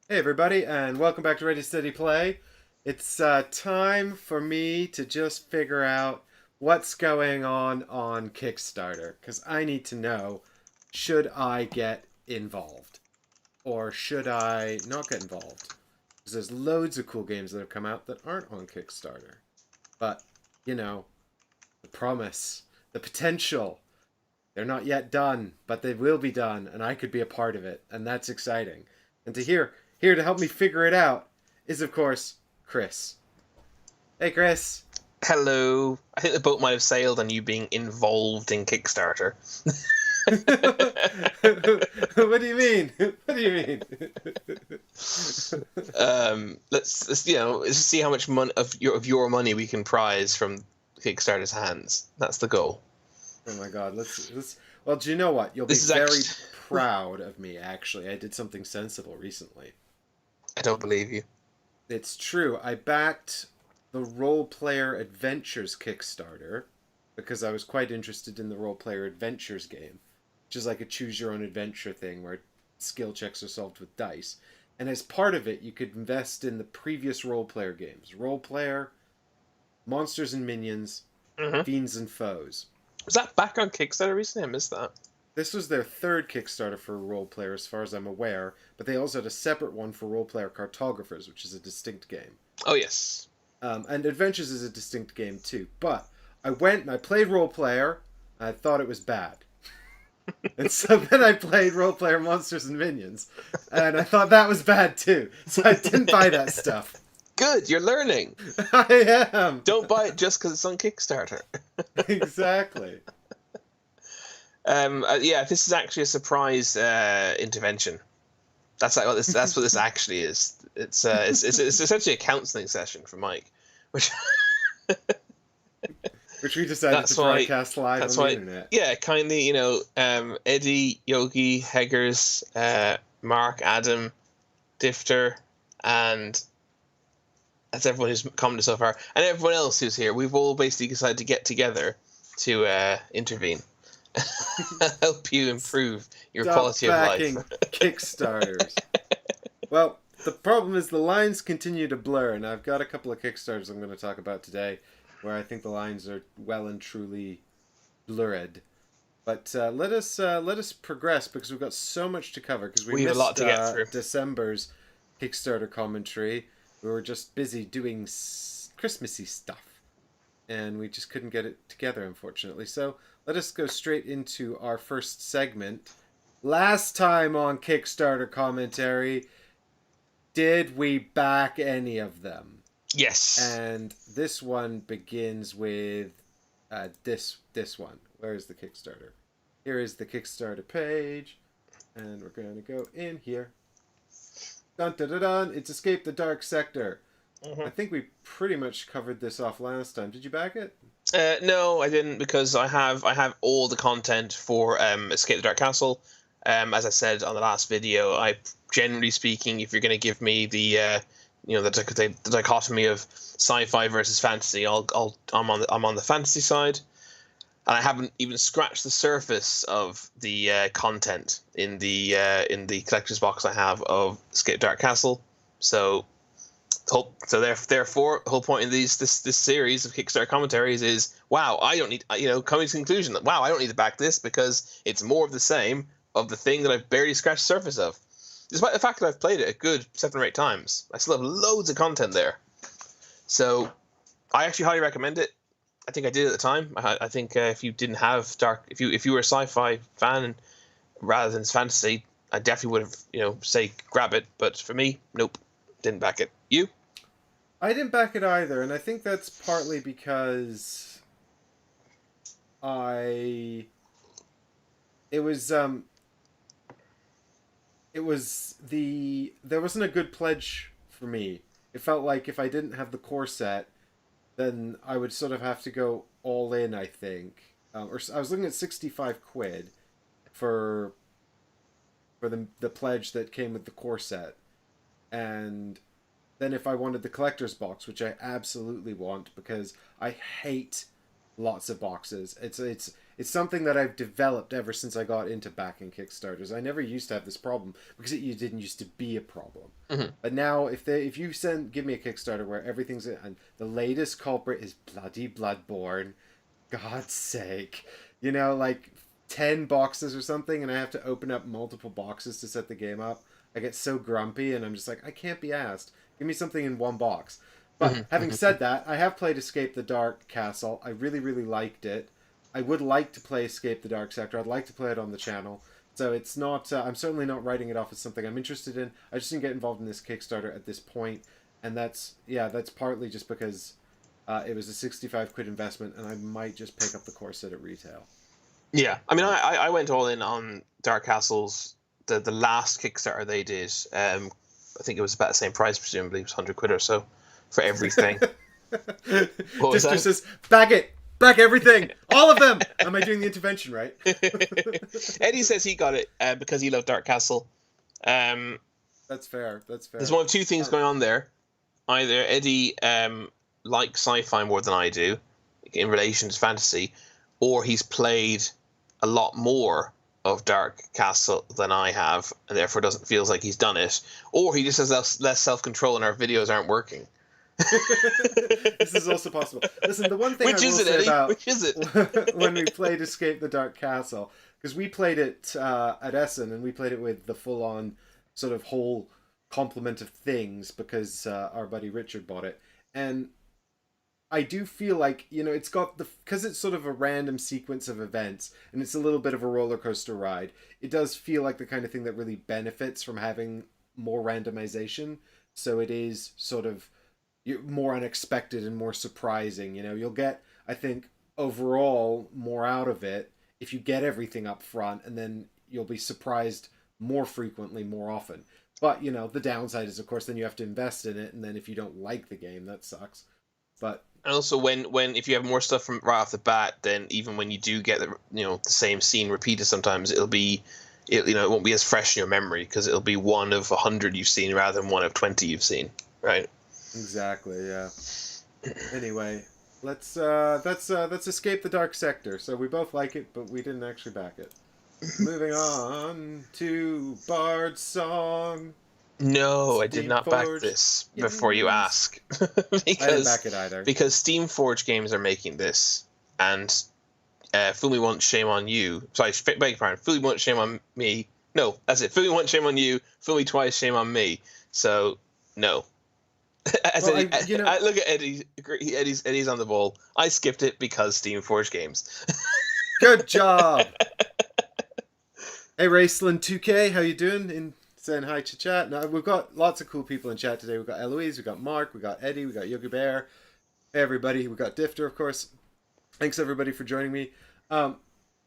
Hey everybody, and welcome back to Ready Steady Play. It's time for me to just figure out what's going on Kickstarter, because I need to know, should I get involved or should I not get involved? Because there's loads of cool games that have come out that aren't on Kickstarter. But, you know, the promise, the potential, they're not yet done, but they will be done, and I could be a part of it, and that's exciting. And here to help me figure it out is, of course, Chris. Hey, Chris. Hello. I think the boat might have sailed on you being involved in Kickstarter. What do you mean? What do you mean? Let's see how much of your money we can prize from Kickstarter's hands. That's the goal. Oh my God. Let's. Well, do you know what? You'll be This is very actually. proud of me. Actually, I did something sensible recently. I don't believe you. It's true. I backed the Role Player Adventures Kickstarter because I was quite interested in the Role Player Adventures game, which is like a choose your own adventure thing where skill checks are solved with dice. And as part of it, you could invest in the previous role player games: Role Player, Monsters and Minions, Hmm. Fiends and Foes. Was that back on Kickstarter recently? I missed that. This was their third Kickstarter for Role Player, as far as I'm aware, but they also had a separate one for Role Player Cartographers, which is a distinct game. Oh yes. And Adventures is a distinct game too. But I went and I played Role Player, and I thought it was bad. And so then I played Role Player Monsters and Minions, and I thought that was bad too. So I didn't buy that stuff. Good. You're learning. I am. Don't buy it just because it's on Kickstarter. Exactly. Yeah, this is actually a surprise intervention. That's what this actually is. It's essentially a counseling session for Mike, which Which we decided to that's why broadcast live on that's the why internet. yeah, kindly Eddie, Yogi, Heggers, Mark, Adam, Difter, and that's everyone who's commented so far, and everyone else who's here. We've all basically decided to get together to intervene, help you improve your Stop quality of life. backing Kickstarters. Well, the problem is the lines continue to blur, and I've got a couple of Kickstarters I'm going to talk about today where I think the lines are well and truly blurred. But let us progress because we've got so much to cover because we We have a lot missed to get through. December's Kickstarter commentary. We were just busy doing Christmassy stuff, and we just couldn't get it together, unfortunately. So let us go straight into our first segment. Last time on Kickstarter commentary, did we back any of them? Yes. And this one begins with this one. Where is the Kickstarter? Here is the Kickstarter page, and we're going to go in here. Dun dun dun dun! It's Escape the Dark Sector. I Hmm. think we pretty much covered this off last time. Did you back it? No, I didn't because I have all the content for Escape the Dark Castle. As I said on the last video, I generally speaking, if you're going to give me the dichotomy of sci-fi versus fantasy, I'm on the fantasy side, and I haven't even scratched the surface of the content in the collector's box I have of Escape Dark Castle. So therefore, the whole point in this series of Kickstarter commentaries is, wow, I don't need, coming to the conclusion that, wow, I don't need to back this because it's more of the same of the thing that I've barely scratched the surface of. Despite the fact that I've played it a good 7 or 8 times, I still have loads of content there. So I actually highly recommend it. I think I did at the time. I think if you didn't have Dark, if you were a sci-fi fan rather than fantasy, I definitely would have say grab it. But for me, nope, didn't back it. You? I didn't back it either, and I think that's partly because I it was there wasn't a good pledge for me. It felt like if I didn't have the core set, then I would sort of have to go all in, I think. Or I was looking at 65 quid for the pledge that came with the core set. And then if I wanted the collector's box, which I absolutely want because I hate lots of boxes. It's something that I've developed ever since I got into backing Kickstarters. I never used to have this problem because it didn't used to be a problem. Mm-hmm. But now, if you give me a Kickstarter where everything's and the latest culprit is bloody Bloodborne, God's sake, you know, like 10 boxes or something, and I have to open up multiple boxes to set the game up. I get so grumpy, and I'm just like, I can't be asked. Give me something in one box. But having said that, I have played Escape the Dark Castle. I really, really liked it. I would like to play Escape the Dark Sector. I'd like to play it on the channel. So it's not, I'm certainly not writing it off as something I'm interested in. I just didn't get involved in this Kickstarter at this point. And that's partly just because it was a 65 quid investment, and I might just pick up the core set at retail. Yeah, I mean, I went all in on Dark Castles, the last Kickstarter they did. I think it was about the same price, presumably. It was 100 quid or so for everything. What was Dister that? says, back it! Back everything! All of them! Am I doing the intervention right? Eddie says he got it because he loved Dark Castle. That's fair. That's fair. There's one of two things going on there. Either Eddie likes sci-fi more than I do in relation to fantasy, or he's played a lot more of Dark Castle than I have, and therefore feels like he's done it, or he just has less self-control and our videos aren't working. This is also possible. Listen, the one thing Which I will is it, say Eddie? about Which is it? when we played Escape the Dark Castle, because we played it at Essen, and we played it with the full-on sort of whole complement of things because our buddy Richard bought it, and I do feel like, you know, it's got because it's sort of a random sequence of events and it's a little bit of a roller coaster ride. It does feel like the kind of thing that really benefits from having more randomization. So it is sort of more unexpected and more surprising. You know, you'll get, I think, overall more out of it if you get everything up front, and then you'll be surprised more frequently, more often. But, you know, the downside is, of course, then you have to invest in it, and then if you don't like the game, that sucks. But and also, when if you have more stuff from right off the bat, then even when you do get the same scene repeated, sometimes it won't be as fresh in your memory because it'll be one of 100 you've seen rather than one of 20 you've seen, right? Exactly. Yeah. Anyway, let's escape the Dark Sector. So we both like it, but we didn't actually back it. Moving on to Bard's Song. No, I did Steam not back Forge this before you ask. I didn't back it either. Because Steam Forge Games are making this, and fool me once, shame on you. Sorry, beg your pardon. Fool me once, shame on me. No, that's it. Fool me once, shame on you. Fool me twice, shame on me. So, no. Look at Eddie. Eddie's on the ball. I skipped it because Steam Forge Games. Good job. Hey, Raceland2K, how you doing? Saying hi to chat. Now, we've got lots of cool people in chat today. We've got Eloise, we've got Mark, we've got Eddie, we've got Yogi Bear, everybody. We've got Difter, of course. Thanks, everybody, for joining me.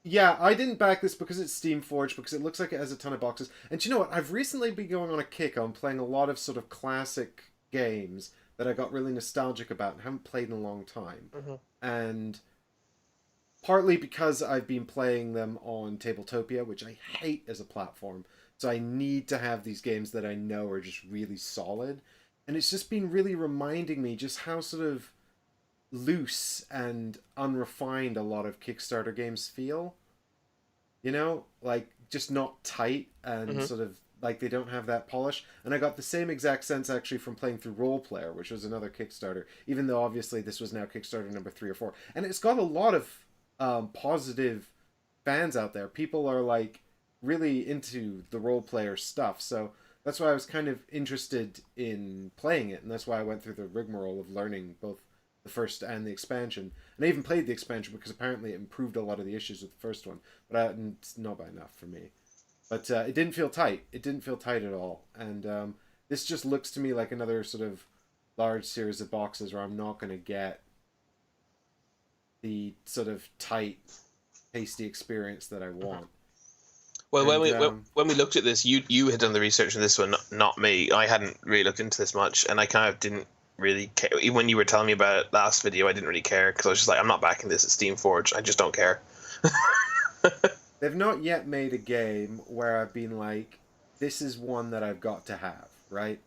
Yeah, I didn't back this because it's Steam Forge, because it looks like it has a ton of boxes. And you know what? I've recently been going on a kick on playing a lot of sort of classic games that I got really nostalgic about and haven't played in a long time. Mm-hmm. And partly because I've been playing them on Tabletopia, which I hate as a platform. So I need to have these games that I know are just really solid. And it's just been really reminding me just how sort of loose and unrefined a lot of Kickstarter games feel. You know? Like, just not tight and sort of like they don't have that polish. And I got the same exact sense actually from playing through Role Player, which was another Kickstarter, even though obviously this was now Kickstarter number 3 or 4. And it's got a lot of positive fans out there. People are like really into the Role Player stuff, so that's why I was kind of interested in playing it, and that's why I went through the rigmarole of learning both the first and the expansion. And I even played the expansion because apparently it improved a lot of the issues with the first one, but it's not by enough for me. But it didn't feel tight. It didn't feel tight at all. And this just looks to me like another sort of large series of boxes where I'm not going to get the sort of tight, pasty experience that I want. Well, when we looked at this, you had done the research on this one, not me. I hadn't really looked into this much, and I kind of didn't really care. Even when you were telling me about it last video, I didn't really care because I was just like, I'm not backing this at Steam Forge. I just don't care. They've not yet made a game where I've been like, this is one that I've got to have, right?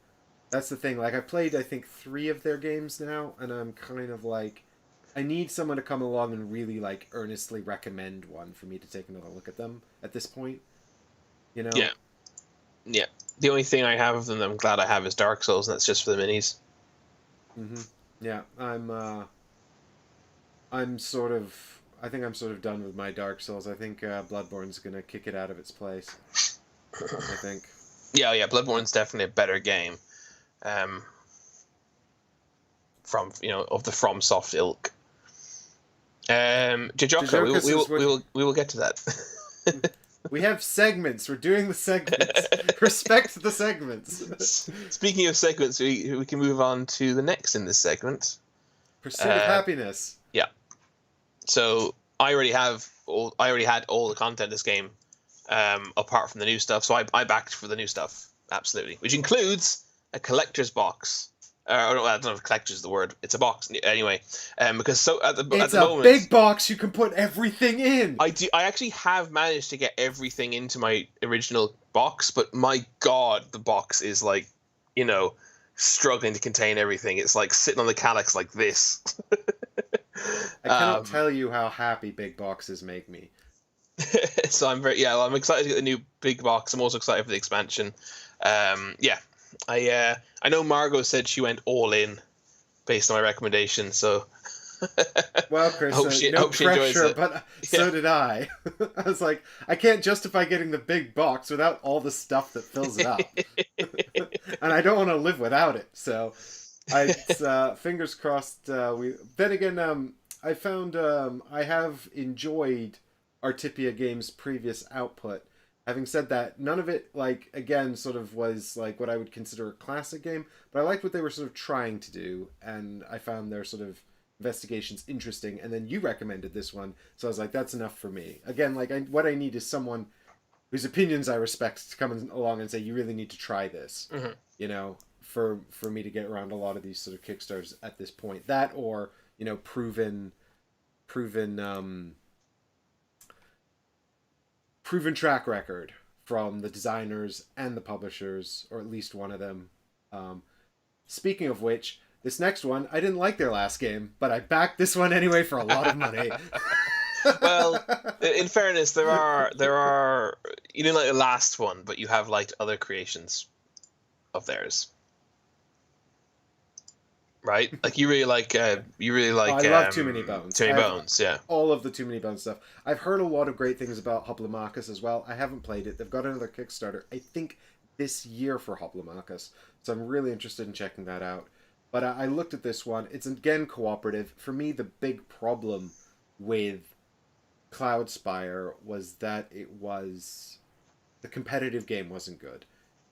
That's the thing. Like, I've played, I think, 3 of their games now, and I'm kind of like, I need someone to come along and really like earnestly recommend one for me to take another look at them at this point. You know? Yeah, yeah. The only thing I have of them that I'm glad I have is Dark Souls, and that's just for the minis. Mm-hmm. Yeah, I'm sort of. I think I'm sort of done with my Dark Souls. I think Bloodborne's gonna kick it out of its place. I think. Yeah, yeah. Bloodborne's definitely a better game. Um, from of the FromSoft ilk. Jajoko, we will get to that. We have segments. We're doing the segments. Respect the segments. Speaking of segments, we can move on to the next in this segment. Pursuit of happiness. Yeah. So I already had all the content of this game, apart from the new stuff. So I backed for the new stuff, absolutely, which includes a collector's box. I don't know if collector's the word. It's a box anyway. Because at the moment, it's a big box you can put everything in. I actually have managed to get everything into my original box, but my God, the box is like, struggling to contain everything. It's like sitting on the calyx like this. I cannot tell you how happy big boxes make me. So I'm I'm excited to get the new big box. I'm also excited for the expansion. I know Margot said she went all in based on my recommendation, so well, Chris, no pressure, but so did I. I was like, I can't justify getting the big box without all the stuff that fills it up. And I don't want to live without it, so fingers crossed. Then again, I found I have enjoyed Artipia Games' previous output. Having said that, none of it, like, again, sort of was, like, what I would consider a classic game, but I liked what they were sort of trying to do, and I found their sort of investigations interesting, and then you recommended this one, so I was like, that's enough for me. Again, like, what I need is someone whose opinions I respect to come along and say, you really need to try this, for me to get around a lot of these sort of Kickstarters at this point. That, or, proven track record from the designers and the publishers, or at least one of them. Speaking of which, this next one, I didn't like their last game, but I backed this one anyway for a lot of money. Well, in fairness, there are you didn't like the last one, but you have liked other creations of theirs. Right? Like you really like I love Too Many Bones. Too Many Bones, yeah. All of the Too Many Bones stuff. I've heard a lot of great things about Hoplomachus as well. I haven't played it. They've got another Kickstarter, I think, this year for Hoplomachus. So I'm really interested in checking that out. But I looked at this one. It's again cooperative. For me, the big problem with Cloudspire was that the competitive game wasn't good.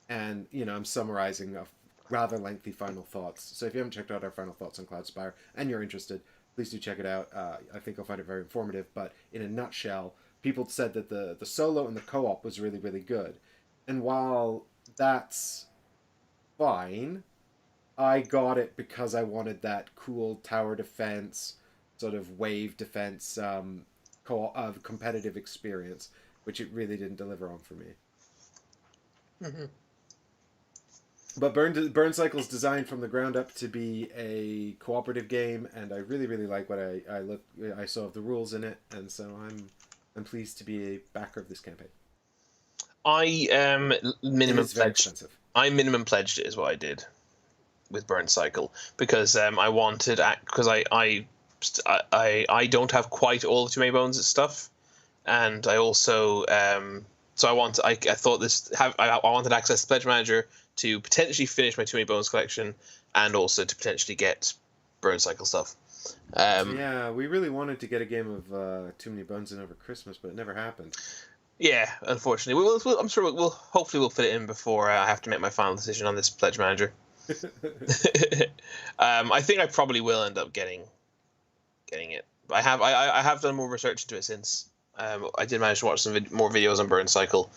And, I'm summarizing a rather lengthy final thoughts. So if you haven't checked out our final thoughts on Cloudspire and you're interested, please do check it out. I think you'll find it very informative. But in a nutshell, people said that the solo and the co-op was really, really good. And while that's fine, I got it because I wanted that cool tower defense, sort of wave defense competitive experience, which it really didn't deliver on for me. Mm-hmm. But Burn Cycle's designed from the ground up to be a cooperative game, and I really, really like what I saw of the rules in it, and so I'm pleased to be a backer of this campaign. I minimum pledged. I minimum pledged it is what I did with Burn Cycle because I wanted because I don't have quite all the Too Many Bones stuff, and I also I wanted access to Pledge Manager to potentially finish my Too Many Bones collection and also to potentially get Burn Cycle stuff. Yeah, we really wanted to get a game of Too Many Bones in over Christmas, but it never happened. Yeah, unfortunately. I'm sure hopefully we'll fit it in before I have to make my final decision on this Pledge Manager. I think I probably will end up getting it. I have done more research into it since. I did manage to watch some more videos on Burn Cycle.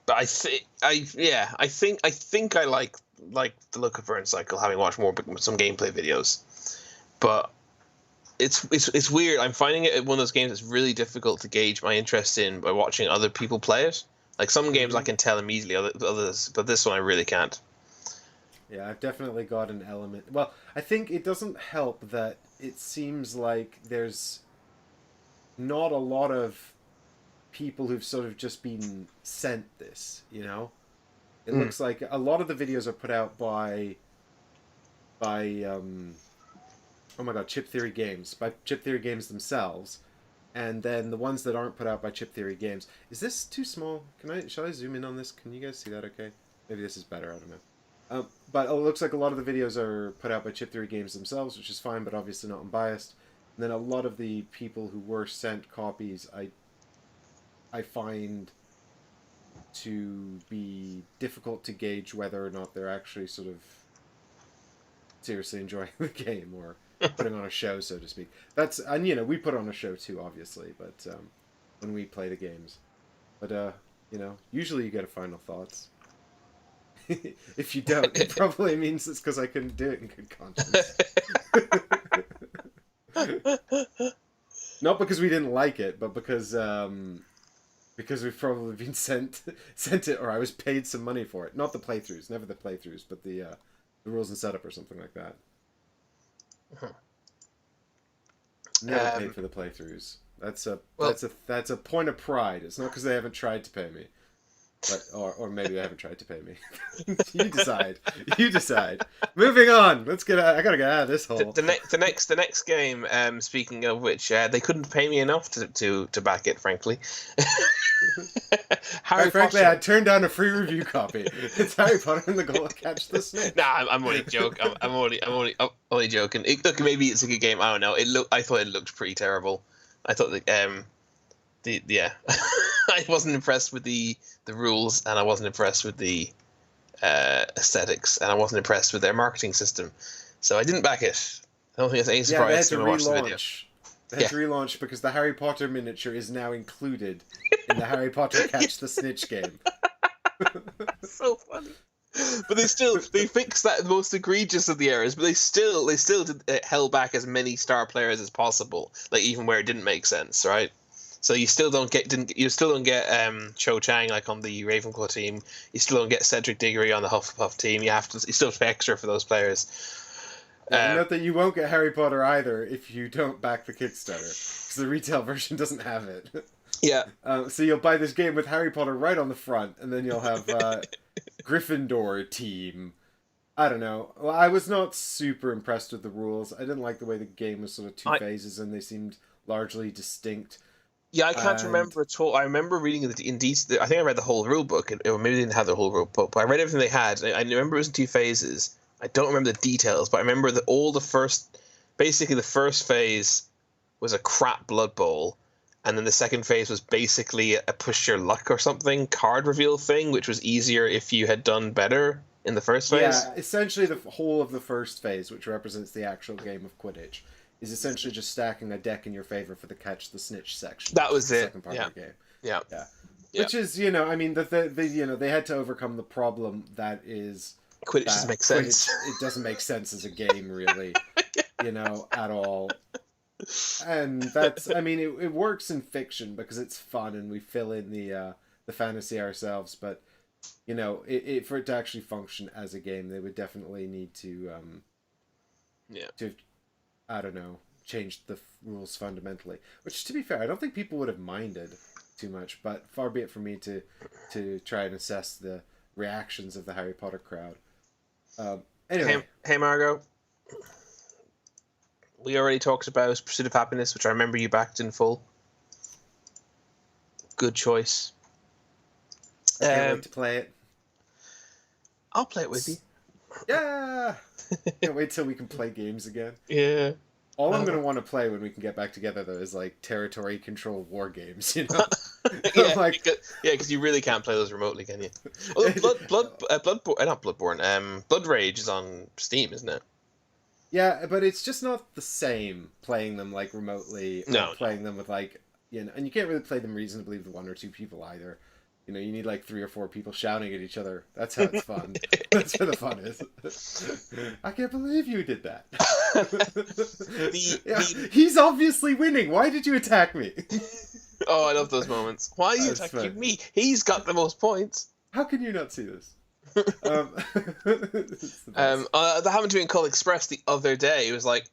But I think I like the look of Burn Cycle, having watched some gameplay videos. But it's weird. I'm finding it one of those games that's really difficult to gauge my interest in by watching other people play it. Like some games I can tell immediately, others, but this one I really can't. Yeah, I've definitely got an element. Well, I think it doesn't help that it seems like there's not a lot of people who've sort of just been sent this, you know? It Mm. looks like a lot of the videos are put out by oh my god, Chip Theory Games, by Chip Theory Games themselves. And then the ones that aren't put out by Chip Theory Games. Is this too small? Shall I zoom in on this? Can you guys see that okay? Maybe this is better, I don't know. But it looks like a lot of the videos are put out by Chip Theory Games themselves, which is fine, but obviously not unbiased. And then a lot of the people who were sent copies, I find to be difficult to gauge whether or not they're actually sort of seriously enjoying the game or putting on a show, so to speak. And you know, we put on a show too, obviously, but when we play the games. But you know, usually you get a final thoughts. If you don't, it probably means it's because I couldn't do it in good conscience. Not because we didn't like it, but because we've probably been sent it, or I was paid some money for it. Not the playthroughs, never the playthroughs, but the rules and setup or something like that. Never paid for the playthroughs. That's a point of pride. It's not because they haven't tried to pay me. But, or maybe they haven't tried to pay me. You decide. You decide. Moving on. Let's get out. I gotta get out of this hole. The next game. Speaking of which, they couldn't pay me enough to back it. Frankly, frankly, I turned down a free review copy. It's Harry Potter and the Golem Catch the Snitch. Nah, I'm only joking. I'm only joking. Look, maybe it's a good game. I don't know. I thought it looked pretty terrible. I thought yeah. I wasn't impressed with the rules, and I wasn't impressed with the aesthetics, and I wasn't impressed with their marketing system. So I didn't back it. I don't think it's any surprise when I watched the video. They had to relaunch because the Harry Potter miniature is now included in the Harry Potter Catch the Snitch game. So funny. But they fixed that the most egregious of the errors, but they still held back as many star players as possible, like even where it didn't make sense, right? So you still don't get Cho Chang like on the Ravenclaw team. You still don't get Cedric Diggory on the Hufflepuff team. You still have to pay extra for those players. Note that you won't get Harry Potter either if you don't back the Kickstarter, because the retail version doesn't have it. Yeah. So you'll buy this game with Harry Potter right on the front, and then you'll have Gryffindor team. I don't know. Well, I was not super impressed with the rules. I didn't like the way the game was sort of two phases, and they seemed largely distinct. Yeah, I can't remember at all. I remember reading in detail. I think I read the whole rule book, or maybe they didn't have the whole rule book, but I read everything they had. I remember it was in two phases. I don't remember the details, but I remember that basically the first phase was a crap Blood Bowl, and then the second phase was basically a push your luck or something card reveal thing, which was easier if you had done better in the first phase. Yeah, essentially the whole of the first phase, which represents the actual game of Quidditch, is essentially just stacking a deck in your favor for the Catch the Snitch section. That was the it. Second part of the game. Yeah. Which is, you know, I mean, they had to overcome the problem that is Quidditch doesn't make sense. It doesn't make sense as a game, really, you know, at all. And that's, I mean, it works in fiction because it's fun and we fill in the fantasy ourselves. But you know, for it to actually function as a game, they would definitely need to, I don't know, change the rules fundamentally. Which, to be fair, I don't think people would have minded too much. But far be it from me to try and assess the reactions of the Harry Potter crowd. Anyway, hey Margot. We already talked about Pursuit of Happiness, which I remember you backed in full. Good choice. I can't wait to play it. I'll play it with you. Yeah! Can't wait till we can play games again. Yeah. All I'm going to want to play when we can get back together, though, is like territory control war games, you know? Because you really can't play those remotely, can you? Well, Blood Rage is on Steam, isn't it? Yeah, but it's just not the same playing them like remotely. No. Playing them with like, you know, and you can't really play them reasonably with one or two people either. You know, you need like 3 or 4 people shouting at each other. That's how it's fun. That's where the fun is. I can't believe you did that. He's obviously winning. Why did you attack me? Oh, I love those moments. Why are you attacking me? He's got the most points. How can you not see this? Um, it's the best. That happened to me in Cold Express the other day. It was like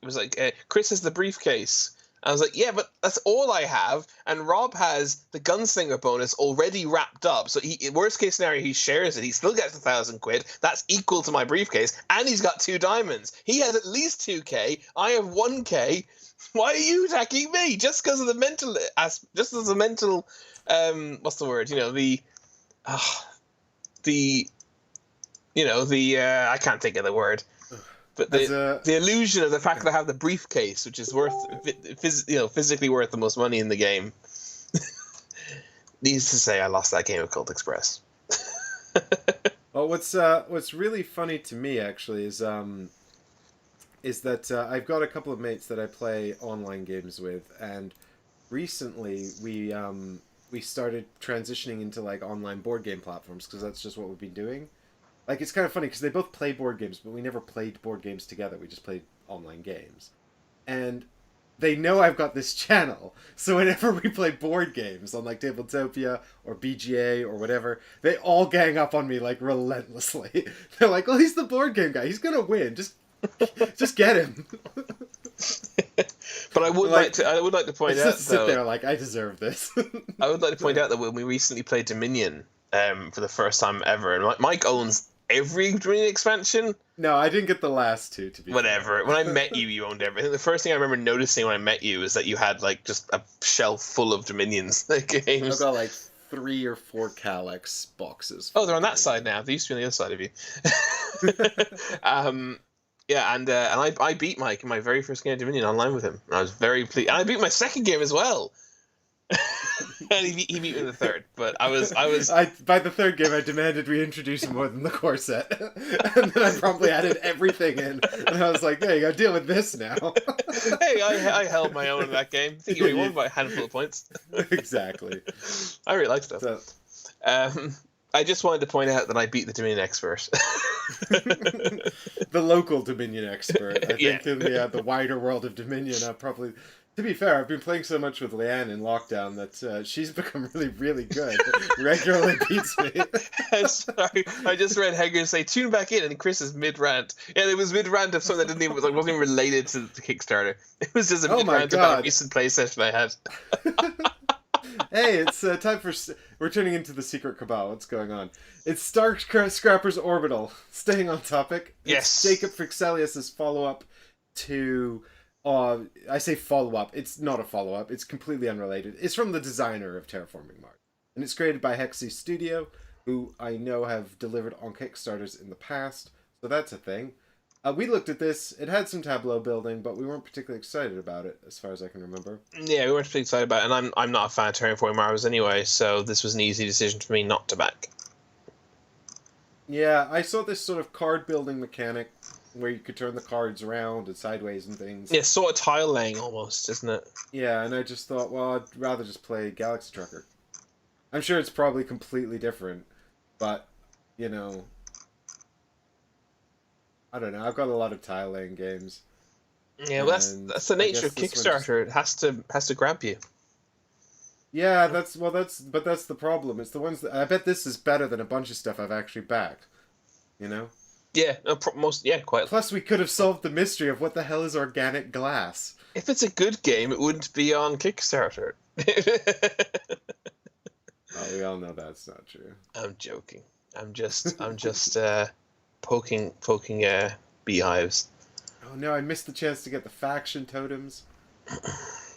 Chris has the briefcase. I was like, yeah, but that's all I have, and Rob has the gunslinger bonus already wrapped up. So worst case scenario, he shares it. He still gets £1,000. That's equal to my briefcase, and he's got 2 diamonds. He has at least 2k. I have 1k. Why are you attacking me? Just because of the mental, just as a mental, what's the word? The I can't think of the word, but the illusion of the fact that I have the briefcase, which is worth, physically worth the most money in the game. Needs to say, I lost that game of Colt Express. Well, what's really funny to me actually is that I've got a couple of mates that I play online games with, and recently we started transitioning into like online board game platforms because that's just what we've been doing. Like, it's kind of funny because they both play board games, but we never played board games together. We just played online games. And they know I've got this channel, so whenever we play board games on, like, Tabletopia or BGA or whatever, they all gang up on me, like, relentlessly. They're like, well, he's the board game guy. He's gonna win. Just get him. But I would like to point out, just sit there like, I deserve this. I would like to point out that when we recently played Dominion, for the first time ever, and Mike owns every Dominion expansion. No, I didn't get the last 2, to be whatever. fair. When I met you, you owned everything. The first thing I remember noticing when I met you is that you had like just a shelf full of Dominions games. I've got like 3 or 4 Calyx boxes. Oh, they're on that side now. They used to be on the other side of you. Yeah, and I beat Mike in my very first game of Dominion online with him. And I was very pleased. And I beat my second game as well. And he beat me in the third, but I was. By the third game, I demanded we introduce more than the core set, and then I promptly added everything in, and I was like, "There you go, deal with this now." Hey, I held my own in that game. I think you only won by a handful of points. Exactly. I really liked stuff. So. I just wanted to point out that I beat the Dominion expert. The local Dominion expert. I think in the wider world of Dominion, I probably. To be fair, I've been playing so much with Leanne in lockdown that she's become really, really good. Regularly beats me. Sorry, I just read Hager say, tune back in, and Chris is mid-rant. Yeah, it was mid-rant of something that wasn't even related to the Kickstarter. It was just a mid-rant about a recent play session I had. Hey, it's time for... We're turning into the Secret Cabal. What's going on? It's Star Scrappers Orbital. Staying on topic. Yes. It's Jacob Frixelius' follow-up to... I say follow-up. It's not a follow-up. It's completely unrelated. It's from the designer of Terraforming Mars. And it's created by Hexy Studio, who I know have delivered on Kickstarters in the past. So that's a thing. We looked at this. It had some tableau building, but we weren't particularly excited about it, as far as I can remember. Yeah, we weren't particularly excited about it, and I'm not a fan of Terraforming Mars anyway, so this was an easy decision for me not to back. Yeah, I saw this sort of card-building mechanic where you could turn the cards around and sideways and things. Yeah, sort of tile laying almost, isn't it? Yeah, and I just thought, well, I'd rather just play Galaxy Trucker. I'm sure it's probably completely different, but, you know... I don't know, I've got a lot of tile laying games. Yeah, well, that's the nature of Kickstarter. It has to grab you. Yeah, that's the problem. It's the ones that... I bet this is better than a bunch of stuff I've actually backed. You know? Yeah, quite. Plus, we could have solved the mystery of what the hell is organic glass. If it's a good game, it wouldn't be on Kickstarter. Oh, we all know that's not true. I'm joking. I'm just poking beehives. Oh no, I missed the chance to get the faction totems.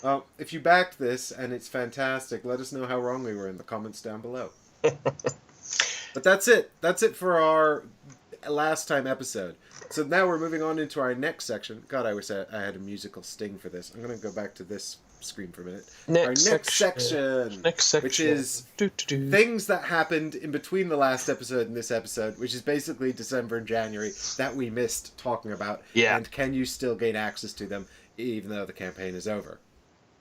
Well, if you backed this and it's fantastic, let us know how wrong we were in the comments down below. But that's it. That's it for our last time episode. So now we're moving on into our next section. God, I wish I had a musical sting for this. I'm going to go back to this screen for a minute. Our next section. Which is things that happened in between the last episode and this episode, which is basically December and January, that we missed talking about. Yeah. And can you still gain access to them even though the campaign is over?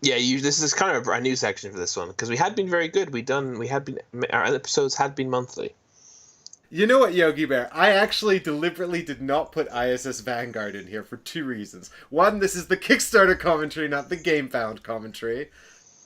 Yeah, this is kind of a brand new section for this one, because we had been very good. Our episodes had been monthly. You know what, Yogi Bear? I actually deliberately did not put ISS Vanguard in here for 2 reasons. One, this is the Kickstarter commentary, not the GameFound commentary.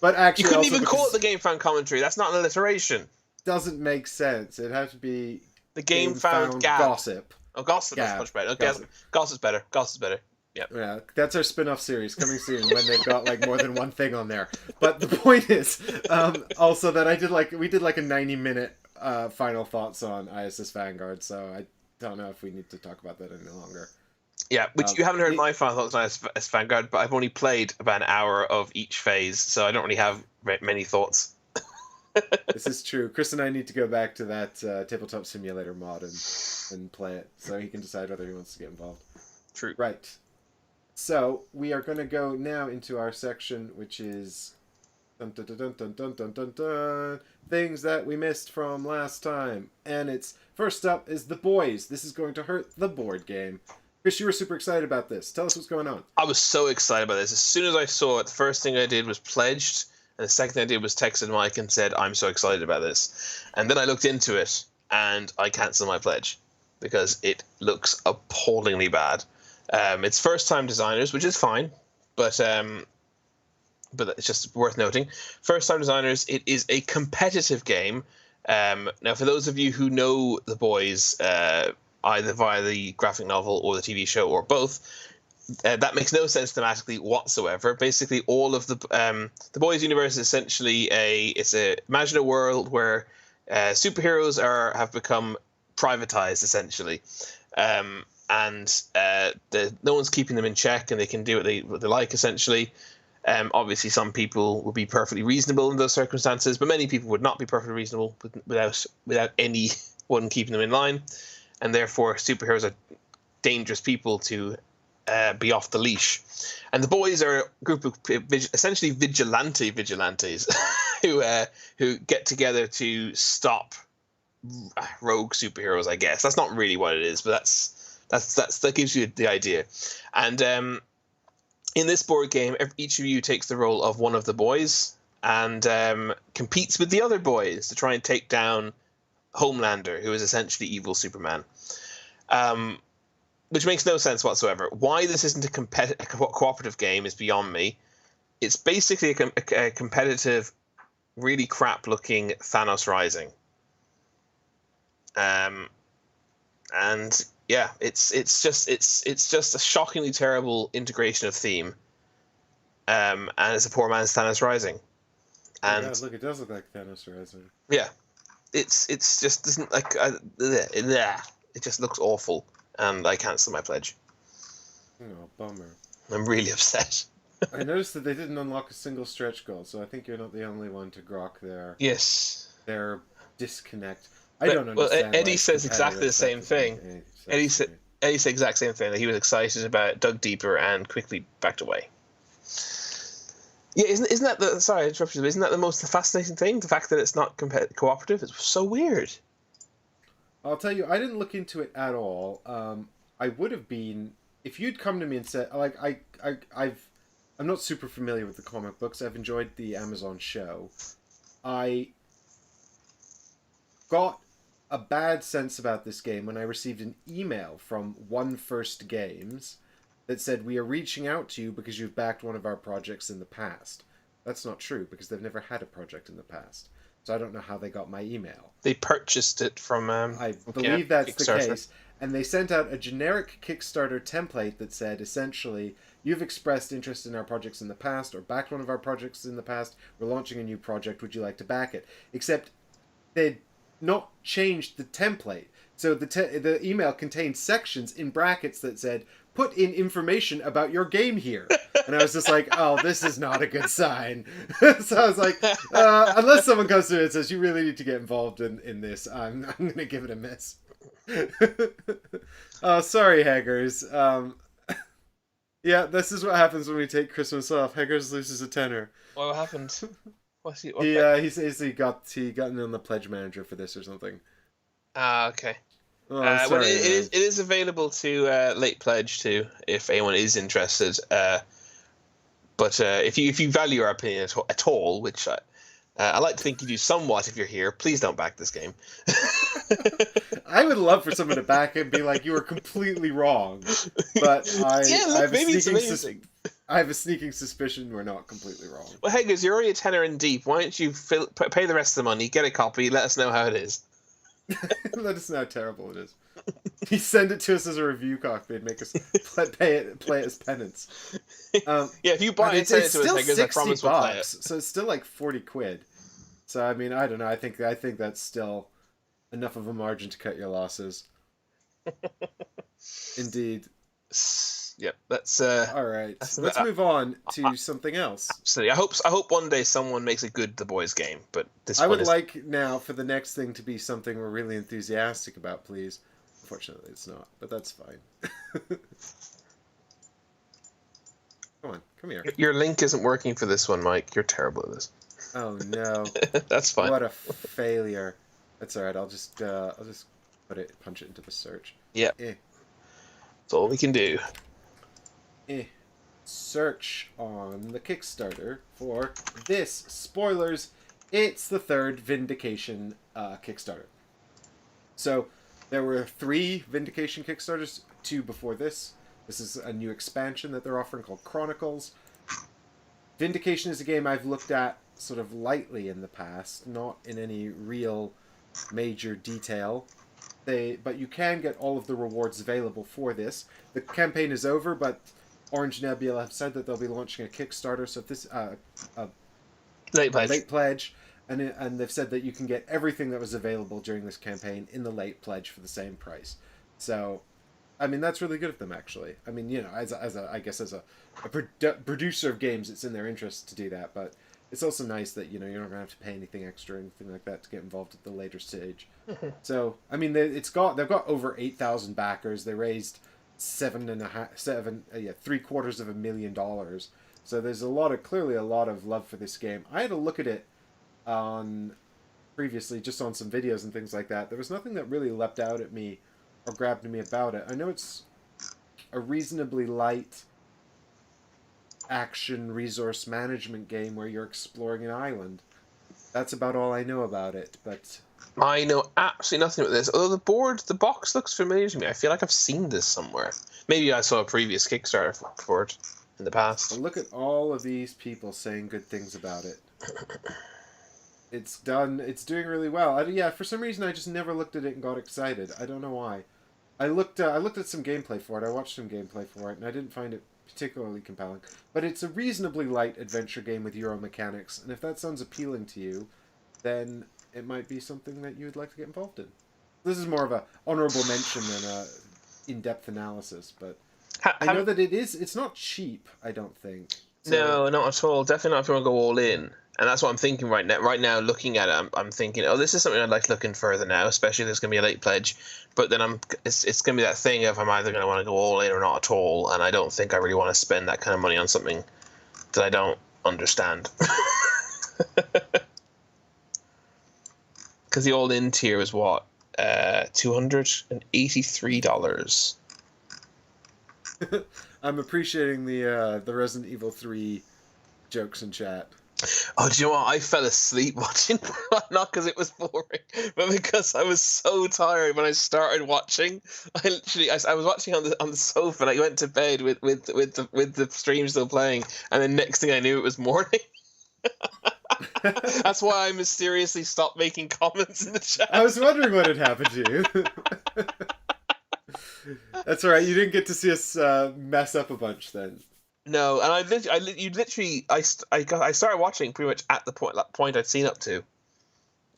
But actually, you couldn't even call it the GameFound commentary. That's not an alliteration. Doesn't make sense. It has to be. The game found gap. gossip. Oh, gossip. That's much better. Okay, gossip's better. Gossip's better. Yep. Yeah, that's our spin-off series coming soon when they've got like more than one thing on there. But the point is, also that we did like a 90-minute final thoughts on ISS Vanguard, so I don't know if we need to talk about that any longer. Yeah, which you haven't heard my final thoughts on ISS Vanguard, but I've only played about an hour of each phase, so I don't really have many thoughts. This is true. Chris and I need to go back to that Tabletop Simulator mod and play it, so he can decide whether he wants to get involved. True. Right. So we are going to go now into our section, which is dun, dun, dun, dun, dun, dun, dun, dun, dun, things that we missed from last time. And it's first up is The Boys. This is going to hurt the board game. Chris, you were super excited about this. Tell us what's going on. I was so excited about this. As soon as I saw it, the first thing I did was pledged, and the second thing I did was texted Mike and said, I'm so excited about this. And then I looked into it, and I canceled my pledge because it looks appallingly bad. It's first-time designers, which is fine, but it's just worth noting. First-time designers, it is a competitive game. Now, for those of you who know The Boys, either via the graphic novel or the TV show or both, that makes no sense thematically whatsoever. Basically, all of the Boys universe is essentially imagine a world where superheroes have become privatized, essentially. And no one's keeping them in check, and they can do what they like, essentially. Obviously, some people would be perfectly reasonable in those circumstances, but many people would not be perfectly reasonable without anyone keeping them in line, and therefore superheroes are dangerous people to be off the leash. And the Boys are a group of essentially vigilantes who get together to stop rogue superheroes, I guess. That's not really what it is, but that gives you the idea. And in this board game, each of you takes the role of one of the boys and competes with the other boys to try and take down Homelander, who is essentially evil Superman. Which makes no sense whatsoever. Why this isn't a cooperative game is beyond me. It's basically a competitive, really crap-looking Thanos Rising. And yeah, it's just a shockingly terrible integration of theme. And it's a poor man's Thanos Rising. And it does look like Thanos Rising. Yeah, it's just doesn't like it just looks awful, and I cancel my pledge. Oh, bummer. I'm really upset. I noticed that they didn't unlock a single stretch goal, so I think you're not the only one to grok their disconnect. I don't understand. Well, Eddie says exactly the same thing. Eddie said the exact same thing, that he was excited about, dug deeper, and quickly backed away. Yeah, isn't that the... Sorry, I interrupted you, but isn't that the most fascinating thing? The fact that it's not cooperative? It's so weird. I'll tell you, I didn't look into it at all. I would have been... If you'd come to me and said... Like, I'm not super familiar with the comic books. I've enjoyed the Amazon show. I got a bad sense about this game when I received an email from One First Games that said, we are reaching out to you because you've backed one of our projects in the past. That's not true, because they've never had a project in the past. So I don't know how they got my email. They purchased it from... I believe that's the case. And they sent out a generic Kickstarter template that said, essentially, you've expressed interest in our projects in the past, or backed one of our projects in the past. We're launching a new project. Would you like to back it? Except they'd not changed the template. So the email contained sections in brackets that said, put in information about your game here. And I was just like, oh, this is not a good sign. So I was like, unless someone comes to me and says, you really need to get involved in this, I'm going to give it a miss. Oh, sorry, Haggers. Yeah, this is what happens when we take Christmas off. Haggers loses a tenner. What happened? He says he got in on the pledge manager for this or something. Okay. Oh, sorry, it is available to late pledge too, if anyone is interested. But if you value our opinion at all, which I like to think you do somewhat if you're here, please don't back this game. I would love for someone to back it and be like, you were completely wrong. But I have a sneaking suspicion we're not completely wrong. Well, Haggers, you're already a tenner in deep. Why don't you pay the rest of the money, get a copy, let us know how it is. Let us know how terrible it is. He send it to us as a review copy and make us play it as penance. Yeah, if you But buy it and send it it's to us, still I guess I 60 promise we'll play it. bucks, so it's still like 40 quid. So I mean, I don't know. I think that's still enough of a margin to cut your losses. Indeed. Yep, that's All right, that's let's move on to something else. absolutely. I hope one day someone makes a good The Boys game, but this I one would is. like now for the next thing to be something we're really enthusiastic about, please. Unfortunately, it's not, but that's fine. Come here. Your link isn't working for this one, Mike. You're terrible at this. Oh no. That's fine. What a failure. That's all right. I'll just punch it into the search. Yeah. Eh. That's all we can do. Search on the Kickstarter for this. Spoilers. It's the third Vindication Kickstarter. So there were 3 Vindication Kickstarters, 2 before this. This is a new expansion that they're offering called Chronicles. Vindication is a game I've looked at sort of lightly in the past, not in any real major detail. But you can get all of the rewards available for this. The campaign is over, but Orange Nebula have said that they'll be launching a Kickstarter. So if this late pledge, and they've said that you can get everything that was available during this campaign in the late pledge for the same price. So, I mean, that's really good of them, actually. I mean, you know, as a producer of games, it's in their interest to do that, but it's also nice that, you know, you're not going to have to pay anything extra or anything like that to get involved at the later stage. So, I mean, they've got over 8,000 backers. They raised $750,000. So there's clearly a lot of love for this game. I had a look at it previously, just on some videos and things like that. There was nothing that really leapt out at me or grabbed me about it. I know it's a reasonably light action resource management game where you're exploring an island. That's about all I know about it, but I know absolutely nothing about this. Although the box looks familiar to me. I feel like I've seen this somewhere. Maybe I saw a previous Kickstarter for it in the past. look at all of these people saying good things about it. It's doing really well. Yeah, for some reason I just never looked at it and got excited. I don't know why. I looked at some gameplay for it. I watched some gameplay for it, and I didn't find it particularly compelling. But it's a reasonably light adventure game with Euro mechanics, and if that sounds appealing to you, then it might be something that you would like to get involved in. This is more of a honorable mention than a in-depth analysis, but I know that it's not cheap, I don't think. So, no, not at all. Definitely not if you want to go all in. And that's what I'm thinking right now. Right now, looking at it, I'm thinking, oh, this is something I'd like to look in further now, especially if there's going to be a late pledge. But then it's going to be that thing of I'm either going to want to go all in or not at all, and I don't think I really want to spend that kind of money on something that I don't understand. Because the all-in tier is what? $283. I'm appreciating the Resident Evil 3 jokes in chat. Oh, do you know what? I fell asleep watching, not because it was boring, but because I was so tired when I started watching. I was watching on the sofa, and I went to bed with the stream still playing, and then next thing I knew, it was morning. That's why I mysteriously stopped making comments in the chat. I was wondering what had happened to you. That's all right. You didn't get to see us mess up a bunch then. No, and I started watching pretty much at the point I'd seen up to.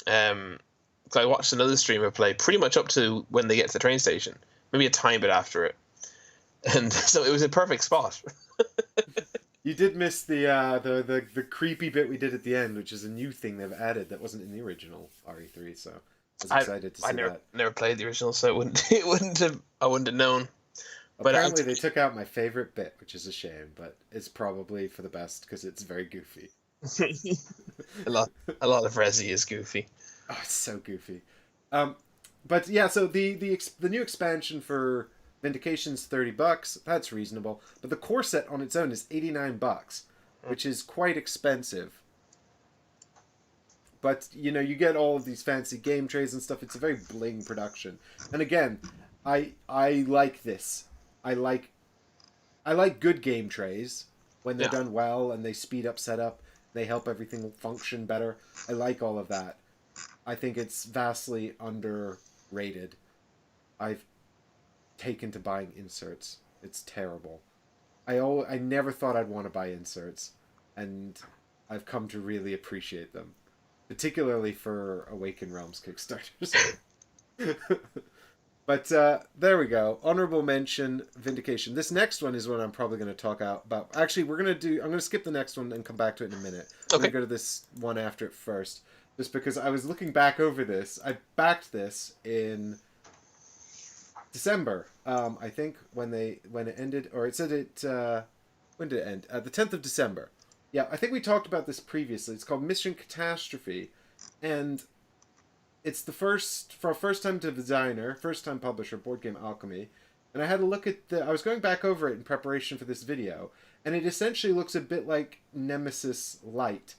So I watched another streamer play pretty much up to when they get to the train station, maybe a tiny bit after it, and so it was a perfect spot. You did miss the creepy bit we did at the end, which is a new thing they've added that wasn't in the original RE3. So I was excited to see that. I never played the original, so I wouldn't have known. But apparently they took out my favorite bit, which is a shame, but it's probably for the best because it's very goofy. a lot of Resi is goofy. Oh, it's so goofy. But yeah, so the new expansion for Vindication's $30. That's reasonable, but the core set on its own is $89, which is quite expensive. But you know, you get all of these fancy game trays and stuff. It's a very bling production, and again, I like this. I like good game trays when they're done well and they speed up setup. They help everything function better. I like all of that. I think it's vastly underrated. I've taken to buying inserts. It's terrible. I never thought I'd want to buy inserts, and I've come to really appreciate them, particularly for Awaken Realms Kickstarters. But there we go. Honorable mention, Vindication. This next one is what I'm probably going to talk about. Actually, I'm going to skip the next one and come back to it in a minute. I'm going to go to this one after it first, just because I was looking back over this. I backed this in December, I think, when it ended, or it said it. When did it end? The 10th of December. Yeah, I think we talked about this previously. It's called Mission Catastrophe, and it's the first time designer, first time publisher, Board Game Alchemy, and I had a look at I was going back over it in preparation for this video, and it essentially looks a bit like Nemesis Light.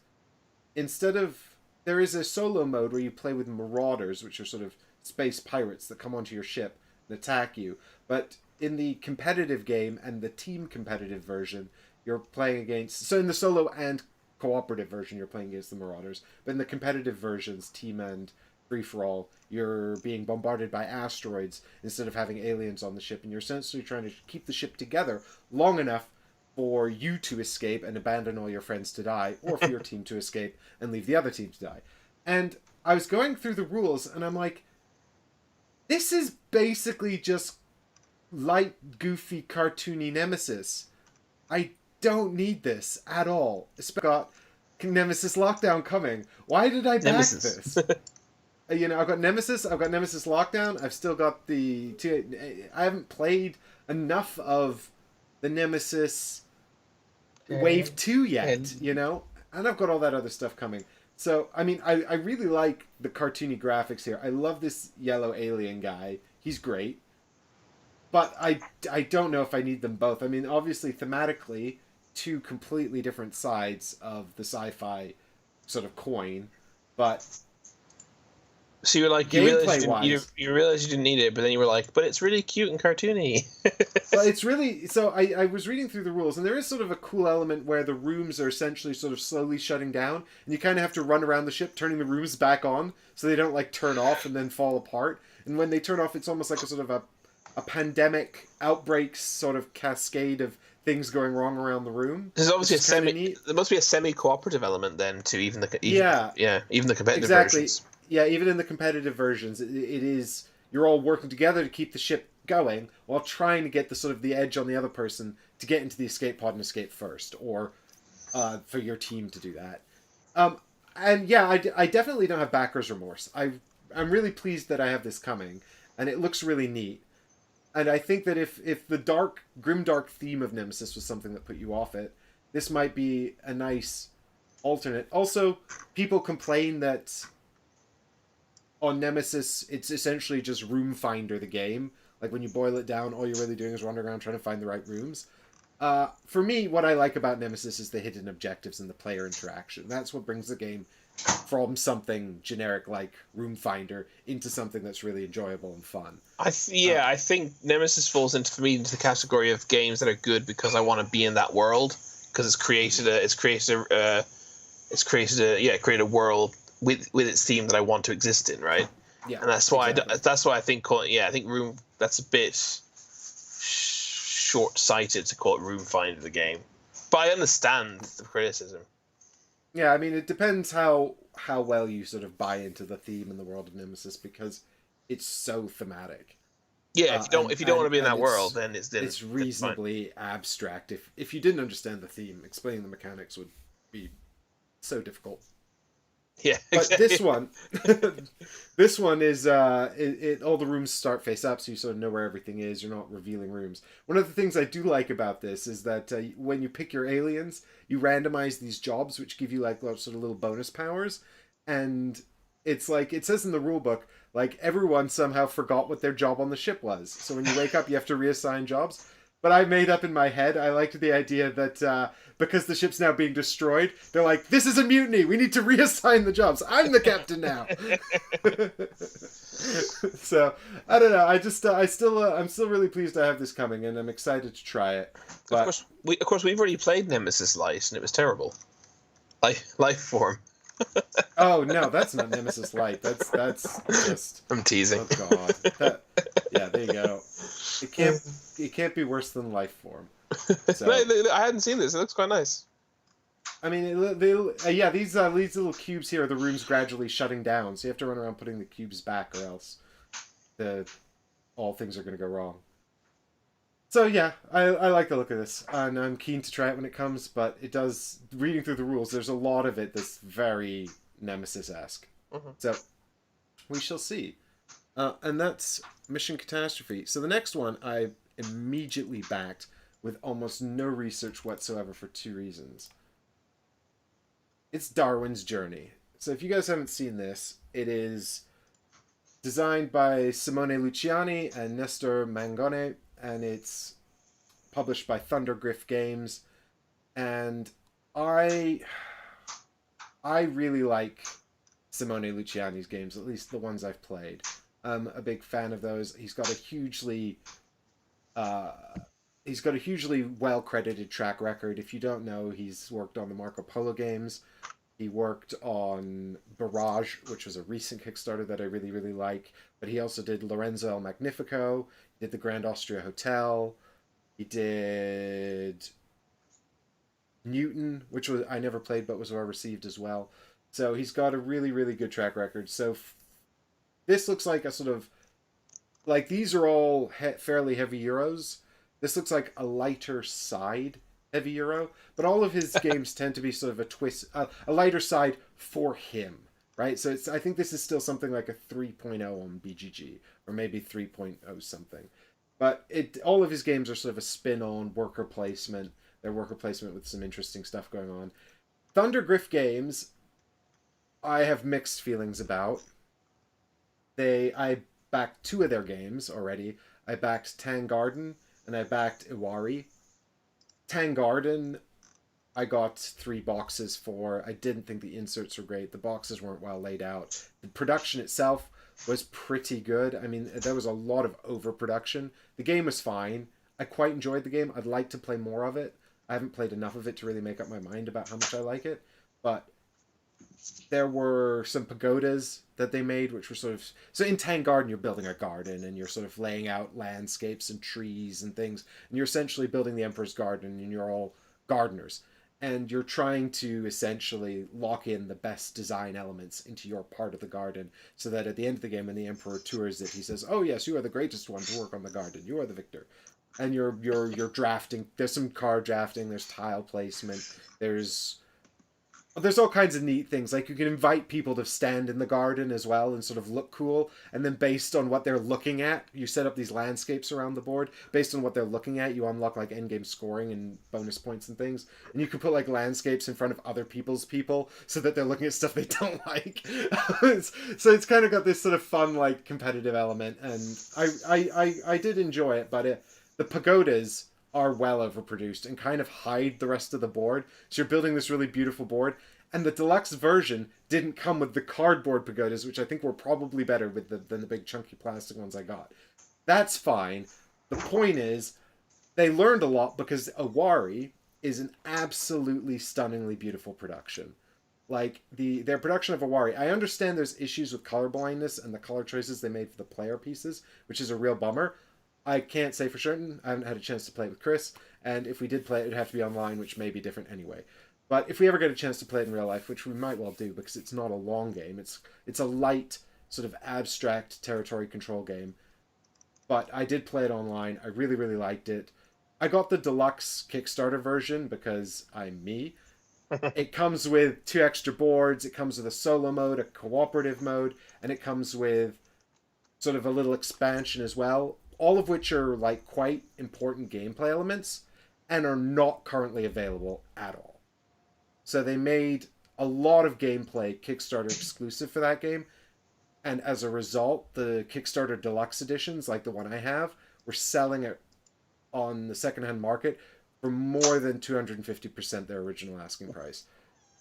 Instead of, there is a solo mode where you play with marauders, which are sort of space pirates that come onto your ship and attack you, but in the competitive game and the team competitive version, you're playing against, so in the solo and cooperative version, you're playing against the marauders, but in the competitive versions, team and free-for-all, you're being bombarded by asteroids instead of having aliens on the ship, and you're essentially trying to keep the ship together long enough for you to escape and abandon all your friends to die, or for your team to escape and leave the other team to die. And I was going through the rules, and I'm like, this is basically just light, goofy, cartoony Nemesis. I don't need this at all. It's got Nemesis Lockdown coming. Why did I back this? You know, I've got Nemesis Lockdown. I've still got the two. I haven't played enough of the Nemesis Wave 2 yet, you know? And I've got all that other stuff coming. So, I mean, I really like the cartoony graphics here. I love this yellow alien guy. He's great. But I don't know if I need them both. I mean, obviously, thematically, two completely different sides of the sci-fi sort of coin. But so you were like, you realized you didn't need it, but then you were like, but it's really cute and cartoony. Well, it's really, so I was reading through the rules, and there is sort of a cool element where the rooms are essentially sort of slowly shutting down, and you kind of have to run around the ship turning the rooms back on so they don't like turn off and then fall apart. And when they turn off, it's almost like a sort of a pandemic outbreak sort of cascade of things going wrong around the room. There's obviously there must be a semi-cooperative element then to even the competitive versions. Yeah, even in the competitive versions, it is, you're all working together to keep the ship going while trying to get the sort of the edge on the other person to get into the escape pod and escape first, or for your team to do that. And yeah, I definitely don't have backer's remorse. I'm really pleased that I have this coming, and it looks really neat. And I think that if the grimdark theme of Nemesis was something that put you off it, this might be a nice alternate. Also, people complain that on Nemesis, it's essentially just Room Finder, the game. Like, when you boil it down, all you're really doing is running around trying to find the right rooms. For me, what I like about Nemesis is the hidden objectives and the player interaction. That's what brings the game from something generic like Room Finder into something that's really enjoyable and fun. I think Nemesis falls into the category of games that are good because I want to be in that world, because it's created a world with its theme that I want to exist in, right? Yeah, and that's why I think Room, that's a bit short-sighted to call it Room Finder the game, but I understand the criticism. Yeah, I mean, it depends how well you sort of buy into the theme and the world of Nemesis, because it's so thematic. Yeah, if you don't want to be in that world, then it's reasonably abstract. If you didn't understand the theme, explaining the mechanics would be so difficult. Yeah, exactly. But this one is all the rooms start face up, so you sort of know where everything is. You're not revealing rooms. One of the things I do like about this is that when you pick your aliens, you randomize these jobs, which give you like sort of little bonus powers, and it's like it says in the rule book, like everyone somehow forgot what their job on the ship was. So when you wake up, you have to reassign jobs. But I made up in my head, I liked the idea that because the ship's now being destroyed, they're like, this is a mutiny. We need to reassign the jobs. I'm the captain now. So, I don't know. I'm still really pleased to have this coming, and I'm excited to try it. But, of course, we've already played Nemesis Light, and it was terrible. Life form. Oh no, that's not Nemesis Light. That's just, I'm teasing. oh god. That, yeah, there you go. It can't it can't be worse than Life Form. No, So I hadn't seen this. It looks quite nice. I mean, yeah, these little cubes here are the rooms gradually shutting down. So you have to run around putting the cubes back, or else the all things are going to go wrong. So yeah, I like the look of this, and I'm keen to try it when it comes. But it does, reading through the rules, there's a lot of it that's very Nemesis-esque. Mhm. So we shall see. And that's Mission Catastrophe. So the next one I immediately backed with almost no research whatsoever for two reasons. It's Darwin's Journey. So if you guys haven't seen this, it is designed by Simone Luciani and Nestor Mangone, and it's published by Thundergriff Games. And I I really like Simone Luciani's games, at least the ones I've played. I'm a big fan of those. Uh, he's got a hugely well credited track record. If you don't know, he's worked on the Marco Polo games. He worked on Barrage, which was a recent Kickstarter that I really, really like. But he also did Lorenzo El Magnifico. He did the Grand Austria Hotel. He did Newton, which was I never played but was well received as well. So he's got a really, really good track record. So this looks like a sort of, like, these are all fairly heavy Euros. This looks like a lighter side heavy Euro, but all of his games tend to be sort of a twist, a lighter side for him, right? So I think this is still something like a 3.0 on BGG, or maybe 3.0 something. But all of his games are sort of a spin on worker placement. They're worker placement with some interesting stuff going on. Thundergriff Games, I have mixed feelings about. I backed two of their games already. I backed Tang Garden and I backed Iwari. Tang Garden, I got 3 boxes for. I didn't think the inserts were great. The boxes weren't well laid out. The production itself was pretty good. I mean, there was a lot of overproduction. The game was fine. I quite enjoyed the game. I'd like to play more of it. I haven't played enough of it to really make up my mind about how much I like it. But there were some pagodas that they made, which were sort of... So in Tang Garden, you're building a garden, and you're sort of laying out landscapes and trees and things. And you're essentially building the Emperor's Garden, and you're all gardeners. And you're trying to essentially lock in the best design elements into your part of the garden, so that at the end of the game, when the Emperor tours it, he says, "Oh yes, you are the greatest one to work on the garden. You are the victor." And you're drafting. There's some card drafting. There's tile placement. There's all kinds of neat things. Like, you can invite people to stand in the garden as well and sort of look cool. And then based on what they're looking at, you set up these landscapes around the board. Based on what they're looking at, you unlock like endgame scoring and bonus points and things. And you can put like landscapes in front of other people's people so that they're looking at stuff they don't like. So it's kind of got this sort of fun, like, competitive element. And I did enjoy it, but the pagodas are well overproduced and kind of hide the rest of the board. So you're building this really beautiful board, and the deluxe version didn't come with the cardboard pagodas, which I think were probably better than the big chunky plastic ones I got. That's fine. The point is, they learned a lot because Awari is an absolutely stunningly beautiful production. Like, their production of Awari, I understand there's issues with color blindness and the color choices they made for the player pieces, which is a real bummer. I can't say for certain. I haven't had a chance to play it with Chris, and if we did play it, it'd have to be online, which may be different anyway. But if we ever get a chance to play it in real life, which we might well do, because it's not a long game, it's a light, sort of abstract territory control game. But I did play it online. I really, really liked it. I got the deluxe Kickstarter version because I'm me. It comes with 2 extra boards. It comes with a solo mode, a cooperative mode, and it comes with sort of a little expansion as well, all of which are like quite important gameplay elements and are not currently available at all. So they made a lot of gameplay Kickstarter exclusive for that game, and as a result, the Kickstarter deluxe editions, like the one I have, were selling it on the secondhand market for more than 250% their original asking price,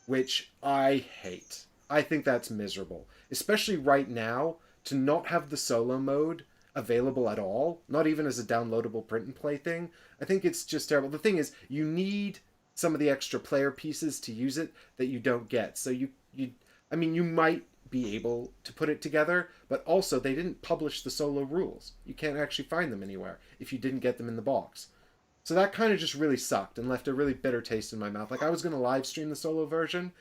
which I hate. I think that's miserable, especially right now, to not have the solo mode available at all, not even as a downloadable print and play thing. I think it's just terrible. The thing is, you need some of the extra player pieces to use it that you don't get. So I mean, you might be able to put it together, but also they didn't publish the solo rules. You can't actually find them anywhere if you didn't get them in the box. So that kind of just really sucked and left a really bitter taste in my mouth. Like, I was going to live stream the solo version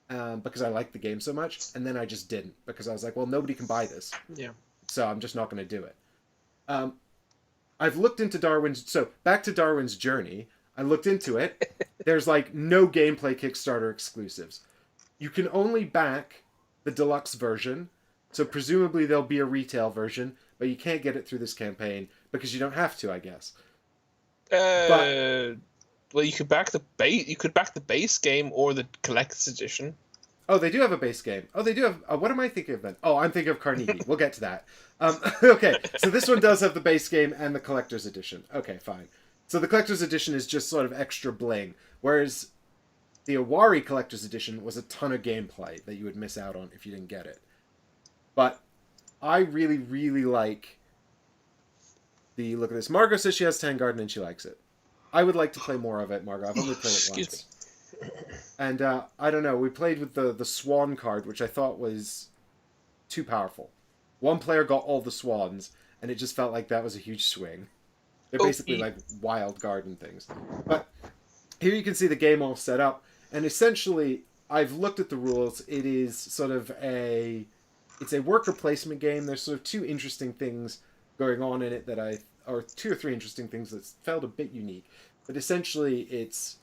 because I liked the game so much, and then I just didn't because I was like, well, nobody can buy this. Yeah. So I'm just not going to do it. I've looked into Darwin's... So, back to Darwin's Journey. I looked into it. There's, like, no gameplay Kickstarter exclusives. You can only back the deluxe version, so presumably there'll be a retail version, but you can't get it through this campaign because you don't have to, I guess. Well, you could back the base. You could back the base game or the collector's edition. Oh, they do have a base game. Oh, they do have... what am I thinking of then? Oh, I'm thinking of Carnegie. We'll get to that. Okay, so this one does have the base game and the collector's edition. Okay, fine. So the collector's edition is just sort of extra bling, whereas the Awari collector's edition was a ton of gameplay that you would miss out on if you didn't get it. But I really, really like the look at this. Margot says she has Tang Garden and she likes it. I would like to play more of it, Margot. I've only played it once. And I don't know, we played with the Swan card, which I thought was too powerful. One player got all the swans, and it just felt like that was a huge swing. They're basically like wild garden things. But here you can see the game all set up, and essentially, I've looked at the rules. It is sort of it's a worker placement game. There's sort of two interesting things going on in it or two or three interesting things that felt a bit unique. But essentially, it's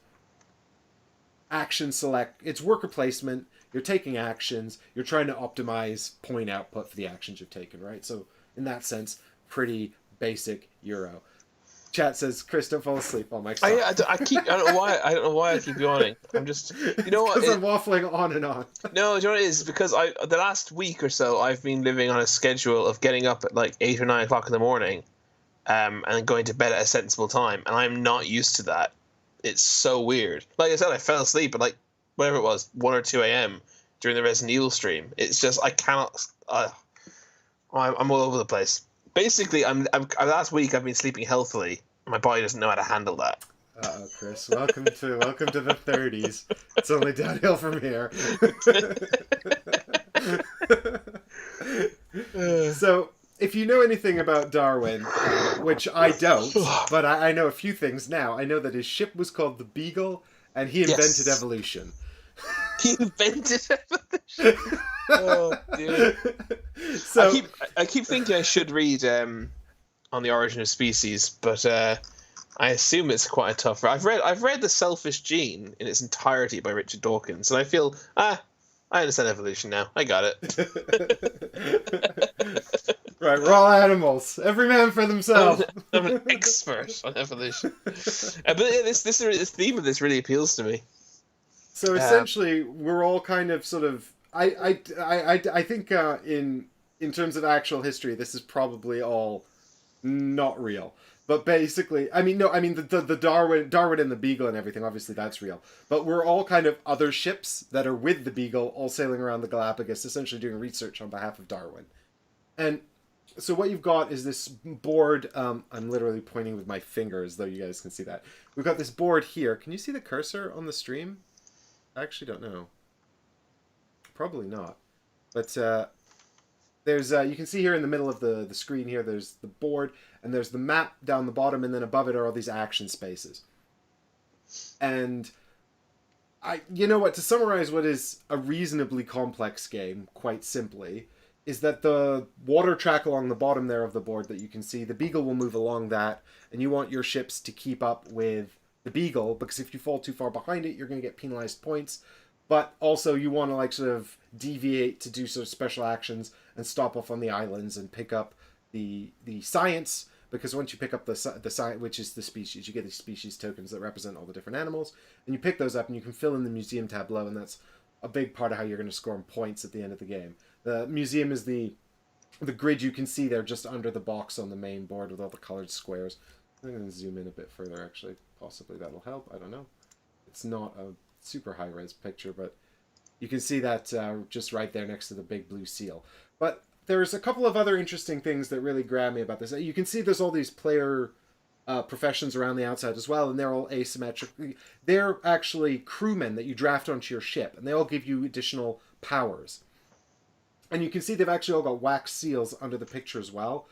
action select. It's worker placement. You're taking actions. You're trying to optimize point output for the actions you've taken, right? So in that sense, pretty basic Euro. Chat says, "Chris, don't fall asleep on my stuff." I don't know why I keep yawning. I'm just, you know what? Because I'm waffling on and on. No, you know what it is? Because the last week or so, I've been living on a schedule of getting up at like 8 or 9 o'clock in the morning, and going to bed at a sensible time, and I'm not used to that. It's so weird. Like I said, I fell asleep at like whatever it was, 1 or 2 a.m. during the Resident Evil stream. It's just I cannot. I'm all over the place. Basically, last week I've been sleeping healthily. My body doesn't know how to handle that. Uh-oh, Chris. Welcome to the 30s. It's only downhill from here. So, if you know anything about Darwin, which I don't, but I know a few things now. I know that his ship was called the Beagle, and he invented evolution. He invented evolution. Oh dear. So I keep thinking I should read on the Origin of Species, but I assume it's quite a tough. I've read The Selfish Gene in its entirety by Richard Dawkins, and I feel I understand evolution now. I got it. Right, we're all animals. Every man for themselves. I'm an expert on evolution. But yeah, this theme of this really appeals to me. So essentially, we're all kind of sort of. I think in terms of actual history, this is probably all not real. But basically, the Darwin and the Beagle and everything, obviously that's real. But we're all kind of other ships that are with the Beagle, all sailing around the Galapagos, essentially doing research on behalf of Darwin. And so what you've got is this board. I'm literally pointing with my finger as though you guys can see that. We've got this board here. Can you see the cursor on the stream? I actually don't know. Probably not. But there's you can see here in the middle of the screen here, there's the board, and there's the map down the bottom, and then above it are all these action spaces. And you know what, to summarize what is a reasonably complex game, quite simply, is that the water track along the bottom there of the board that you can see, the Beagle will move along that, and you want your ships to keep up with the Beagle, because if you fall too far behind it, you're going to get penalized points. But also you want to like sort of deviate to do sort of special actions and stop off on the islands and pick up the science, because once you pick up the science, which is the species, you get these species tokens that represent all the different animals, and you pick those up and you can fill in the museum tableau, and that's a big part of how you're going to score points at the end of the game. The museum is the grid you can see there just under the box on the main board with all the colored squares. I'm going to zoom in a bit further, actually. Possibly that'll help. I don't know. It's not a super high-res picture, but you can see that just right there next to the big blue seal. But there's a couple of other interesting things that really grab me about this. You can see there's all these player professions around the outside as well, and they're all asymmetric. They're actually crewmen that you draft onto your ship, and they all give you additional powers. And you can see they've actually all got wax seals under the picture as well.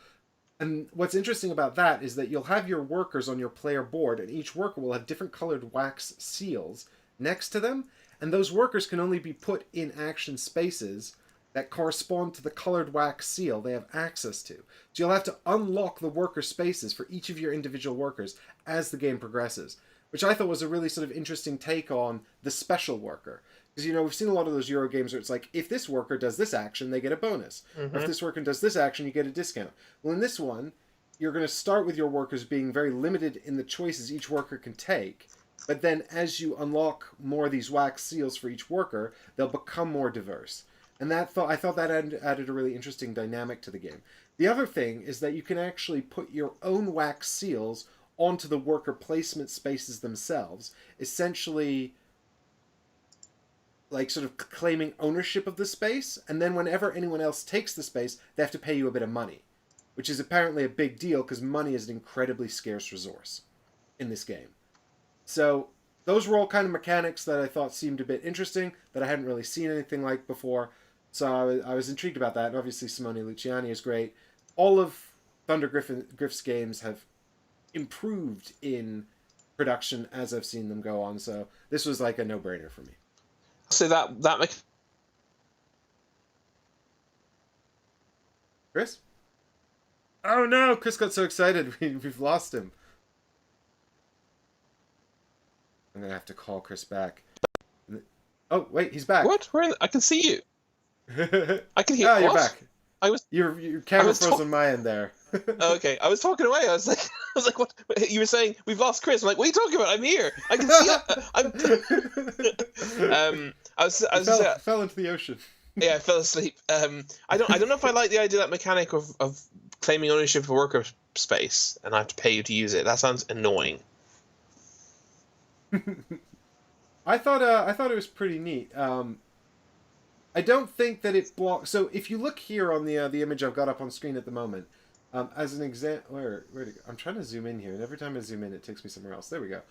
And what's interesting about that is that you'll have your workers on your player board, and each worker will have different colored wax seals next to them, and those workers can only be put in action spaces that correspond to the colored wax seal they have access to. So you'll have to unlock the worker spaces for each of your individual workers as the game progresses, which I thought was a really sort of interesting take on the special worker. Because, you know, we've seen a lot of those Euro games where it's like, if this worker does this action, they get a bonus. Mm-hmm. Or if this worker does this action, you get a discount. Well, in this one, you're going to start with your workers being very limited in the choices each worker can take. But then as you unlock more of these wax seals for each worker, they'll become more diverse. And I thought that added a really interesting dynamic to the game. The other thing is that you can actually put your own wax seals onto the worker placement spaces themselves, essentially like sort of claiming ownership of the space, and then whenever anyone else takes the space, they have to pay you a bit of money, which is apparently a big deal because money is an incredibly scarce resource in this game. So those were all kind of mechanics that I thought seemed a bit interesting, that I hadn't really seen anything like before. So I was intrigued about that. And obviously Simone Luciani is great. All of Thunder Griff's games have improved in production as I've seen them go on. So this was like a no-brainer for me. So that Chris? Oh no, Chris got so excited we've lost him. I'm gonna have to call Chris back. Oh wait, he's back. What? I can see you. I can hear. Oh, you're back. Your camera froze on my end there. Okay, I was talking away. I was like, what? You were saying we've lost Chris. I'm like, what are you talking about? I'm here. I can see. I fell into the ocean. Yeah, I fell asleep. I don't know if I like the idea, that mechanic of claiming ownership of a worker space and I have to pay you to use it. That sounds annoying. I thought it was pretty neat. I don't think that it blocks. So if you look here on the image I've got up on screen at the moment, as an example, where to go? I'm trying to zoom in here, and every time I zoom in, it takes me somewhere else. There we go.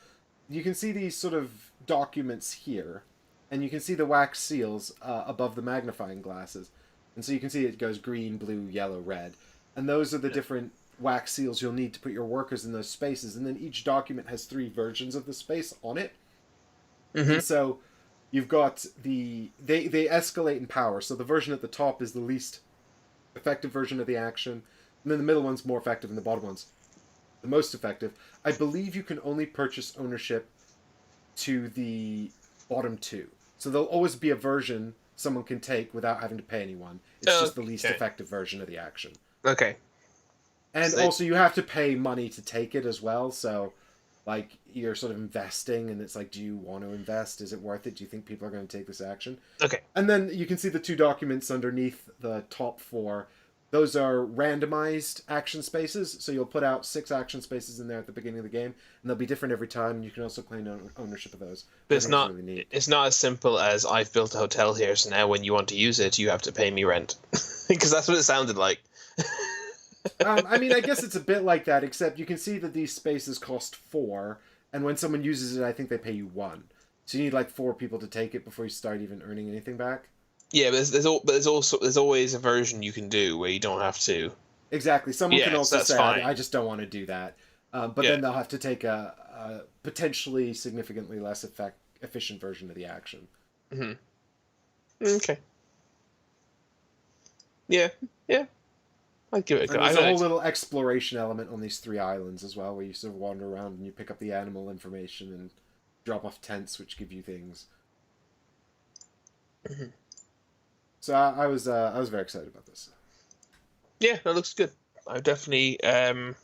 You can see these sort of documents here, and you can see the wax seals above the magnifying glasses, and so you can see it goes green, blue, yellow, red, and those are the different wax seals you'll need to put your workers in those spaces, and then each document has 3 versions of the space on it. Mm-hmm. And so you've got they escalate in power. So the version at the top is the least effective version of the action, and then the middle one's more effective, and the bottom one's the most effective. I believe you can only purchase ownership to the bottom 2. So there'll always be a version someone can take without having to pay anyone. It's just the least effective version of the action. Okay. And also you have to pay money to take it as well, so like you're sort of investing, and it's like, do you want to invest? Is it worth it? Do you think people are going to take this action? Okay. And then you can see the 2 documents underneath the top 4. Those are randomized action spaces, so you'll put out 6 action spaces in there at the beginning of the game, and they'll be different every time, and you can also claim ownership of those. But it's not really it's not as simple as I've built a hotel here, so now when you want to use it, you have to pay me rent. Because that's what it sounded like. I mean, I guess it's a bit like that, except you can see that these spaces cost 4, and when someone uses it, I think they pay you 1. So you need like 4 people to take it before you start even earning anything back. Yeah, but there's always a version you can do where you don't have to. Exactly. Someone can also say, I just don't want to do that. But then they'll have to take a potentially significantly less efficient version of the action. Mm-hmm. Okay. Yeah. I'd give it a go. There's a whole little exploration element on these 3 islands as well, where you sort of wander around and you pick up the animal information and drop off tents, which give you things. Mm-hmm. So I was very excited about this. Yeah, that looks good. I definitely I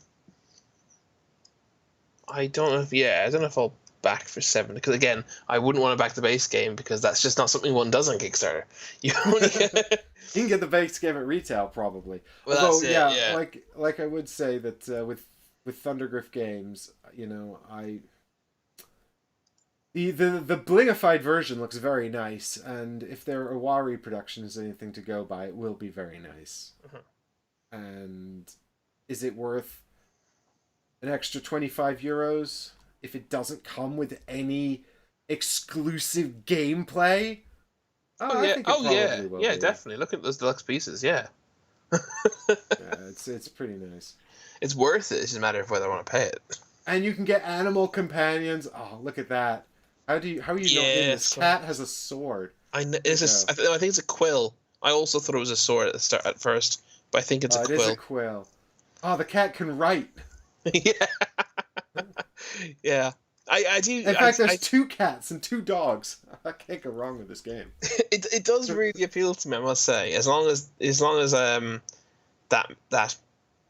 don't know if I'll back for 7, because again, I wouldn't want to back the base game because that's just not something one does on Kickstarter. You only get... You can get the base game at retail probably. Well, although that's it, yeah. Like I would say that with Thundergriff games, you know, the blingified version looks very nice, and if their Owari production is anything to go by, it will be very nice. Uh-huh. And is it worth an extra €25 if it doesn't come with any exclusive gameplay? Oh I yeah, think it probably will yeah, be. definitely. Look at those deluxe pieces. Yeah, Yeah, it's pretty nice. it's worth it. It's just a matter of whether I want to pay it. And you can get animal companions. Oh, look at that. How are you not in? This Yes, cat has a sword. I know. Look how. I think it's a quill. I also thought it was a sword at the start at first, but I think it's a Oh, it is a quill. quill. Oh, the cat can write. Yeah, yeah. I do. In fact, there's two cats and two dogs. I can't go wrong with this game. it does really appeal to me, I must say. As long as that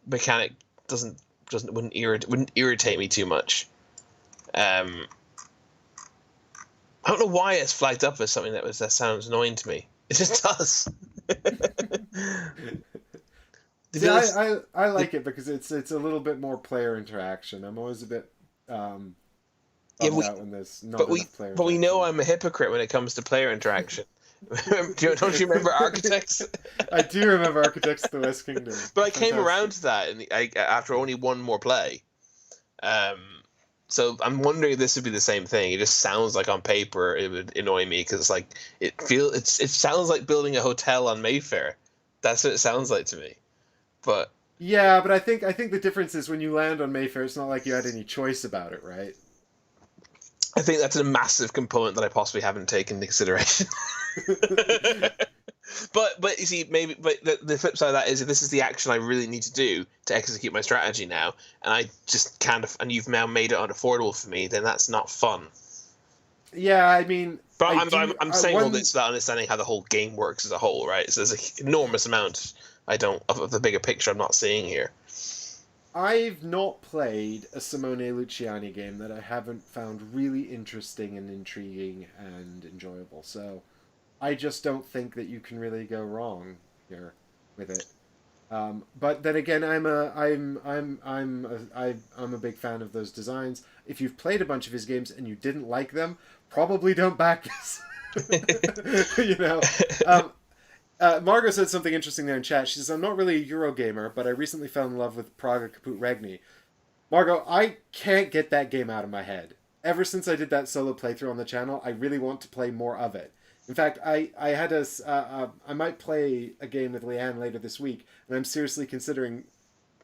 mechanic wouldn't irritate me too much. I don't know why it's flagged up as something that sounds annoying to me. It just does. See, I like it because it's a little bit more player interaction. I'm always a bit Yeah, bummed out when there's not enough player but we interaction. know I'm a hypocrite when it comes to player interaction. Don't you remember Architects? I do remember Architects of the West Kingdom. But I came Fantastic. around to that after only one more play. So I'm wondering if this would be the same thing. It just sounds like on paper it would annoy me because it sounds like building a hotel on Mayfair. That's what it sounds like to me. But Yeah, but I think the difference is when you land on Mayfair, it's not like you had any choice about it, right? I think that's a massive component that I possibly haven't taken into consideration. But you see, maybe the flip side of that is if this is the action I really need to do to execute my strategy now, and I just can't, and you've now made it unaffordable for me, then that's not fun. Yeah, I mean, But I'm saying all this without understanding how the whole game works as a whole, right? So there's an enormous amount of the bigger picture I'm not seeing here. I've not played a Simone Luciani game that I haven't found really interesting and intriguing and enjoyable. So I just don't think that you can really go wrong here with it. But then again, I'm a big fan of those designs. If you've played a bunch of his games and you didn't like them, probably don't back this. You know. Margot said something interesting there in chat. She says, I'm not really a Eurogamer, but I recently fell in love with Praga Caput Regni. Margot, I can't get that game out of my head. Ever since I did that solo playthrough on the channel, I really want to play more of it. In fact, I might play a game with Leanne later this week, and I'm seriously considering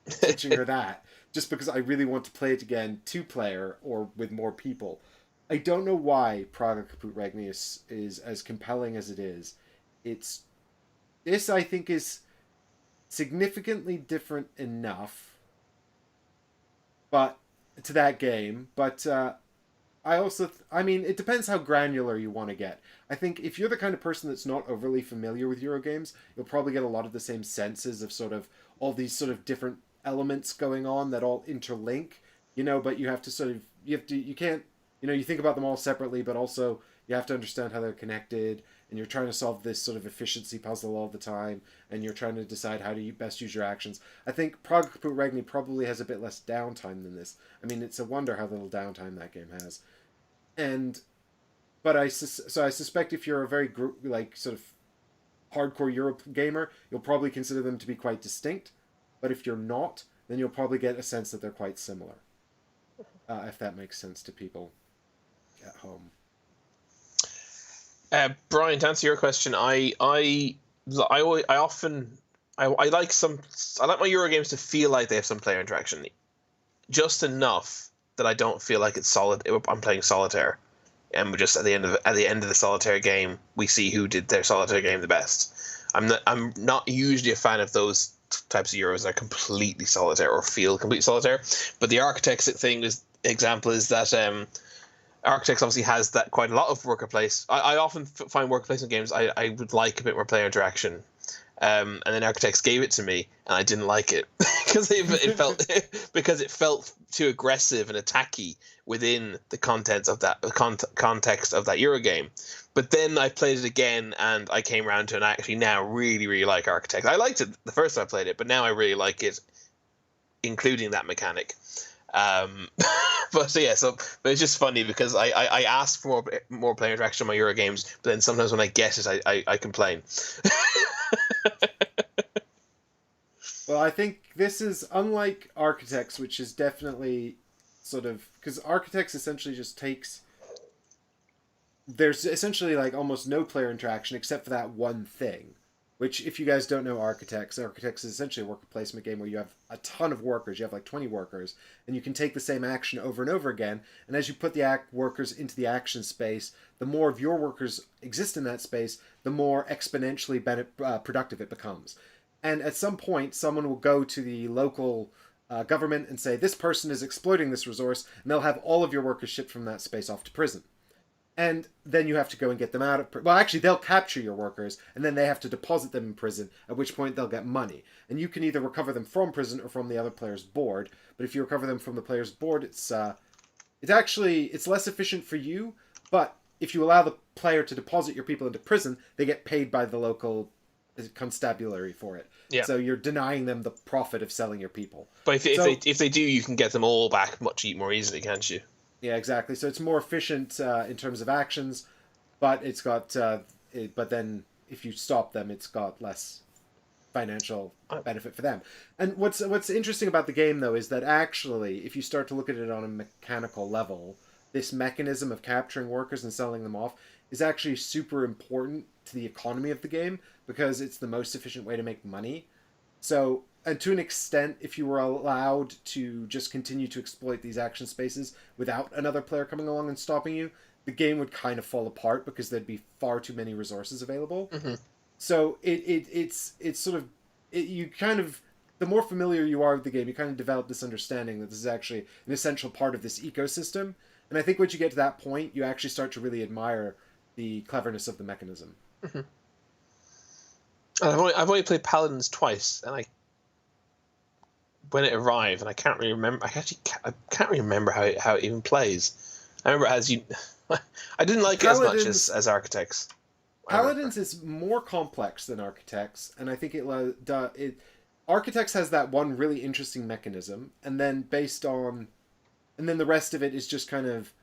teaching her that, just because I really want to play it again, two-player, or with more people. I don't know why Praga Caput Regni is as compelling as it is. This, I think, is significantly different enough to that game, but I mean, it depends how granular you want to get. I think if you're the kind of person that's not overly familiar with Eurogames, you'll probably get a lot of the same senses of sort of all these sort of different elements going on that all interlink, but you have to you can't, you think about them all separately, but also you have to understand how they're connected, and you're trying to solve this sort of efficiency puzzle all the time, and you're trying to decide how to best use your actions. I think Praga Caput Regni probably has a bit less downtime than this. I mean, it's a wonder how little downtime that game has. But I suspect if you're a very sort of hardcore Europe gamer, you'll probably consider them to be quite distinct. But if you're not, then you'll probably get a sense that they're quite similar. If that makes sense to people at home. Brian, to answer your question, I like my Euro games to feel like they have some player interaction, just enough that I don't feel like it's solid. I'm playing solitaire, and we're just at the end of the solitaire game, we see who did their solitaire game the best. I'm not usually a fan of those types of Euros that are completely solitaire or feel completely solitaire. But the Architects example is that. Architects obviously has that quite a lot of worker place. I often find worker placement games I would like a bit more player interaction, and then Architects gave it to me and I didn't like it because it felt too aggressive and attacky within the contents of that context of that Euro game. But then I played it again and I came around to it, and I actually now really really like Architects. I liked it the first time I played it, but now I really like it, including that mechanic. But it's just funny because I ask for more player interaction in my Euro games, but then sometimes when I get it, I complain. Well, I think this is unlike Architects, which is definitely sort of, because Architects essentially just takes there's essentially like almost no player interaction except for that one thing. Which, if you guys don't know Architects is essentially a worker placement game where you have a ton of workers. You have like 20 workers, and you can take the same action over and over again. And as you put the workers into the action space, the more of your workers exist in that space, the more exponentially productive it becomes. And at some point, someone will go to the local government and say, this person is exploiting this resource, and they'll have all of your workers shipped from that space off to prison. And then you have to go and get them out of well, actually, they'll capture your workers, and then they have to deposit them in prison, at which point they'll get money. And you can either recover them from prison or from the other player's board. But if you recover them from the player's board, it's less efficient for you, but if you allow the player to deposit your people into prison, they get paid by the local constabulary for it. Yeah. So you're denying them the profit of selling your people. But if they do, you can get them all back much more easily, can't you? Yeah, exactly. So it's more efficient in terms of actions, but it's got. But then if you stop them, it's got less financial benefit for them. And what's interesting about the game though is that actually, if you start to look at it on a mechanical level, this mechanism of capturing workers and selling them off is actually super important to the economy of the game because it's the most efficient way to make money. So, and to an extent, if you were allowed to just continue to exploit these action spaces without another player coming along and stopping you, the game would kind of fall apart because there'd be far too many resources available. Mm-hmm. So it's sort of you kind of the more familiar you are with the game, you kind of develop this understanding that this is actually an essential part of this ecosystem. And I think once you get to that point, you actually start to really admire the cleverness of the mechanism. Mm-hmm. I've only played Paladins twice, and when it arrived, and I can't really remember. I can't really remember how it even plays. I remember as you, I didn't like Paladins, it as much as Architects. Paladins is more complex than Architects, and I think Architects has that one really interesting mechanism, and then the rest of it is just kind of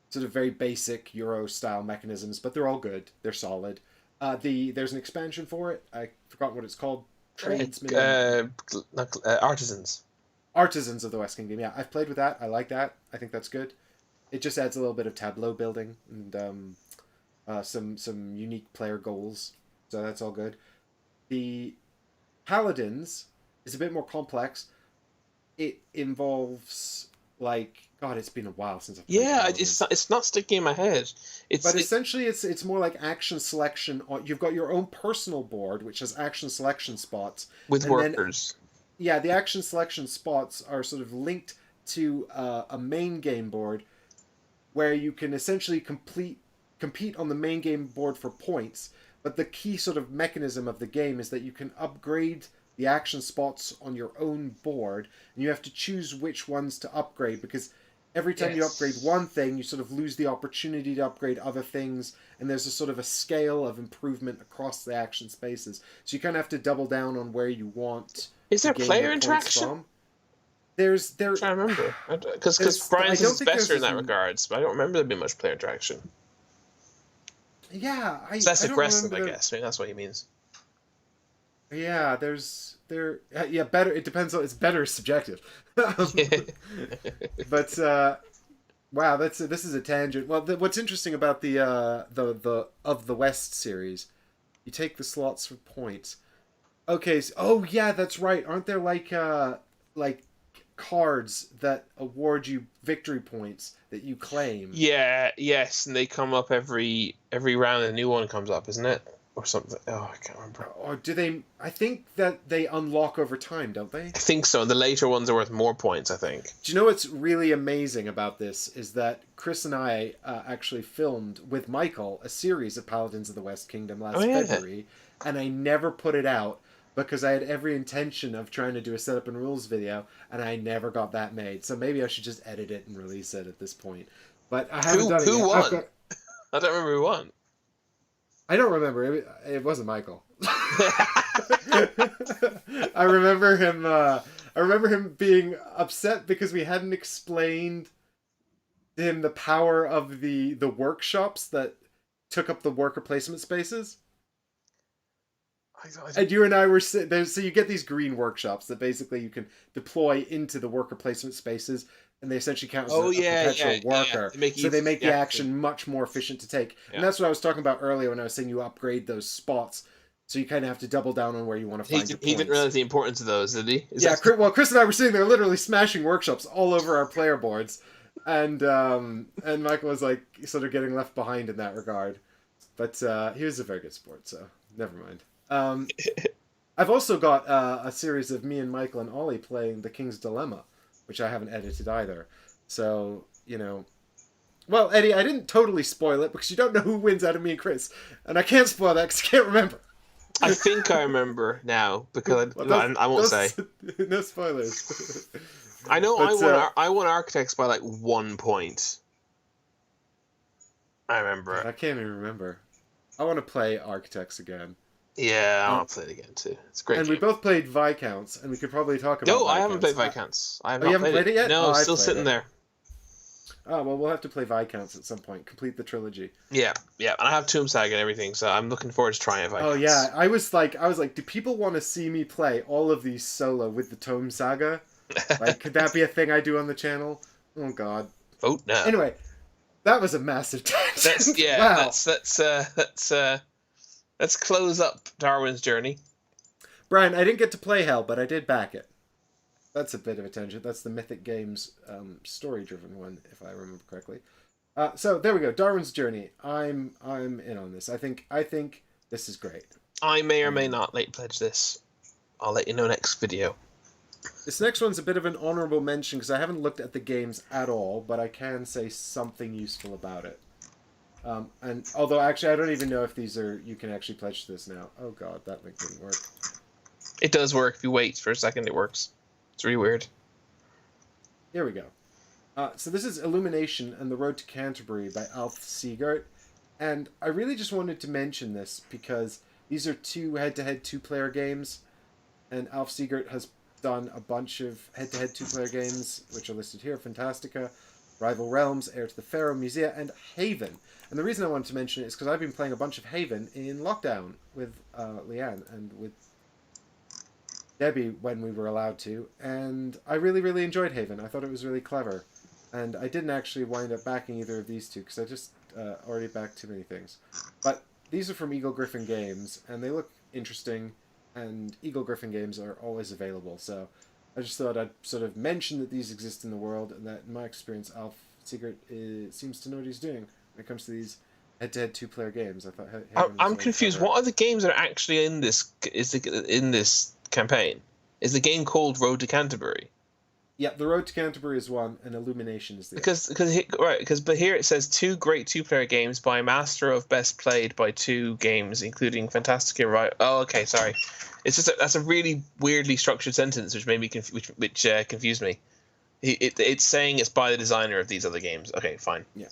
sort of very basic Euro style mechanisms, but they're all good. They're solid. There's an expansion for it. I forgot what it's called. Tradesmen. Artisans. Artisans of the West Kingdom. Yeah, I've played with that. I like that. I think that's good. It just adds a little bit of tableau building and some unique player goals. So that's all good. The Paladins is a bit more complex. It involves God, it's been a while since I've played Paladins. It's not sticking in my head. Essentially it's more like action selection. You've got your own personal board, which has action selection spots with workers. The action selection spots are sort of linked to a main game board, where you can essentially compete on the main game board for points. But the key sort of mechanism of the game is that you can upgrade the action spots on your own board, and you have to choose which ones to upgrade, because every time you upgrade one thing, you sort of lose the opportunity to upgrade other things, and there's a sort of a scale of improvement across the action spaces. So you kind of have to double down on where you want. Is there player interaction? I'm trying to remember, because Brian's is better in that regards, but I don't remember there being much player interaction. Yeah, it's less aggressive, I guess. Maybe that's what he means. Yeah, better. It depends on. It's better subjective. But wow, this is a tangent. Well, what's interesting about the of the West series, you take the slots for points. Okay. Oh yeah, that's right. Aren't there like cards that award you victory points that you claim? Yeah. Yes, and they come up every round. A new one comes up, isn't it? Or something. Oh, I can't remember. Or do they? I think that they unlock over time, don't they? I think so. The later ones are worth more points, I think. Do you know what's really amazing about this is that Chris and I actually filmed with Michael a series of Paladins of the West Kingdom last February, and I never put it out because I had every intention of trying to do a setup and rules video, and I never got that made. So maybe I should just edit it and release it at this point. But I haven't done it yet. Who won? I don't remember who won. I don't remember. It wasn't Michael. I remember him being upset because we hadn't explained to him the power of the workshops that took up the worker placement spaces. And you and I were there. So you get these green workshops that basically you can deploy into the worker placement spaces. and they essentially count as Oh a yeah, perpetual yeah, worker. yeah. So they make the action much more efficient to take. Yeah. And that's what I was talking about earlier when I was saying you upgrade those spots. So you kind of have to double down on where you want to find your points. He didn't realize the importance of those, did he? Well, Chris and I were sitting there literally smashing workshops all over our player boards, and Michael was like sort of getting left behind in that regard. But he was a very good sport, so never mind. I've also got a series of me and Michael and Ollie playing The King's Dilemma, which I haven't edited either. So, well, Eddie, I didn't totally spoil it because you don't know who wins out of me and Chris. And I can't spoil that because I can't remember. I think I remember now because I won't say. No spoilers. I know I won Architects by like 1 point. I remember it. I can't even remember. I want to play Architects again. Yeah, I want to play it again too. It's a great. And game. we both played Viscounts, and we could probably talk about. No, Viscounts. I haven't played Viscounts. I have you haven't played it yet? No, still sitting there. Oh well, we'll have to play Viscounts at some point. Complete the trilogy. Yeah, and I have Tomb Saga and everything, so I'm looking forward to trying Viscounts. Oh yeah, I was like, do people want to see me play all of these solo with the Tomb Saga? Like, could that be a thing I do on the channel? Oh God. Vote no. Anyway, that was a massive tangent. Wow. Let's close up Darwin's Journey. Brian, I didn't get to play Hell, but I did back it. That's a bit of a tangent. That's the Mythic Games story-driven one, if I remember correctly. So there we go. Darwin's Journey. I'm in on this. I think this is great. I may or may not late pledge this. I'll let you know next video. This next one's a bit of an honorable mention because I haven't looked at the games at all, but I can say something useful about it. And although actually I don't even know if you can actually pledge to this now. Oh God, that link didn't work. It does work. If you wait for a second, it works. It's really weird. Here we go. So this is Illumination and the Road to Canterbury by Alf Siegert. And I really just wanted to mention this because these are two head-to-head two-player games. And Alf Siegert has done a bunch of head-to-head two-player games, which are listed here. Fantastica, Rival Realms, Heir to the Pharaoh, Musea, and Haven. And the reason I wanted to mention it is because I've been playing a bunch of Haven in lockdown with Leanne and with Debbie when we were allowed to, and I really, really enjoyed Haven. I thought it was really clever, and I didn't actually wind up backing either of these two because I just already backed too many things. But these are from Eagle Griffin Games, and they look interesting, and Eagle Griffin Games are always available, so I just thought I'd sort of mention that these exist in the world, and that in my experience, Alf Siegert seems to know what he's doing when it comes to these head-to-head two-player games. I thought I'm confused. What are the games that are actually in this? In this campaign? Is the game called Road to Canterbury? Yeah, The Road to Canterbury is one, and Illumination is the other. But here it says 2 great two-player games by a master of best played by 2 games, including Fantastica. Right? Oh, okay, sorry. It's just that's a really weirdly structured sentence, which made me which confused me. It's saying it's by the designer of these other games. Okay, fine. Yeah.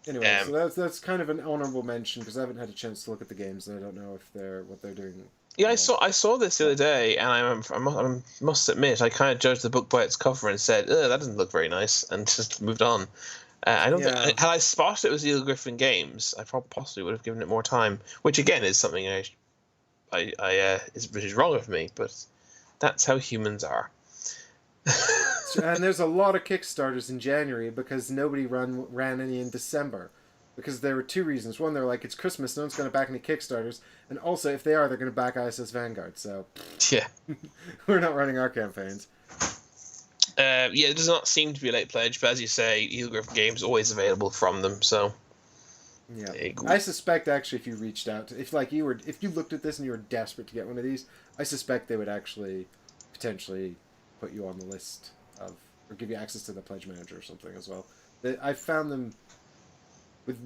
Anyway, so that's kind of an honorable mention because I haven't had a chance to look at the games and I don't know if what they're doing. Yeah, I saw this the other day, and I must admit I kind of judged the book by its cover and said, that doesn't look very nice, and just moved on. I don't think had I spotted it was Eagle Griffin Games, I possibly would have given it more time, which again is something which is wrong of me, but that's how humans are. And there's a lot of Kickstarters in January because nobody ran any in December. Because there were 2 reasons. One, they're like, it's Christmas, no one's going to back any Kickstarters. And also, if they are, they're going to back ISS Vanguard. So, yeah. We're not running our campaigns. It does not seem to be a late pledge, but as you say, Eagle Griffin Games always available from them, so... Yeah. I suspect, actually, if you reached out... If you looked at this and you were desperate to get one of these, I suspect they would actually potentially put you on the list of... Or give you access to the Pledge Manager or something as well. I found them...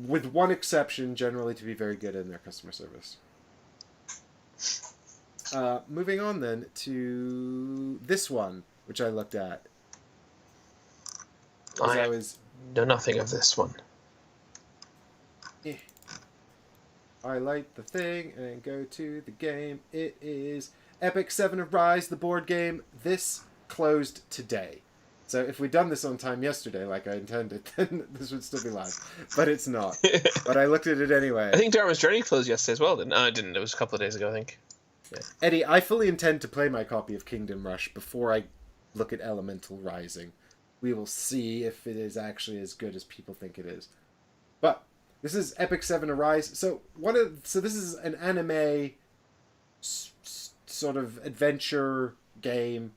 With one exception, generally to be very good in their customer service. Moving on then to this one, which I looked at. I know nothing of this one. Highlight the thing and go to the game. It is Epic 7 of Rise, the board game. This closed today. So if we'd done this on time yesterday, like I intended, then this would still be live. But it's not. But I looked at it anyway. I think Darwin's Journey closed yesterday as well, didn't it? No, it didn't. It was a couple of days ago, I think. Yeah. Eddie, I fully intend to play my copy of Kingdom Rush before I look at Elemental Rising. we will see if it is actually as good as people think it is. But this is Epic 7 Arise. So this is an anime sort of adventure game.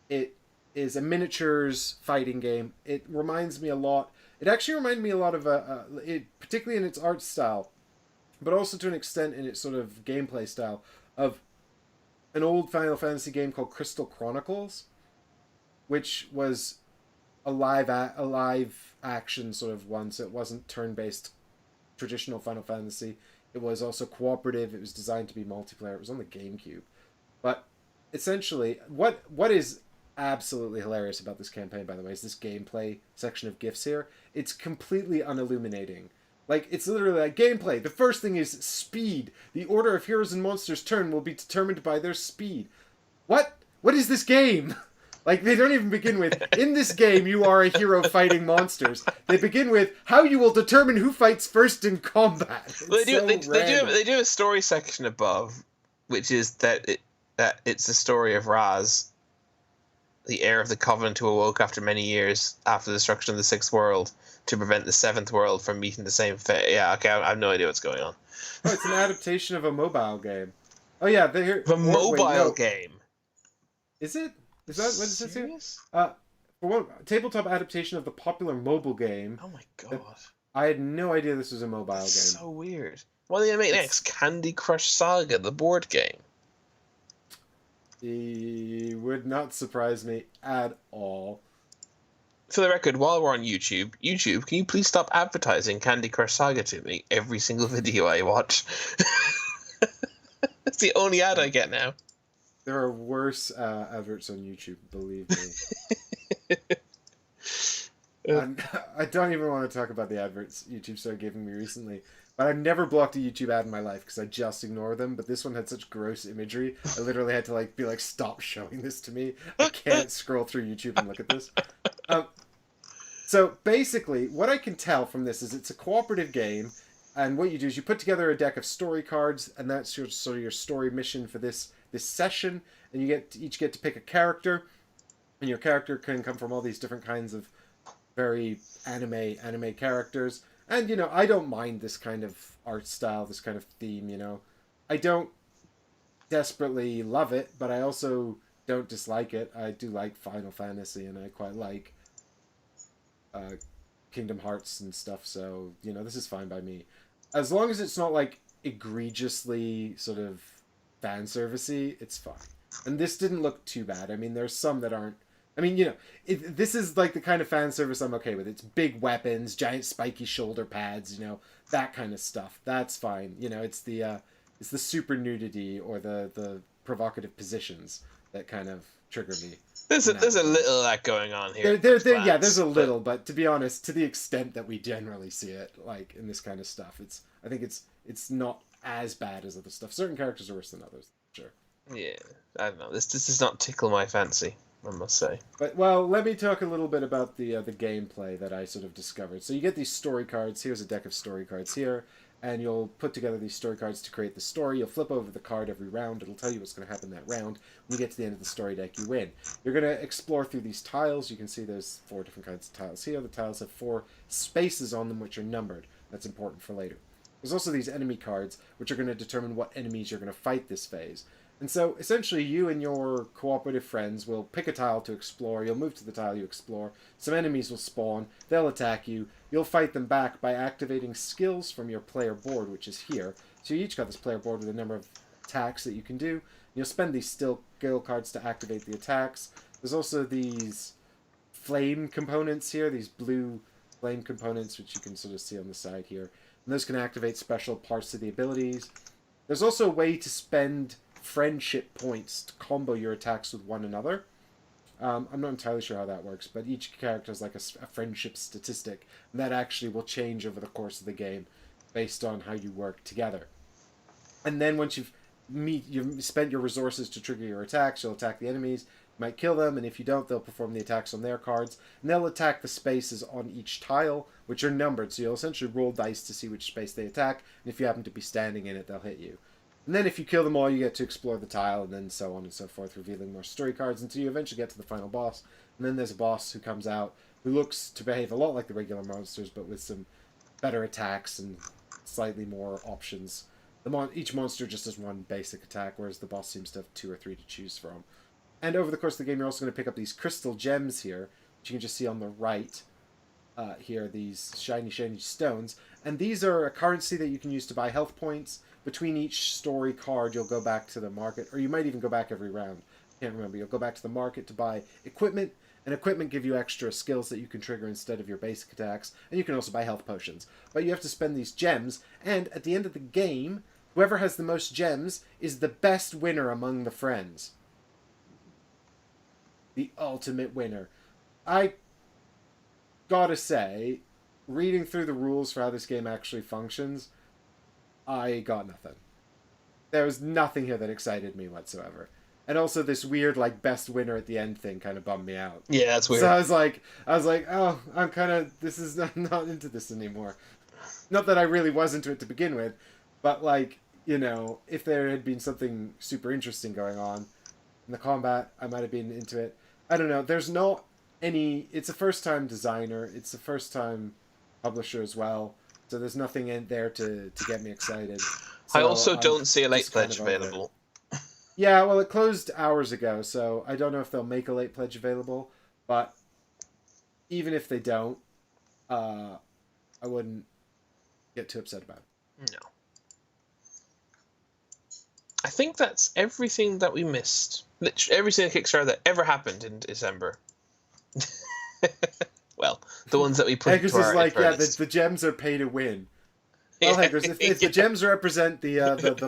It is a miniatures fighting game. It reminds me a lot. It actually reminded me a lot of particularly in its art style, but also to an extent in its sort of gameplay style of an old Final Fantasy game called Crystal Chronicles, which was a live action sort of one. So it wasn't turn based traditional Final Fantasy. It was also cooperative. It was designed to be multiplayer. It was on the GameCube. But essentially, what is absolutely hilarious about this campaign, by the way, is this gameplay section of GIFs here. It's completely unilluminating. Like, it's literally like gameplay. The first thing is speed. The order of heroes and monsters' turn will be determined by their speed. What? What is this game? Like, they don't even begin with, in this game, you are a hero fighting monsters. They begin with, how you will determine who fights first in combat. Well, they do a story section above, which is that it's the story of Raz, the heir of the Covenant who awoke after many years after the destruction of the Sixth World to prevent the Seventh World from meeting the same fate. Yeah, okay, I have no idea what's going on. Oh, it's an adaptation of a mobile game. Oh, yeah. Mobile game? Is it? Is that what it says here? For one, tabletop adaptation of the popular mobile game. Oh my god! I had no idea this was a mobile game. So weird. What are they gonna make next? Candy Crush Saga, the board game. It would not surprise me at all. For the record, while we're on YouTube, can you please stop advertising Candy Crush Saga to me every single video I watch? That's the only ad I get now. There are worse adverts on YouTube, believe me. I don't even want to talk about the adverts YouTube started giving me recently. But I've never blocked a YouTube ad in my life because I just ignore them. But this one had such gross imagery. I literally had to be like, stop showing this to me. I can't scroll through YouTube and look at this. So basically, what I can tell from this is it's a cooperative game. And what you do is you put together a deck of story cards. And that's your story mission for this session, and you each get to pick a character, and your character can come from all these different kinds of very anime characters. And I don't mind this kind of art style, this kind of theme. I don't desperately love it, but I also don't dislike it. I do like Final Fantasy, and I quite like Kingdom Hearts and stuff. So this is fine by me, as long as it's not like egregiously sort of fan servicey, it's fine. And this didn't look too bad. I mean, there's some that aren't. I mean, this is like the kind of fan service I'm okay with. It's big weapons, giant spiky shoulder pads, that kind of stuff. That's fine. It's the super nudity or the provocative positions that kind of trigger me. There's a little of that going on here. Yeah, there's a little, but to be honest, to the extent that we generally see it, like in this kind of stuff, I think it's not as bad as other stuff. Certain characters are worse than others, sure. Yeah, I don't know. This does not tickle my fancy, I must say. But let me talk a little bit about the gameplay that I sort of discovered. So you get these story cards. Here's a deck of story cards here, and you'll put together these story cards to create the story. You'll flip over the card every round. It'll tell you what's going to happen that round. When you get to the end of the story deck, you win. You're going to explore through these tiles. You can see there's 4 different kinds of tiles here. The tiles have 4 spaces on them, which are numbered. That's important for later. There's also these enemy cards, which are going to determine what enemies you're going to fight this phase. And so, essentially, you and your cooperative friends will pick a tile to explore. You'll move to the tile you explore. Some enemies will spawn. They'll attack you. You'll fight them back by activating skills from your player board, which is here. So you each got this player board with a number of attacks that you can do. You'll spend these skill cards to activate the attacks. There's also these flame components here, these blue flame components, which you can sort of see on the side here. And those can activate special parts of the abilities. There's also a way to spend friendship points to combo your attacks with one another. I'm not entirely sure how that works, but each character has like a friendship statistic, and that actually will change over the course of the game based on how you work together. And then once you've spent your resources to trigger your attacks, you'll attack the enemies, you might kill them, and if you don't, they'll perform the attacks on their cards, and they'll attack the spaces on each tile, which are numbered, so you'll essentially roll dice to see which space they attack, and if you happen to be standing in it, they'll hit you. And then if you kill them all, you get to explore the tile, and then so on and so forth, revealing more story cards until you eventually get to the final boss. And then there's a boss who comes out who looks to behave a lot like the regular monsters, but with some better attacks and slightly more options. Each monster just has one basic attack, whereas the boss seems to have 2 or 3 to choose from. And over the course of the game, you're also going to pick up these crystal gems here, which you can just see on the right. Here, these shiny stones. And these are a currency that you can use to buy health points. Between each story card, you'll go back to the market, or you might even go back every round. Can't remember. You'll go back to the market to buy equipment, and equipment give you extra skills that you can trigger instead of your basic attacks, and you can also buy health potions. But you have to spend these gems, and at the end of the game, whoever has the most gems is the best winner among the friends. The ultimate winner. I gotta say, reading through the rules for how this game actually functions, I got nothing. There was nothing here that excited me whatsoever. And also this weird, like, best winner at the end thing kind of bummed me out. Yeah, that's weird. So I was like, oh, I'm kind of, I'm not into this anymore. Not that I really was into it to begin with, but, like, you know, if there had been something super interesting going on in the combat, I might have been into it. I don't know. There's not any, it's a first-time designer. It's a first-time publisher as well. So there's nothing in there to get me excited. So I also don't see a late pledge available. Yeah, well, it closed hours ago, so I don't know if they'll make a late pledge available. But even if they don't, I wouldn't get too upset about it. No. I think that's everything that we missed. Literally every single Kickstarter that ever happened in December. Well, the ones that we put into our like, yeah, list. the gems are pay to win. Well, Haggers, if the gems represent the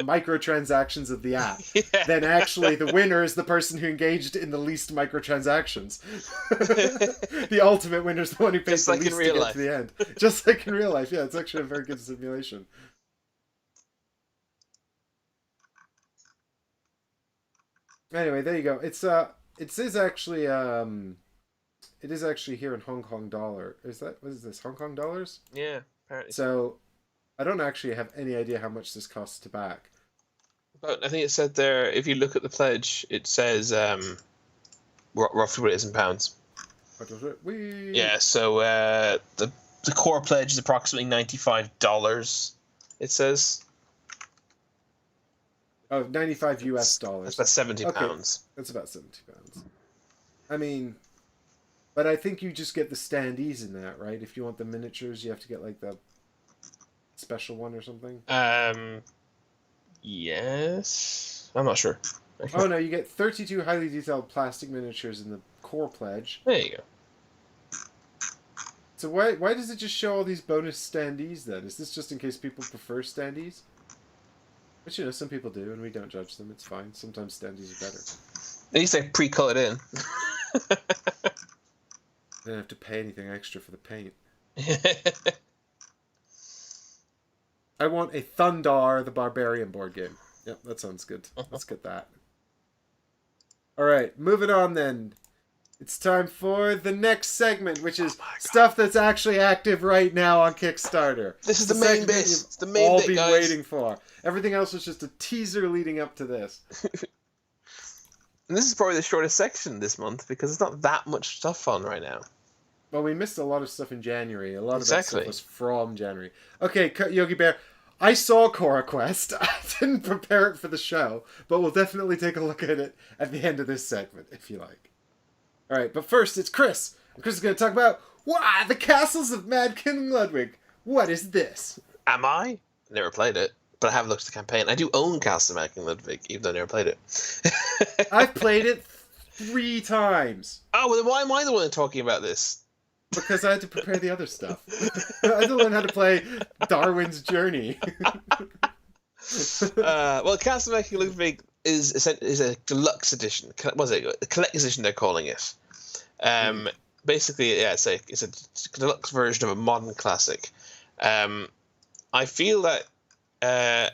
microtransactions of the app, then actually the winner is the person who engaged in the least microtransactions. The ultimate winner is the one who pays the least to get to the end. Just like in real life, yeah, it's actually a very good simulation. Anyway, there you go. It is actually here in Hong Kong dollar. What is this, Hong Kong dollars? Yeah, apparently. So I don't actually have any idea how much this costs to back. But I think it said there, if you look at the pledge, it says roughly what it is in pounds. What was it? Yeah, so the core pledge is approximately $95, it says. Oh, 95 US dollars. That's about 70 pounds. That's about 70 pounds. I mean, but I think you just get the standees in that, right? If you want the miniatures, you have to get like the special one or something. Yes. I'm not sure. Oh no, you get 32 highly detailed plastic miniatures in the core pledge. There you go. So why does it just show all these bonus standees then? Is this just in case people prefer standees? But you know, some people do, and we don't judge them. It's fine. Sometimes standees are better. At least they're pre-colored in. They don't have to pay anything extra for the paint. I want a Thundar the Barbarian board game. Yep, that sounds good. Let's get that. Alright, moving on then. It's time for the next segment, which is stuff that's actually active right now on Kickstarter. This is the main bit. It's the main bit, been guys. waiting for. Everything else was just a teaser leading up to this. And this is probably the shortest section this month because there's not that much stuff on right now. Well, we missed a lot of stuff in January. A lot of that stuff was from January. Okay, Yogi Bear, I saw Cora Quest. I didn't prepare it for the show, but we'll definitely take a look at it at the end of this segment, if you like. All right, but first, it's Chris. Chris is going to talk about, the Castles of Mad King Ludwig. What is this? Am I? Never played it, but I have looked at the campaign. I do own Castle of Mad King Ludwig, even though I never played it. I've played it 3 times. Oh, well, then why am I the one talking about this? Because I had to prepare the other stuff. I had to learn how to play Darwin's Journey. Well, Castle of Mad King Ludwig is a deluxe edition. What is it? A collector's edition, they're calling it. Basically, yeah, it's a deluxe version of a modern classic. I feel that,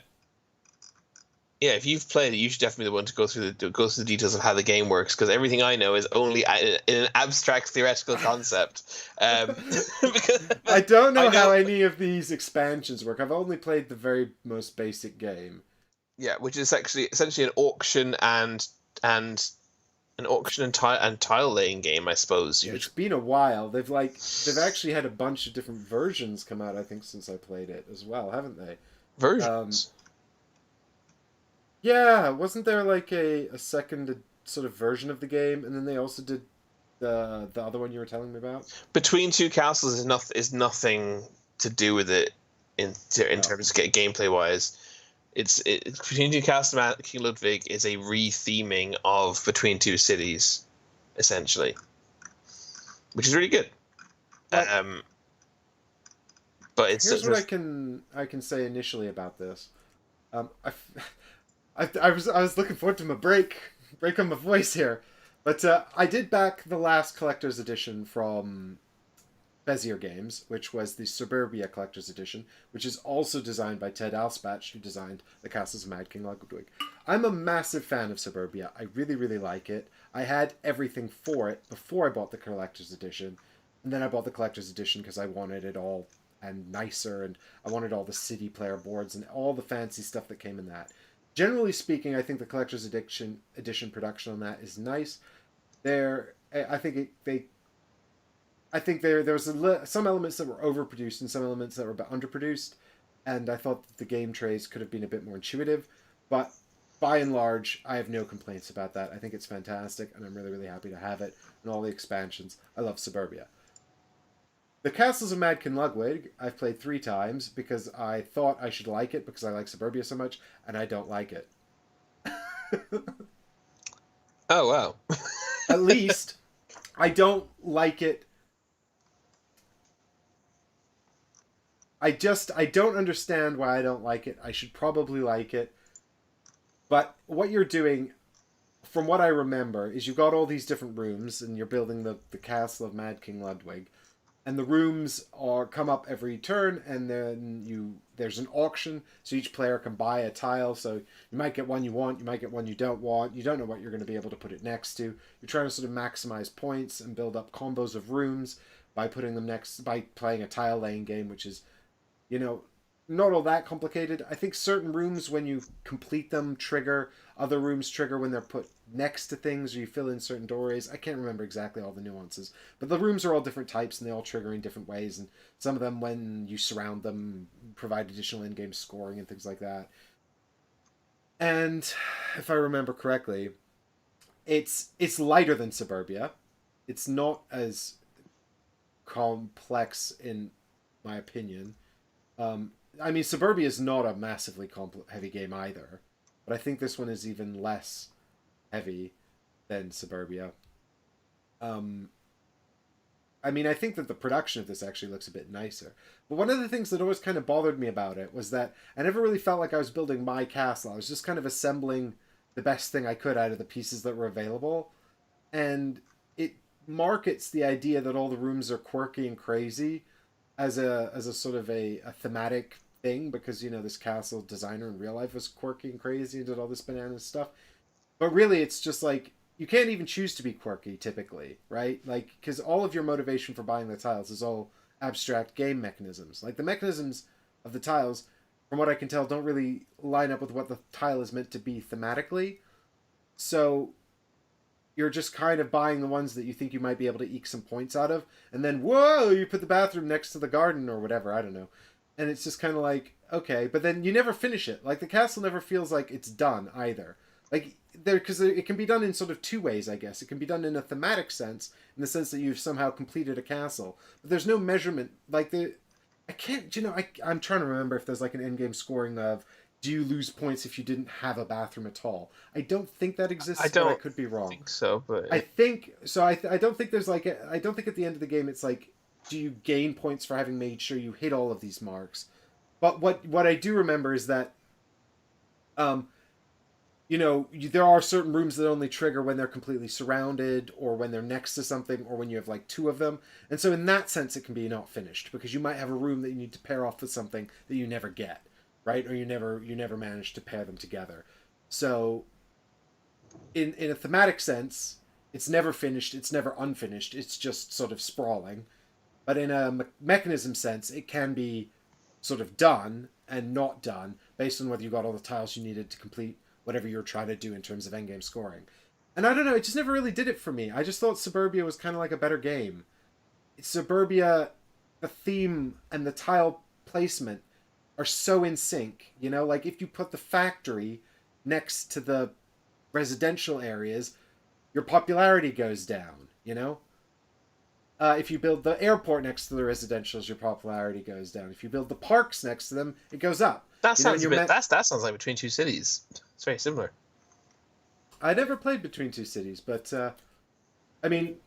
if you've played it, you should definitely be the one to go through the details of how the game works, because everything I know is only in an abstract theoretical concept. I don't know how any of these expansions work. I've only played the very most basic game. Yeah, which is actually essentially an auction and an auction and tile laying game, I suppose. Yeah, it's been a while. They've actually had a bunch of different versions come out, I think, since I played it as well, haven't they? Um, Versions. yeah, wasn't there like a second sort of version of the game, and then they also did the other one you were telling me about? Between Two Castles is nothing to do with it in Oh, terms of gameplay wise. Between Two Castles and King Ludwig is a re-theming of Between Two Cities, essentially, which is really good. well, Um, but it's here's what I can say initially about this. I, I was looking forward to my break on my voice here, but I did back the last collector's edition from Bezier Games, which was the Suburbia Collector's Edition, which is also designed by Ted Alspach, who designed the Castles of Mad King Ludwig. I'm a massive fan of Suburbia. I really, really like it. I had everything for it before I bought the Collector's Edition, and then I bought the Collector's Edition because I wanted it all and nicer, and I wanted all the city player boards and all the fancy stuff that came in that. Generally speaking, I think the Collector's Edition production on that is nice. I think there was some elements that were overproduced and some elements that were a bit underproduced, and I thought that the game trays could have been a bit more intuitive. But by and large, I have no complaints about that. I think it's fantastic, and I'm really, really happy to have it and all the expansions. I love Suburbia. The Castles of Mad King Ludwig, I've played 3 times because I thought I should like it because I like Suburbia so much, and I don't like it. Oh wow. At least, I don't like it. I don't understand why I don't like it. I should probably like it. But what you're doing, from what I remember, is you've got all these different rooms and you're building the castle of Mad King Ludwig. And the rooms are come up every turn, and then there's an auction, so each player can buy a tile. So you might get one you want, you might get one you don't want. You don't know what you're going to be able to put it next to. You're trying to sort of maximize points and build up combos of rooms by putting them next by playing a tile laying game, which is, not all that complicated. I think certain rooms, when you complete them, trigger. Other rooms trigger when they're put next to things, or you fill in certain doorways. I can't remember exactly all the nuances. But the rooms are all different types, and they all trigger in different ways. And some of them, when you surround them, provide additional in-game scoring and things like that. And if I remember correctly, it's lighter than Suburbia. It's not as complex, in my opinion. I mean, Suburbia is not a massively heavy game either, but I think this one is even less heavy than Suburbia. Um, I mean, I think that the production of this actually looks a bit nicer. But one of the things that always kind of bothered me about it was that I never really felt like I was building my castle. I was just kind of assembling the best thing I could out of the pieces that were available. And it markets the idea that all the rooms are quirky and crazy as a sort of a thematic thing, because this castle designer in real life was quirky and crazy and did all this bananas stuff. But really, it's just like you can't even choose to be quirky typically, right? Like, because all of your motivation for buying the tiles is all abstract game mechanisms. Like, the mechanisms of the tiles, from what I can tell, don't really line up with what the tile is meant to be thematically. So you're just kind of buying the ones that you think you might be able to eke some points out of, and then whoa, you put the bathroom next to the garden or whatever, I don't know. And it's just kind of like, okay, but then you never finish it. Like, the castle never feels like it's done either. Like, because it can be done in sort of 2 ways, I guess. It can be done in a thematic sense, in the sense that you've somehow completed a castle, but there's no measurement. Like, I can't, I'm trying to remember if there's like an end game scoring of, do you lose points if you didn't have a bathroom at all? I don't think that exists, but I could be wrong. Think so, but I think so. I don't think there's like I don't think at the end of the game it's like, do you gain points for having made sure you hit all of these marks? But what I do remember is that, there are certain rooms that only trigger when they're completely surrounded, or when they're next to something, or when you have like 2 of them. And so in that sense, it can be not finished, because you might have a room that you need to pair off with something that you never get, right? Or you never manage to pair them together. So in a thematic sense, it's never finished, it's never unfinished, it's just sort of sprawling. But in a mechanism sense, it can be sort of done and not done based on whether you got all the tiles you needed to complete whatever you're trying to do in terms of endgame scoring. And I don't know, it just never really did it for me. I just thought Suburbia was kind of like a better game. Suburbia, the theme and the tile placement are so in sync. You know, like if you put the factory next to the residential areas, your popularity goes down. You know, if you build the airport next to the residentials, your popularity goes down. If you build the parks next to them, it goes up. That You know, sounds a bit. That sounds like Between Two Cities. It's very similar. I never played Between Two Cities, but I mean,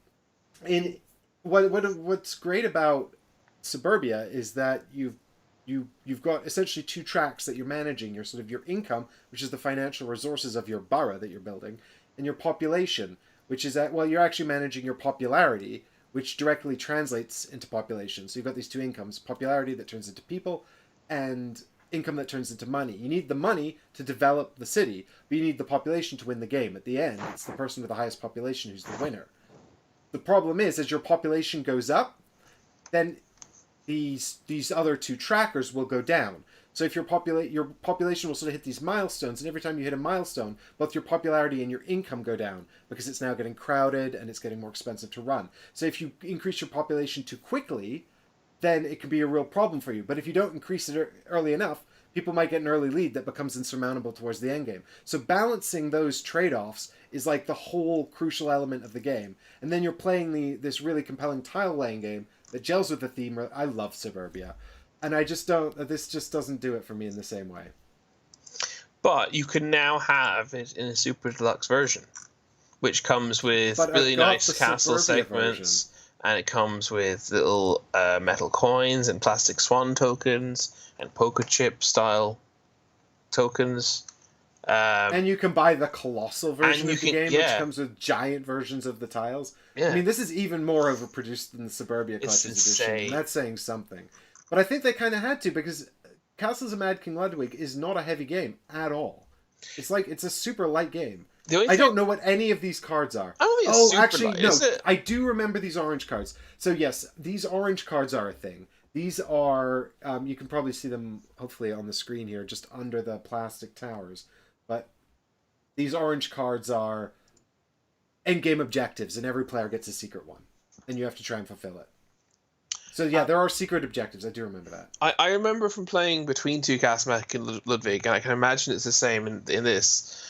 in what's great about Suburbia is that you've got essentially two tracks that you're managing. Your sort of your income, which is the financial resources of your borough that you're building, and your population, which is that, well, you're actually managing your popularity, which directly translates into population. So you've got these two incomes: popularity that turns into people, and income that turns into money. You need the money to develop the city, but you need the population to win the game. At the end, it's the person with the highest population who's the winner. The problem is, as your population goes up, then these other two trackers will go down. So if your population will sort of hit these milestones, and every time you hit a milestone, both your popularity and your income go down because it's now getting crowded and it's getting more expensive to run. So if you increase your population too quickly, then it can be a real problem for you. But if you don't increase it early enough, people might get an early lead that becomes insurmountable towards the end game. So balancing those trade-offs is like the whole crucial element of the game. And then you're playing this really compelling tile laying game that gels with the theme. I love Suburbia. And I just don't, this just doesn't do it for me in the same way. But you can now have it in a super deluxe version, which comes with But really I've got nice the castle Suburbia segments, and it comes with little metal coins and plastic swan tokens and poker chip style tokens. And you can buy the colossal version of the game, which yeah, comes with giant versions of the tiles. yeah, I mean, this is even more overproduced than the Suburbia it's Collector's Edition, insane. and that's saying something. But I think they kind of had to, because Castles of Mad King Ludwig is not a heavy game at all. It's a super light game. I don't know what any of these cards are. I don't think it's super actually, light, no. is it? I do remember these orange cards. So yes, these orange cards are a thing. These are, you can probably see them hopefully on the screen here, just under the plastic towers. But these orange cards are end-game objectives, and every player gets a secret one. And you have to try and fulfill it. So yeah, there are secret objectives. I do remember that. I remember from playing Between Two Castles and Ludwig, and I can imagine it's the same in this.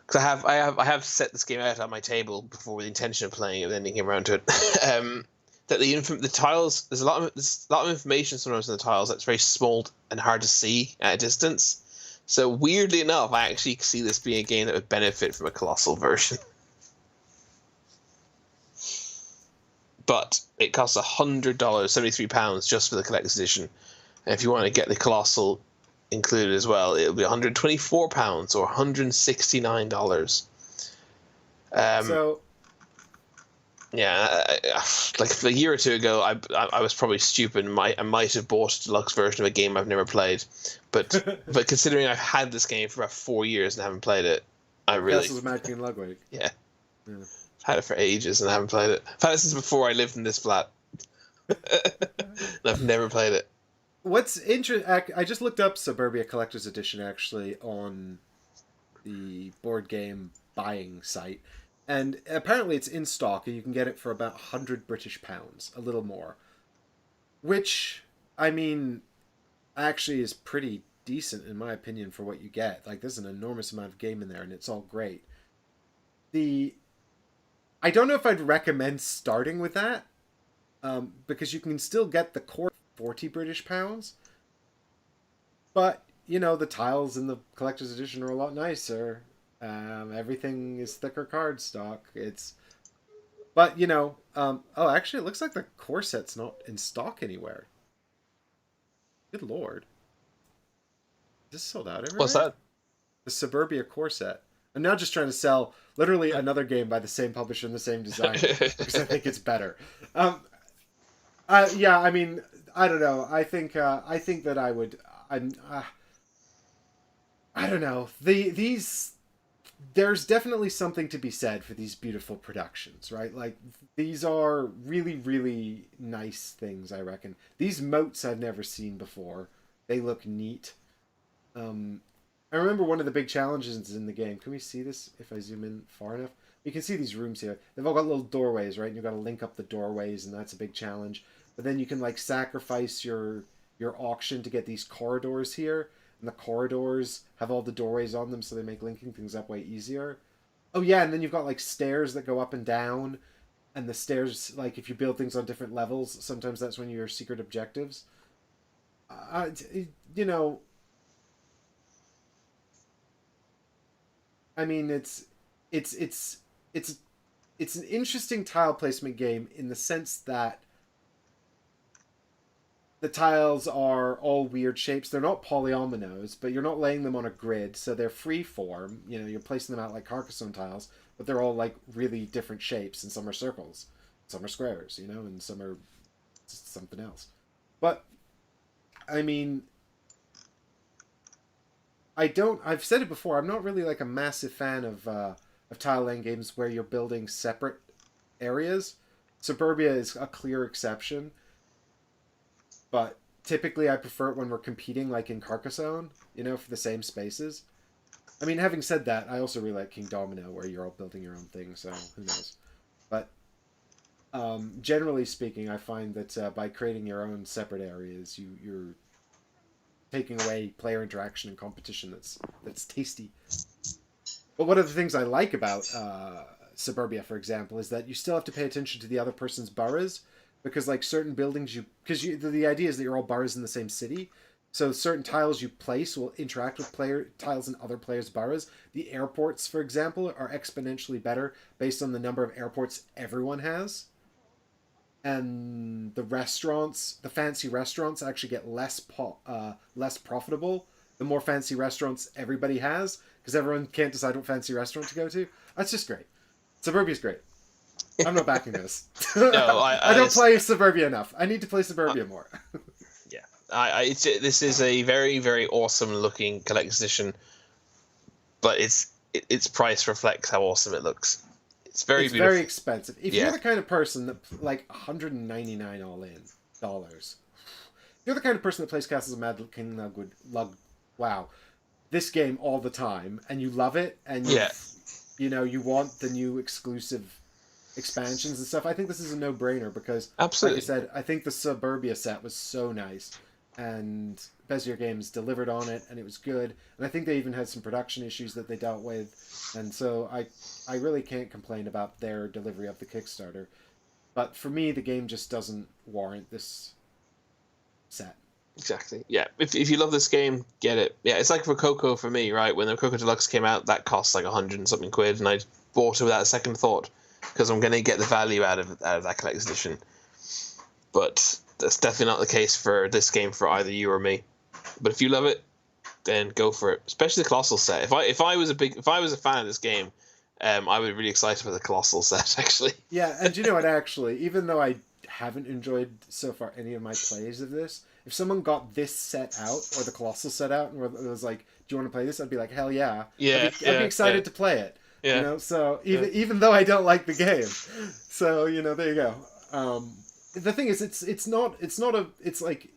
Because I have set this game out on my table before with the intention of playing it, and then getting around to it. That the tiles, there's a lot of information sometimes in the tiles that's very small and hard to see at a distance. So weirdly enough, I actually see this being a game that would benefit from a colossal version. But it costs $100, £73 just for the collector's edition. And if you want to get the colossal included as well, it'll be £124 or $169. So yeah, like a year or two ago, I was probably stupid. I might have bought a deluxe version of a game I've never played, but considering I've had this game for about 4 years and haven't played it, I really Castles of Mad King Ludwig. yeah. I've had it for ages and I haven't played it. I've had it since before I lived in this flat. And I've never played it. What's interesting? I just looked up Suburbia Collector's Edition actually on the board game buying site, and apparently it's in stock, and you can get it for about £100 British, a little more. Which, I mean, actually is pretty decent in my opinion for what you get. Like, there's an enormous amount of game in there, and it's all great. I don't know if I'd recommend starting with that, because you can still get the core £40 British, but you know the tiles in the collector's edition are a lot nicer. Everything is thicker card stock. But you know, actually, it looks like the core set's not in stock anywhere. Good lord, is this sold out everywhere? What's that? The Suburbia core set. I'm now just trying to sell literally another game by the same publisher and the same designer because I think it's better. Yeah, I mean, I don't know. I think that I would. I don't know. There's definitely something to be said for these beautiful productions, right? Like, these are really, really nice things, I reckon. These moats I've never seen before. They look neat. I remember one of the big challenges in the game. Can we see this if I zoom in far enough? You can see these rooms here. They've all got little doorways, right? And you've got to link up the doorways, and that's a big challenge. But then you can like sacrifice your auction to get these corridors here, and the corridors have all the doorways on them, so they make linking things up way easier. Oh yeah, and then you've got like stairs that go up and down, and the stairs, like if you build things on different levels, sometimes that's when your secret objectives. Uh, you know, I mean, it's it's it's it's an interesting tile placement game in the sense that the tiles are all weird shapes. They're not polyominoes, but you're not laying them on a grid, so they're free form. You know, you're placing them out like Carcassonne tiles, but they're all like really different shapes, and some are circles, some are squares, you know, and some are something else. But I mean, I've said it before. I'm not really like a massive fan of tile laying games where you're building separate areas. Suburbia is a clear exception, but typically I prefer it when we're competing, like in Carcassonne, you know, for the same spaces. I mean, having said that, I also really like King Domino, where you're all building your own thing. So who knows? But generally speaking, I find that by creating your own separate areas, you're taking away player interaction and competition that's tasty. But one of the things I like about Suburbia, for example, is that you still have to pay attention to the other person's boroughs, because like certain buildings the idea is that you're all boroughs in the same city, so certain tiles you place will interact with player tiles in other players' boroughs. The airports, for example, are exponentially better based on the number of airports everyone has. And the restaurants, the fancy restaurants, actually get less profitable the more fancy restaurants everybody has, because everyone can't decide what fancy restaurant to go to. That's just great. Suburbia's great. I'm not backing this. No, I don't play Suburbia enough. I need to play Suburbia more. Yeah, this is a very, very awesome looking collector's edition, but its price reflects how awesome it looks. It's beautiful. Very expensive. If you're the kind of person that like $199 all in dollars, if you're the kind of person that plays Castles of Mad King Ludwig, wow, this game all the time, and you love it, and you know you want the new exclusive expansions and stuff, I think this is a no-brainer, because absolutely, like I said, I think the Suburbia set was so nice, and Bezier Games delivered on it, and it was good, and I think they even had some production issues that they dealt with, and so I really can't complain about their delivery of the Kickstarter. But for me, the game just doesn't warrant this set. Exactly. Yeah. If you love this game, get it. Yeah, it's like Rococo for me, right? When the Rococo Deluxe came out, that cost like 100 and something quid, and I bought it without a second thought, because I'm going to get the value out of that collector's edition. But that's definitely not the case for this game for either you or me. But if you love it, then go for it. Especially the Colossal set. If I was a fan of this game, I would be really excited for the Colossal set, actually. Yeah, and you know what? Actually, even though I haven't enjoyed so far any of my plays of this, if someone got this set out or the Colossal set out and it was like, "Do you want to play this?" I'd be like, "Hell yeah!" I'd be excited to play it. Yeah. You know, so even though I don't like the game, so you know, there you go. The thing is, it's like,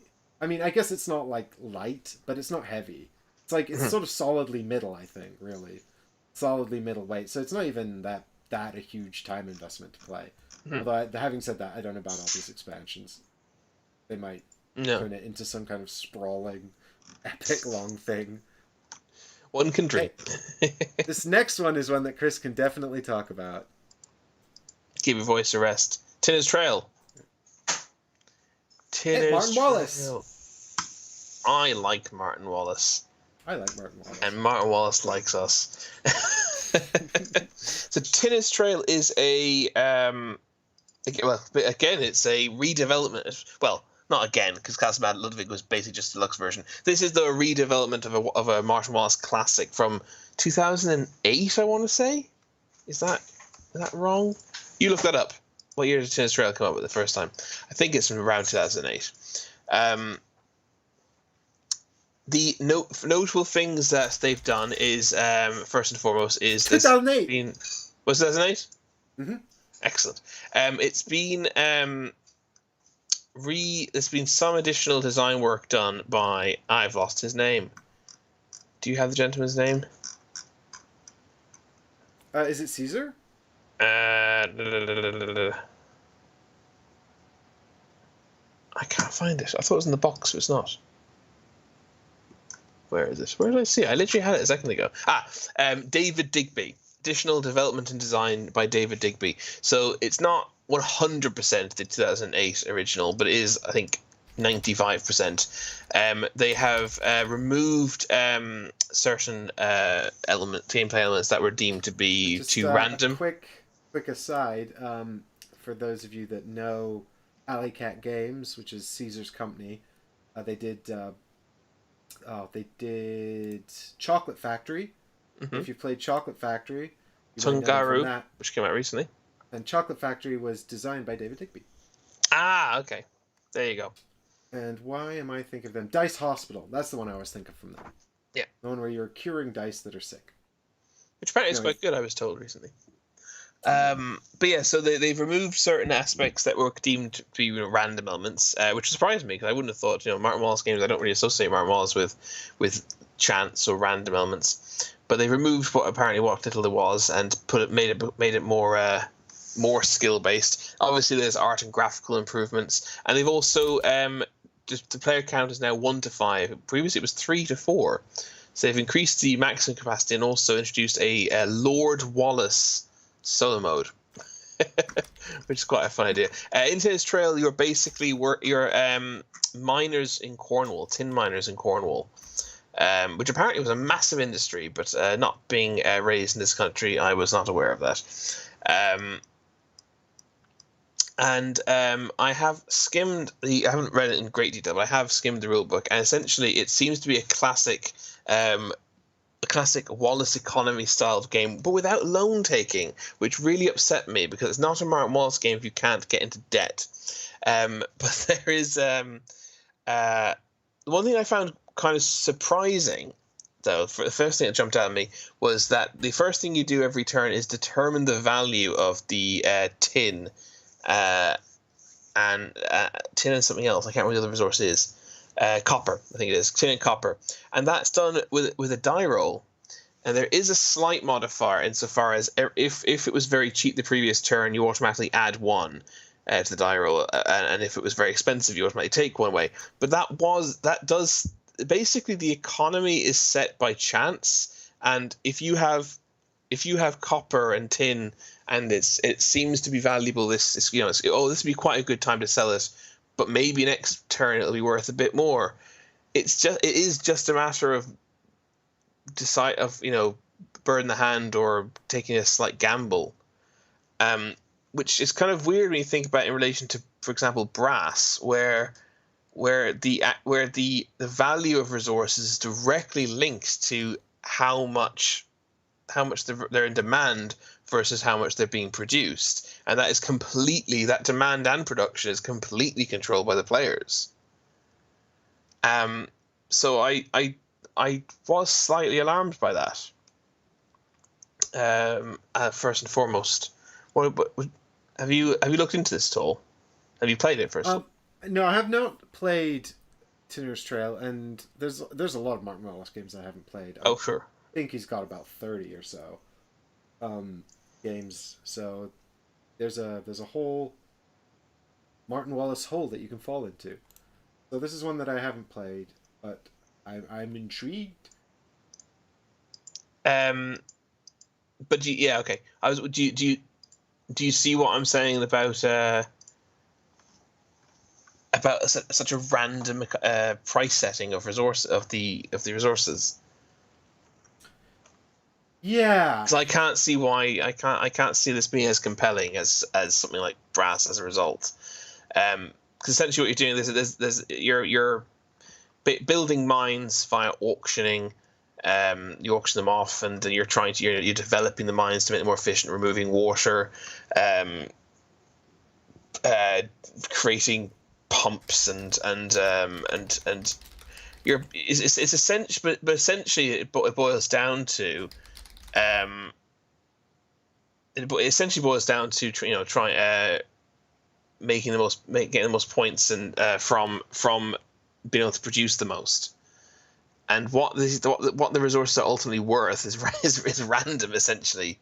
I mean, I guess it's not like light, but it's not heavy. It's like it's sort of solidly middle, I think, really, solidly middleweight. So it's not even that a huge time investment to play. Although, having said that, I don't know about all these expansions. They might turn it into some kind of sprawling, epic long thing. One can dream. Hey, this next one is one that Chris can definitely talk about. Keep your voice to rest. Tinner's Trail. Martin Wallace. I like Martin Wallace. I like Martin Wallace. And Martin Wallace likes us. So Tinner's Trail is a again, it's a redevelopment. Well, not again, because Castle Mad Ludwig was basically just a deluxe version. This is the redevelopment of a Martin Wallace classic from 2008, I want to say. Is that wrong? You look that up. What year did Tinner's Trail come up with the first time? I think it's from around 2008. The notable things that they've done is, first and foremost, is this 2008. Was it 2008? Mm-hmm. Excellent. It's been there's been some additional design work done by, I've lost his name. Do you have the gentleman's name? Is it Caesar? I can't find it. I thought it was in the box, but it's not. Where is it? Where did I see it? I literally had it a second ago. David Digby. Additional development and design by David Digby. So it's not 100% the 2008 original, but it is, I think, 95%. They have removed certain gameplay elements that were deemed to be Just too a random. quick aside. For those of you that know Alley Cat Games, which is Caesar's company, they did. They did Chocolate Factory. Mm-hmm. If you played Chocolate Factory, you might know them from Tungaru, that. which came out recently. And Chocolate Factory was designed by David Digby. Ah, okay. There you go. And why am I thinking of them? Dice Hospital. That's the one I always think of from them. Yeah. The one where you're curing dice that are sick. Which apparently is quite good, I was told recently. But yeah, so they've removed certain aspects that were deemed to be random elements, which surprised me because I wouldn't have thought, Martin Wallace games, I don't really associate Martin Wallace with chance or random elements. But they removed what little there was and made it more skill based. Obviously, there's art and graphical improvements, and they've also just the player count is now 1 to 5. Previously, it was 3 to 4. So they've increased the maximum capacity and also introduced a Lord Wallace solo mode, which is quite a fun idea. Into this trail, you're basically miners in Cornwall, tin miners in Cornwall, which apparently was a massive industry, but not being raised in this country, I was not aware of that. I have skimmed I haven't read it in great detail, but I have skimmed the rulebook, and essentially it seems to be a classic Wallace economy style of game, but without loan taking, which really upset me because it's not a Martin Wallace game if you can't get into debt. But there is one thing I found kind of surprising, though. For the first thing that jumped out at me was that the first thing you do every turn is determine the value of the tin. And tin and something else. I can't remember what the other resource is. Copper, I think it is. Tin and copper. And that's done with a die roll. And there is a slight modifier insofar as if it was very cheap the previous turn, you automatically add 1 to the die roll. And if it was very expensive, you automatically take 1 away. But that does basically, the economy is set by chance. And if you have copper and tin, and it seems to be valuable, this would be quite a good time to sell it, but maybe next turn it'll be worth a bit more. It is just a matter of burn the hand or taking a slight gamble, which is kind of weird when you think about it in relation to, for example, brass, where the value of resources is directly linked to how much they're in demand versus how much they're being produced, and that demand and production is completely controlled by the players. So I was slightly alarmed by that. First and foremost, have you looked into this at all? Have you played it first? No, I have not played Tinner's Trail, and there's a lot of Martin Wallace games I haven't played. Oh, sure. I think he's got about 30 or so games. So there's a whole Martin Wallace hole that you can fall into. So this is one that I haven't played, but I'm intrigued. But okay. Do you see what I'm saying about such a random price setting of the resources? Yeah, because I can't see why I can't see this being as compelling as something like brass as a result. Because essentially what you're doing is you're building mines via auctioning. You auction them off, and you're developing the mines to make them more efficient, removing water, creating pumps, and it's essentially, but essentially it boils down to. It essentially boils down to getting the most points and from being able to produce the most, and what the resources are ultimately worth is random essentially.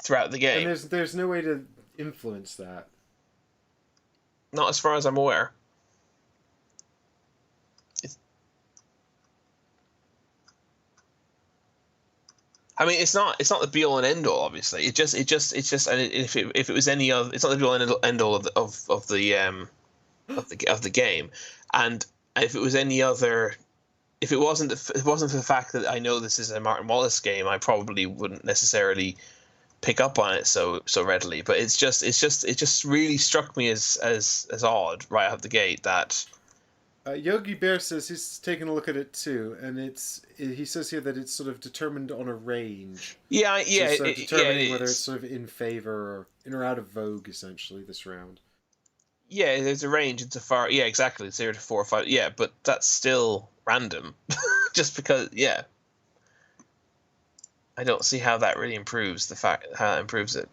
throughout the And game. there's no way to influence that. Not as far as I'm aware. I mean, it's not the be all and end all. Obviously, it's just, and if it was any other, it's not the be all and end all of the game. And if it was any other, if it wasn't for the fact that I know this is a Martin Wallace game, I probably wouldn't necessarily pick up on it so readily. But it just really struck me as odd right out the gate that. Yogi Bear says he's taken a look at it too, and he says here that it's sort of determined on a range. Yeah, So determining whether is. it's sort of in favor or in or out of vogue, essentially, this round. Yeah, there's a range into far. Yeah, exactly, 0 to 4 or 5. Yeah, but that's still random, just because. Yeah, I don't see how that really improves how it improves it.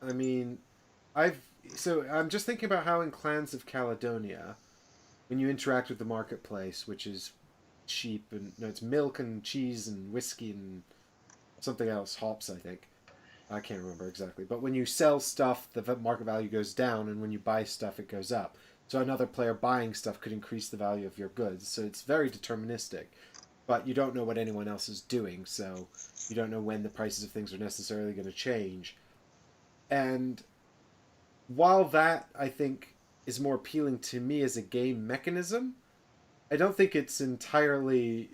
I mean, So I'm just thinking about how in Clans of Caledonia, when you interact with the marketplace, which is sheep and no, it's milk and cheese and whiskey and something else, hops, I think. I can't remember exactly. But when you sell stuff, the market value goes down, and when you buy stuff, it goes up. So another player buying stuff could increase the value of your goods. So it's very deterministic. But you don't know what anyone else is doing, so you don't know when the prices of things are necessarily going to change. And while that, I think, is more appealing to me as a game mechanism, I don't think it's entirely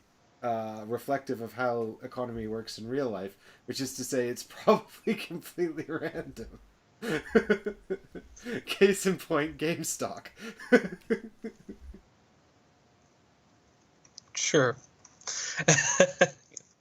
reflective of how economy works in real life, which is to say it's probably completely random. Case in point, GameStop. Sure.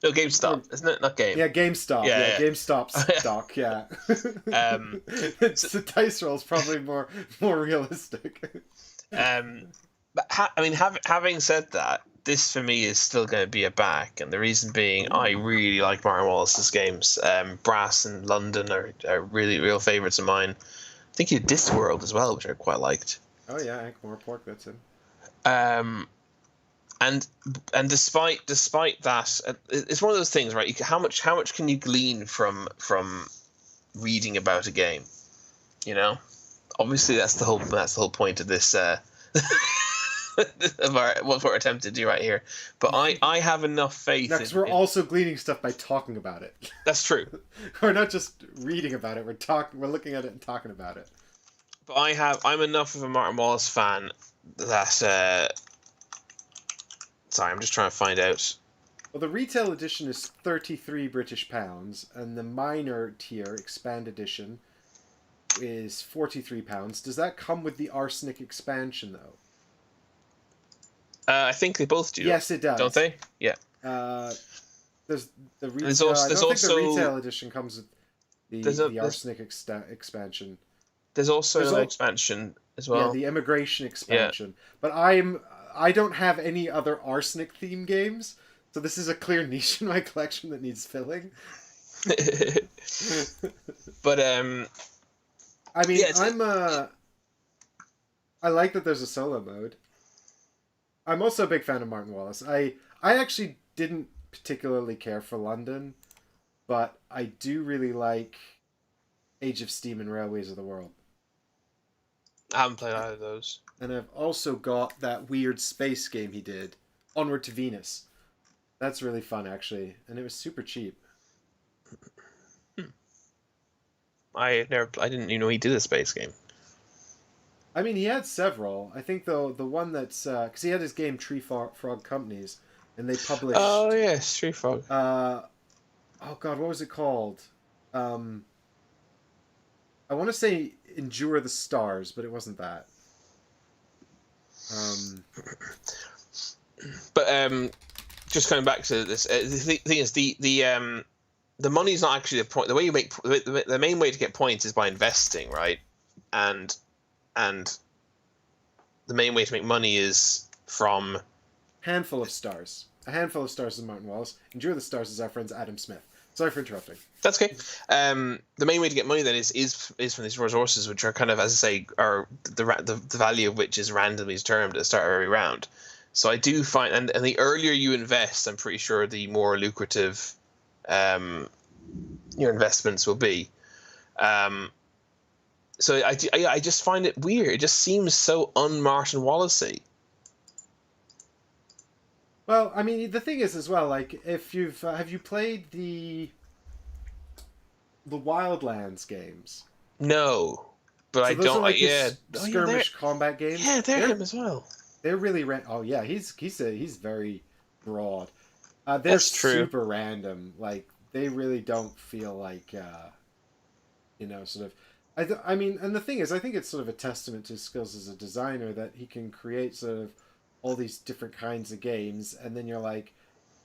No, GameStop, isn't it? Not game. Yeah, GameStop. Yeah. GameStop stock. Yeah. The dice roll is probably more realistic. But having said that, this for me is still going to be a back, and the reason being, I really like Martin Wallace's games. Brass and London are really real favorites of mine. I think he did Discworld as well, which I quite liked. Oh yeah, Ankh-Morpork, that's him. And despite that, it's one of those things, right? How much can you glean from reading about a game? You know, obviously that's the whole point of this of what we're attempting to do right here. But I have enough faith. Because we're also gleaning stuff by talking about it. That's true. We're not just reading about it. We're looking at it and talking about it. But I'm enough of a Martin Wallace fan that. Sorry, I'm just trying to find out. Well, the retail edition is £33 British, and the minor tier expand edition is £43. Does that come with the Arsenic expansion though? I think they both do. Yes, it does. Don't they? Yeah. There's the retail. There's also, I don't think the retail edition comes with the Arsenic expansion. There's also an expansion as well. Yeah, the Immigration expansion. Yeah. But I don't have any other Arsenic theme games, so this is a clear niche in my collection that needs filling. But I mean, yeah, I like that there's a solo mode. I'm also a big fan of Martin Wallace. I actually didn't particularly care for London, but I do really like Age of Steam and Railways of the World. I haven't played either of those. And I've also got that weird space game he did, Onward to Venus. That's really fun, actually, and it was super cheap. I didn't even know he did a space game. I mean, he had several. I think though the one that's because he had his game Tree Frog Companies, and they published. Oh yes, Tree Frog. Oh God, what was it called? I want to say Endure the Stars, but it wasn't that. But just coming back to this, the thing is the money's not actually the point. The way you make the main way to get points is by investing, right? And the main way to make money is from Handful of Stars. A Handful of Stars is Martin Wallace. Endure the Stars is our friend Adam Smith. Sorry for interrupting. That's okay. The main way to get money then is from these resources, which are kind of, as I say, are the value of which is randomly determined at the start of every round. So I do find, and the earlier you invest, I'm pretty sure the more lucrative your investments will be. So I just find it weird. It just seems so un-Martin Wallace-y. Well, I mean, the thing is as well, like, if you've have you played the Wildlands games? No, but So I those are don't. like Yeah. his Oh yeah, they're skirmish combat games. they're him as well. They're really oh yeah, he's very broad. They're That's true. super random. Like they really don't feel like sort of. I mean, and the thing is, I think it's sort of a testament to his skills as a designer that he can create sort of all these different kinds of games, and then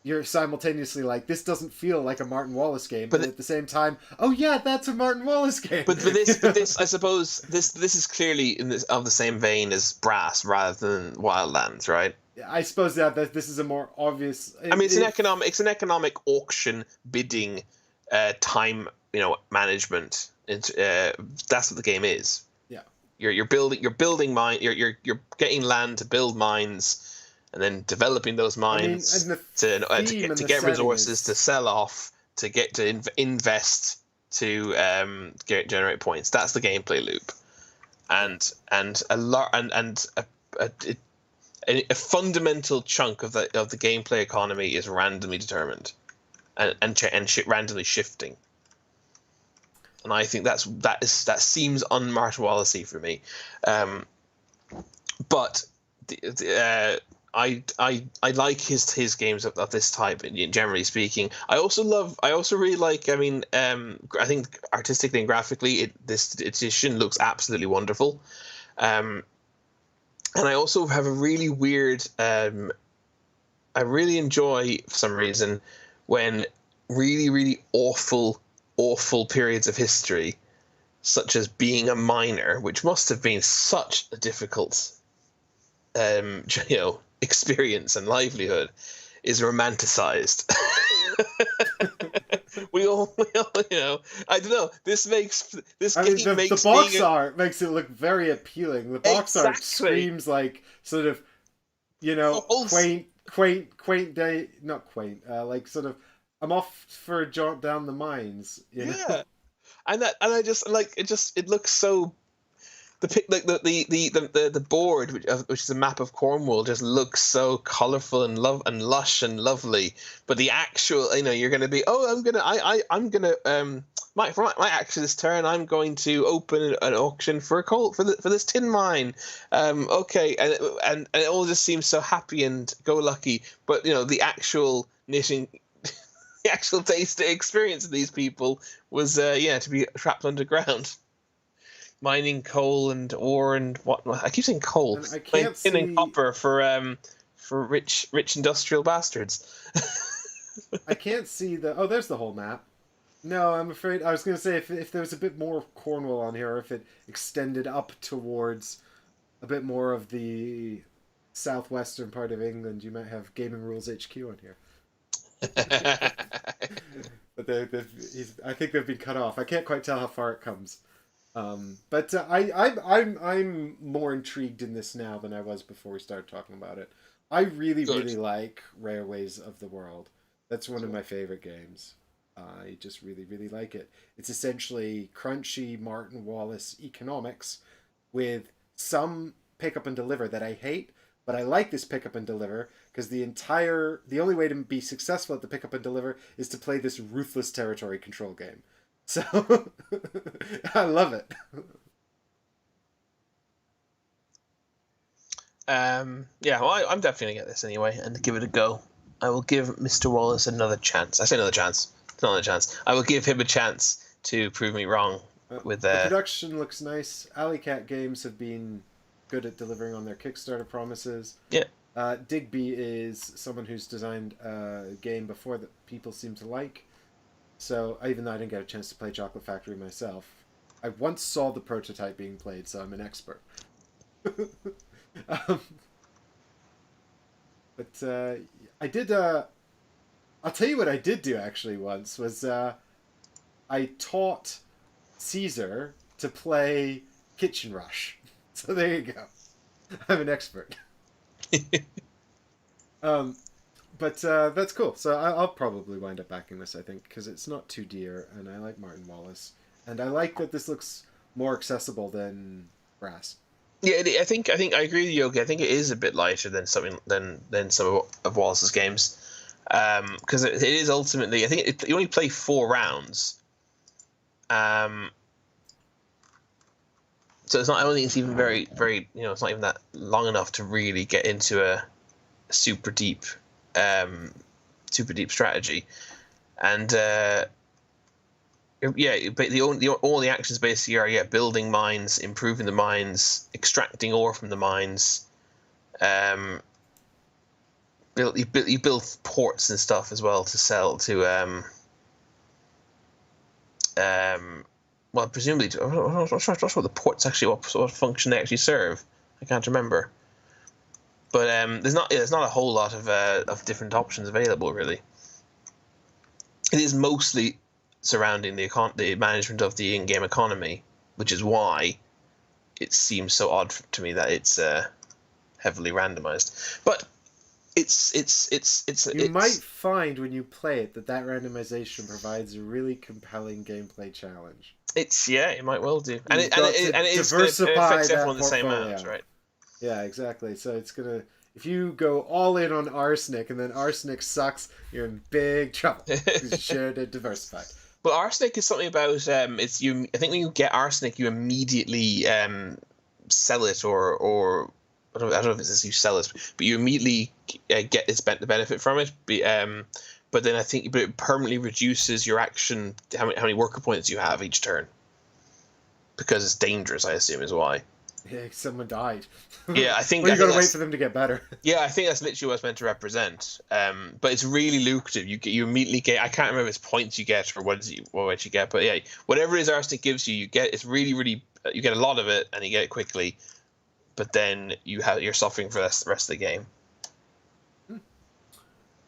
you're simultaneously like, this doesn't feel like a Martin Wallace game, but But at the same time, oh yeah, that's a Martin Wallace game. but this, I suppose this is clearly in this of the same vein as Brass rather than Wildlands, right? I suppose that this is a more obvious. I mean, it's an economic auction bidding, time management. That's what the game is. Yeah, You're building mine. You're getting land to build mines, and then developing those mines to get resources to sell off to get to invest to generate points. That's the gameplay loop, and a lot and a fundamental chunk of the gameplay economy is randomly determined, and randomly shifting. And I think that seems un-Martin Wallace-y for me, but I like his games of this type. Generally speaking, I also really like. I mean, I think artistically and graphically, this edition looks absolutely wonderful. And I also have a really weird. I really enjoy for some reason when really awful periods of history, such as being a miner, which must have been such a difficult, experience and livelihood, is romanticized. we all, I don't know. This game makes the box art makes it look very appealing. The box art screams like sort of, quaint day, not quaint, like sort of. I'm off for a jaunt down the mines. Yeah, and I just like it. It looks so. The board, which is a map of Cornwall, just looks so colourful and lush and lovely. But the actual, you're going to be, for my action this turn, I'm going to open an auction for for this tin mine. Okay, and it all just seems so happy and go lucky. But the actual knitting. The actual taste experience of these people was to be trapped underground, mining coal and ore and whatnot. I keep saying coal. And I can't see... and copper for rich industrial bastards. I can't see there's the whole map. No, I'm afraid I was going to say if there was a bit more Cornwall on here, or if it extended up towards a bit more of the southwestern part of England, you might have Gaming Rules HQ on here. But I think they've been cut off. I can't quite tell how far it comes. But I'm more intrigued in this now than I was before we started talking about it. I really like Railways of the World. That's one of my favorite games. I just really like it. It's essentially crunchy Martin Wallace economics with some pick up and deliver that I hate, but I like this pick up and deliver because the only way to be successful at the pick up and deliver is to play this ruthless territory control game. So I love it. Yeah, well, I'm definitely gonna get this anyway and give it a go. I will give Mr. Wallace another chance. I say another chance. It's not another chance. I will give him a chance to prove me wrong. With the production looks nice. Alley Cat Games have been good at delivering on their Kickstarter promises. Yeah. Digby is someone who's designed a game before that people seem to like. So even though I didn't get a chance to play Chocolate Factory myself, I once saw the prototype being played, so I'm an expert. But I did. I'll tell you what I did do actually once was I taught Caesar to play Kitchen Rush. So there you go. I'm an expert. But that's cool. So I'll probably wind up backing this, I think, because it's not too dear, and I like Martin Wallace, and I like that this looks more accessible than Brass. Yeah, I think I agree with you. Okay, I think it is a bit lighter than some of Wallace's games, because it is ultimately. I think you only play 4 rounds. So it's not. I don't think it's even very very. It's not even that long enough to really get into a super deep, super deep strategy, and but all the actions basically are building mines, improving the mines, extracting ore from the mines. You build ports and stuff as well to sell to well, presumably I'm not sure what the ports actually what function they actually serve. I can't remember, but there's not a whole lot of different options available really. It is mostly surrounding the management of the in-game economy, which is why it seems so odd to me that it's heavily randomized. But You might find when you play it that randomization provides a really compelling gameplay challenge. It might well do, and You've got to diversify it affects that everyone the same portfolio. amount, right? Yeah, exactly. So it's gonna if you go all in on arsenic and then arsenic sucks, you're in big trouble because you should have diversified. But arsenic is something about it's you. I think when you get arsenic, you immediately sell it, or I don't know if it's you sell it, but you immediately get the benefit from it. But then I think it permanently reduces your action, how many worker points you have each turn, because it's dangerous. I assume is why. Yeah, someone died. Yeah, I think. Well, I you think gotta wait for them to get better. Yeah, I think that's literally what it's meant to represent. But it's really lucrative. You immediately get. I can't remember if it's points you get or what you get, but yeah, whatever it is arsenic gives you, you get. It's really really. You get a lot of it and you get it quickly, but then you're suffering for the rest of the game.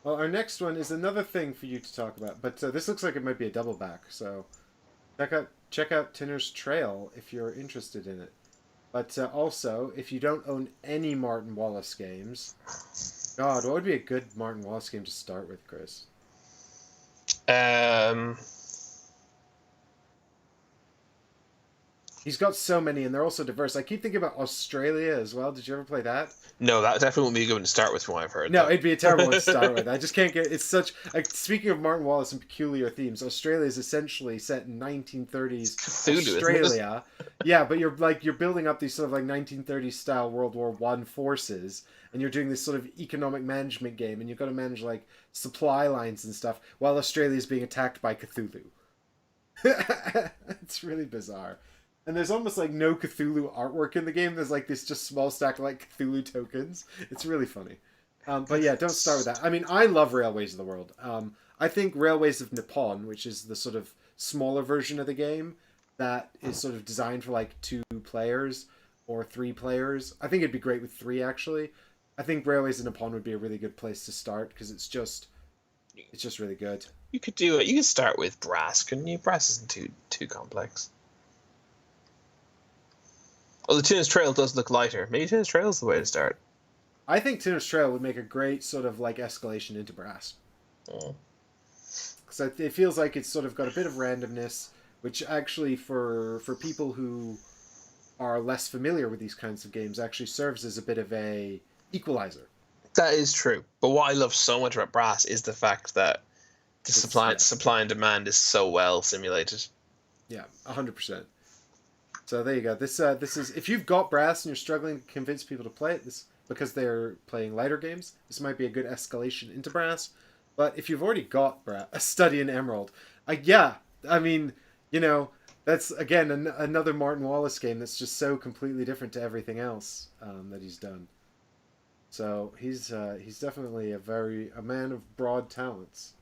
Well, our next one is another thing for you to talk about, but this looks like it might be a double back. So check out Tinner's Trail if you're interested in it. But also, if you don't own any Martin Wallace games, God, what would be a good Martin Wallace game to start with, Chris? He's got so many, and they're also diverse. I keep thinking about Australia as well. Did you ever play that? No, that definitely won't be a good one to start with from what I've heard. No, it'd be a terrible one to start with. I just can't get. It's such. Like, speaking of Martin Wallace and peculiar themes, Australia is essentially set in 1930s Cthulhu, Australia. Yeah, but you're building up these sort of like 1930s style World War One forces, and you're doing this sort of economic management game, and you've got to manage like supply lines and stuff while Australia is being attacked by Cthulhu. It's really bizarre. And there's almost like no Cthulhu artwork in the game. There's like this just small stack of like Cthulhu tokens. It's really funny. But yeah, don't start with that. I mean, I love Railways of the World. I think Railways of Nippon, which is the sort of smaller version of the game that is sort of designed for like 2 players or 3 players. I think it'd be great with 3 actually. I think Railways of Nippon would be a really good place to start because it's just really good. You could do it. You could start with Brass, couldn't you? Brass isn't too complex. Oh, the Tinner's Trail does look lighter. Maybe Tinner's Trail is the way to start. I think Tinner's Trail would make a great sort of like escalation into Brass. Because it feels like it's sort of got a bit of randomness, which actually for people who are less familiar with these kinds of games actually serves as a bit of a equalizer. That is true. But what I love so much about Brass is the fact that the supply and demand is so well simulated. Yeah, 100%. So there you go. This is if you've got Brass and you're struggling to convince people to play it, this because they're playing lighter games, this might be a good escalation into Brass. But if you've already got Brass, a Study in Emerald, I mean, that's again another Martin Wallace game that's just so completely different to everything else that he's done. So he's definitely a man of broad talents.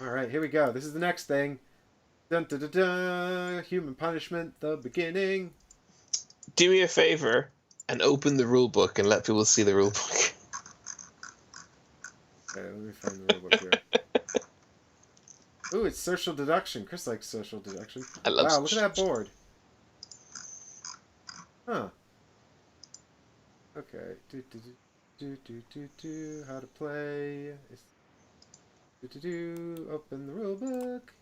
All right, here we go. This is the next thing. Dun, dun, dun, dun. Human Punishment, the beginning. Do me a favor and open the rule book and let people see the rule book. Okay, let me find the rule book here. Ooh, it's social deduction. Chris likes social deduction. I love Wow, look at that board. Huh. Okay. How to play. Open the rule book.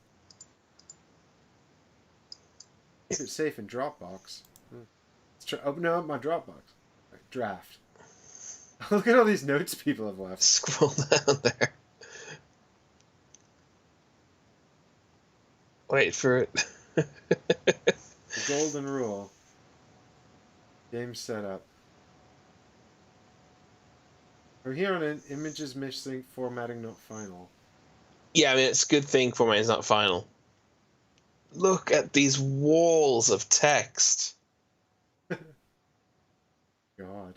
Keep it safe in Dropbox. Open up my Dropbox. Draft. Look at all these notes people have left. Scroll down there. Wait for it. The golden rule. Game setup. From here on in, images missing, formatting not final. Yeah, I mean, it's a good thing formatting's not final. Look at these walls of text. God.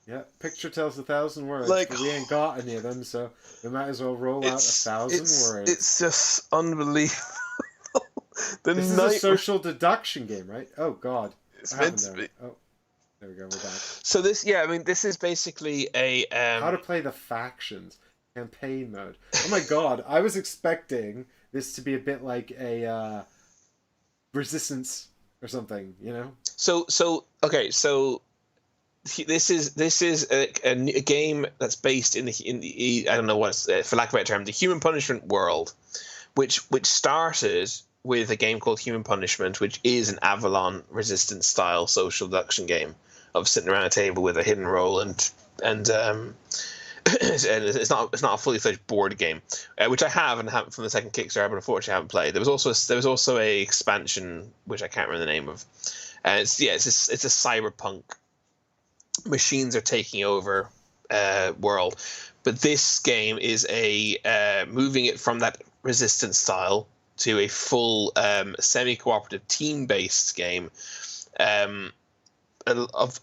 Yeah, picture tells 1,000 words, Like, but we ain't got any of them, so we might as well roll out 1,000 words. It's just unbelievable. This is a social deduction game, right? Oh, God. It's What meant happened to be. there? Oh, there we go, we're back. So this, yeah, I mean, this is basically a... How to play the factions. Campaign mode. Oh my God, I was expecting this to be a bit like a Resistance or something, you know? Okay, so this is a game that's based in the I don't know what for lack of a better term, the Human Punishment world, which started with a game called Human Punishment, which is an Avalon Resistance style social deduction game of sitting around a table with a hidden role and it's not a fully fledged board game, which I have and haven't from the second Kickstarter, but unfortunately I haven't played. There was also a expansion which I can't remember the name of, and it's a cyberpunk machines are taking over world, but this game is a moving it from that resistance style to a full semi-cooperative team-based game.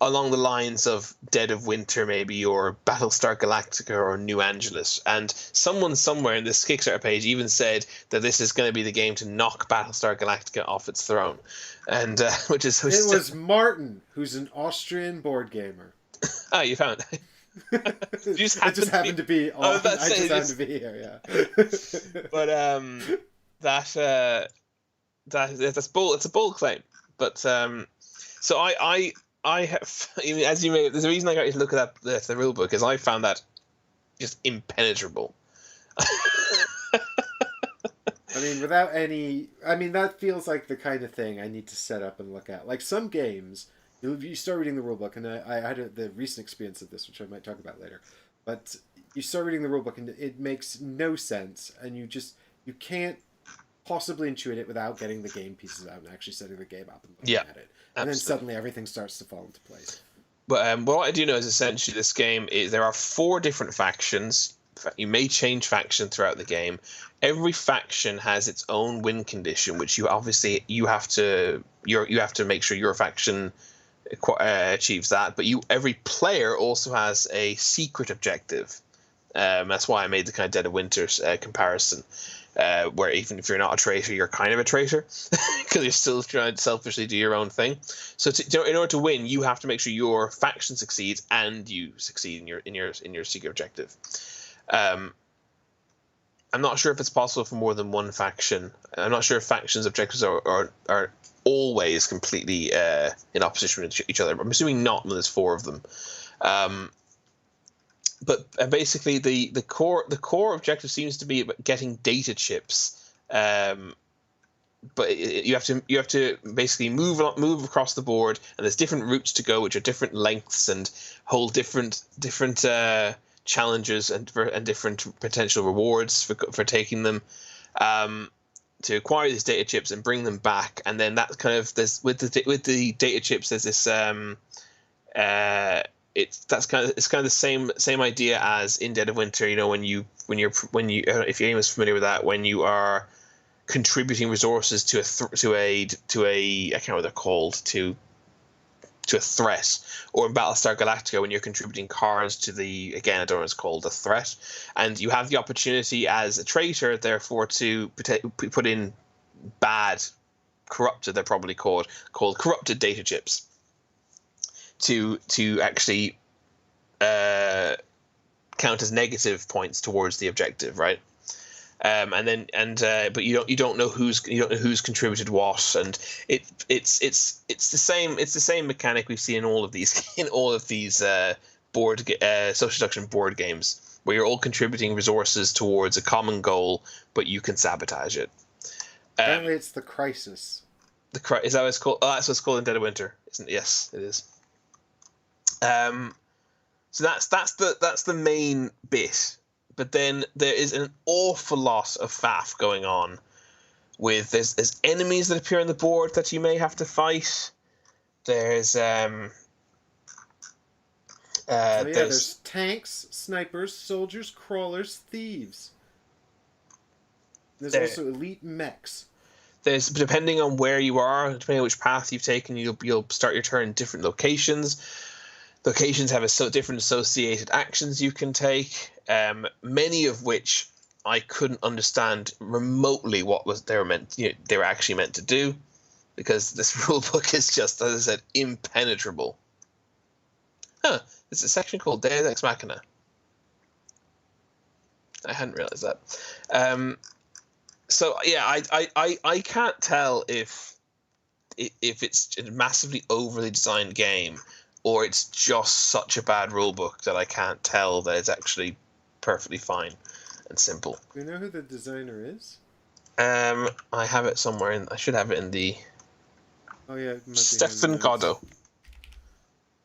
Along the lines of Dead of Winter, maybe, or Battlestar Galactica, or New Angeles. And someone somewhere in this Kickstarter page even said that this is going to be the game to knock Battlestar Galactica off its throne, and which is it was Martin, who's an Austrian board gamer. Oh, you found it. It just happened to be on. I just happened to be here, yeah. But that's bold. It's a bold claim, but so I have, as you may, there's a reason I got you to look at the rule book, is I found that just impenetrable. I mean, without any, I mean, that feels like the kind of thing I need to set up and look at. Like some games, you start reading the rule book, and I had the recent experience of this, which I might talk about later. But you start reading the rule book, and it makes no sense, and you can't possibly intuit it without getting the game pieces out and actually setting the game up and looking at it. And then suddenly everything starts to fall into place. But what I do know is essentially this game is there are 4 different factions. You may change faction throughout the game. Every faction has its own win condition, which you have to make sure your faction achieves that. But every player also has a secret objective. That's why I made the kind of Dead of Winter comparison. Where even if you're not a traitor, you're kind of a traitor because you're still trying to selfishly do your own thing. So in order to win, you have to make sure your faction succeeds and you succeed in your secret objective. I'm not sure if it's possible for more than one faction. I'm not sure if factions' objectives are always completely in opposition with each other. I'm assuming not when there's 4 of them. But basically, the core objective seems to be getting data chips. But you have to basically move across the board, and there's different routes to go, which are different lengths and hold different challenges and different potential rewards for taking them. To acquire these data chips and bring them back, and then that kind of with the data chips, there's this it's kind of the same idea as in Dead of Winter. You know, when you if your game is familiar with that, when you are contributing resources to a I can't remember what they're called, to a threat, or in Battlestar Galactica when you're contributing cards to I don't know what it's called, a threat, and you have the opportunity as a traitor, therefore, to put in corrupted, they're probably called corrupted data chips to actually count as negative points towards the objective, right? But you don't know who's contributed what, and it's the same mechanic we see in all of these social deduction board games, where you're all contributing resources towards a common goal, but you can sabotage it. Apparently, it's the crisis. Is that what it's called? Oh, that's what it's called in Dead of Winter, isn't it? Yes, it is. So that's the main bit. But then there is an awful lot of faff going on. There's enemies that appear on the board that you may have to fight. There's there's tanks, snipers, soldiers, crawlers, thieves. There's also elite mechs. There's, depending on where you are, depending on which path you've taken, you'll start your turn in different locations. Locations have different associated actions you can take, many of which I couldn't understand remotely what they were actually meant to do, because this rule book is just, as I said, impenetrable. There's a section called Deus Ex Machina. I hadn't realized that. So yeah, I can't tell if it's a massively overly designed game, or it's just such a bad rule book that I can't tell that it's actually perfectly fine and simple. Do you know who the designer is? I have it somewhere. I should have it in the. Oh yeah, Stefan Goddo.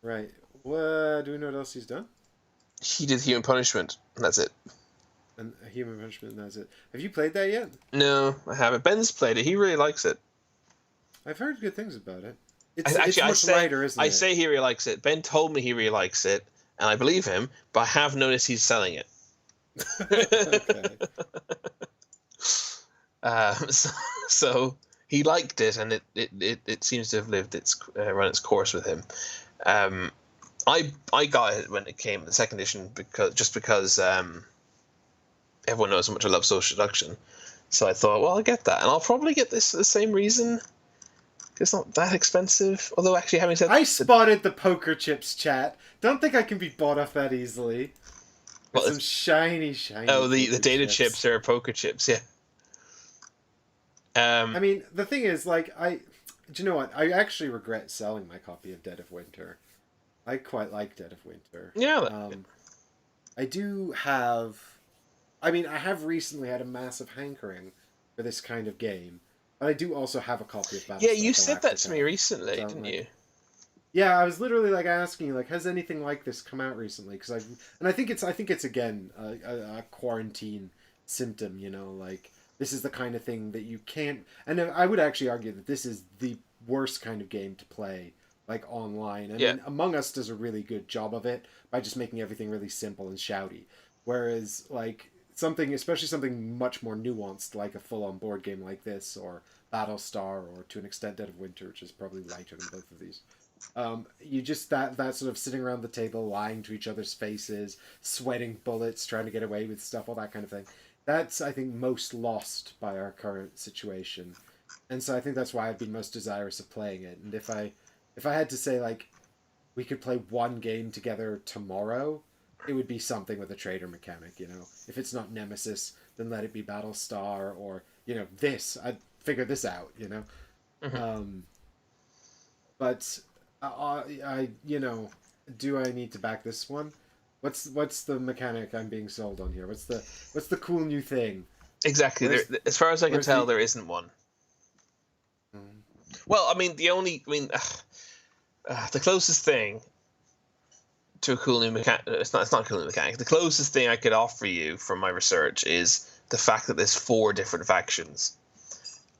Right. Do we know what else he's done? He did Human Punishment, and that's it. And Human Punishment, and that's it. Have you played that yet? No, I haven't. Ben's played it. He really likes it. I've heard good things about it. It's much lighter, isn't it? I say he really likes it. Ben told me he really likes it, and I believe him, but I have noticed he's selling it. Okay. So he liked it, and it seems to have run its course with him. I got it when it came, the second edition, because everyone knows how much I love social deduction. So I thought, well, I'll get that, and I'll probably get this for the same reason. It's not that expensive. Although, actually, having said, I spotted the poker chips, chat. Don't think I can be bought off that easily. Well, some shiny. Oh, the data chips are poker chips, yeah. I mean, the thing is, do you know what? I actually regret selling my copy of Dead of Winter. I quite like Dead of Winter. Yeah. I do have. I mean, I have recently had a massive hankering for this kind of game. But I do also have a copy of Battlestar. Yeah, you said that to me recently, didn't you? Yeah, I was literally asking you, has anything like this come out recently? I think it's again a quarantine symptom. This is the kind of thing that you can't. And I would actually argue that this is the worst kind of game to play online. I mean, Among Us does a really good job of it by just making everything really simple and shouty, whereas especially something much more nuanced, like a full-on board game like this, or Battlestar, or to an extent Dead of Winter, which is probably lighter than both of these. You just that sort of sitting around the table, lying to each other's faces, sweating bullets, trying to get away with stuff, all that kind of thing. That's, I think, most lost by our current situation, and so I think that's why I've been most desirous of playing it. And if I had to say we could play one game together tomorrow, it would be something with a trader mechanic, If it's not Nemesis, then let it be Battlestar, or, this. I'd figure this out, Mm-hmm. But, do I need to back this one? What's the mechanic I'm being sold on here? What's the cool new thing? Exactly. As far as I can tell, there isn't one. Well, I mean, the closest thing to a cool new mechanic. It's not a cool new mechanic. The closest thing I could offer you from my research is the fact that there's 4 different factions,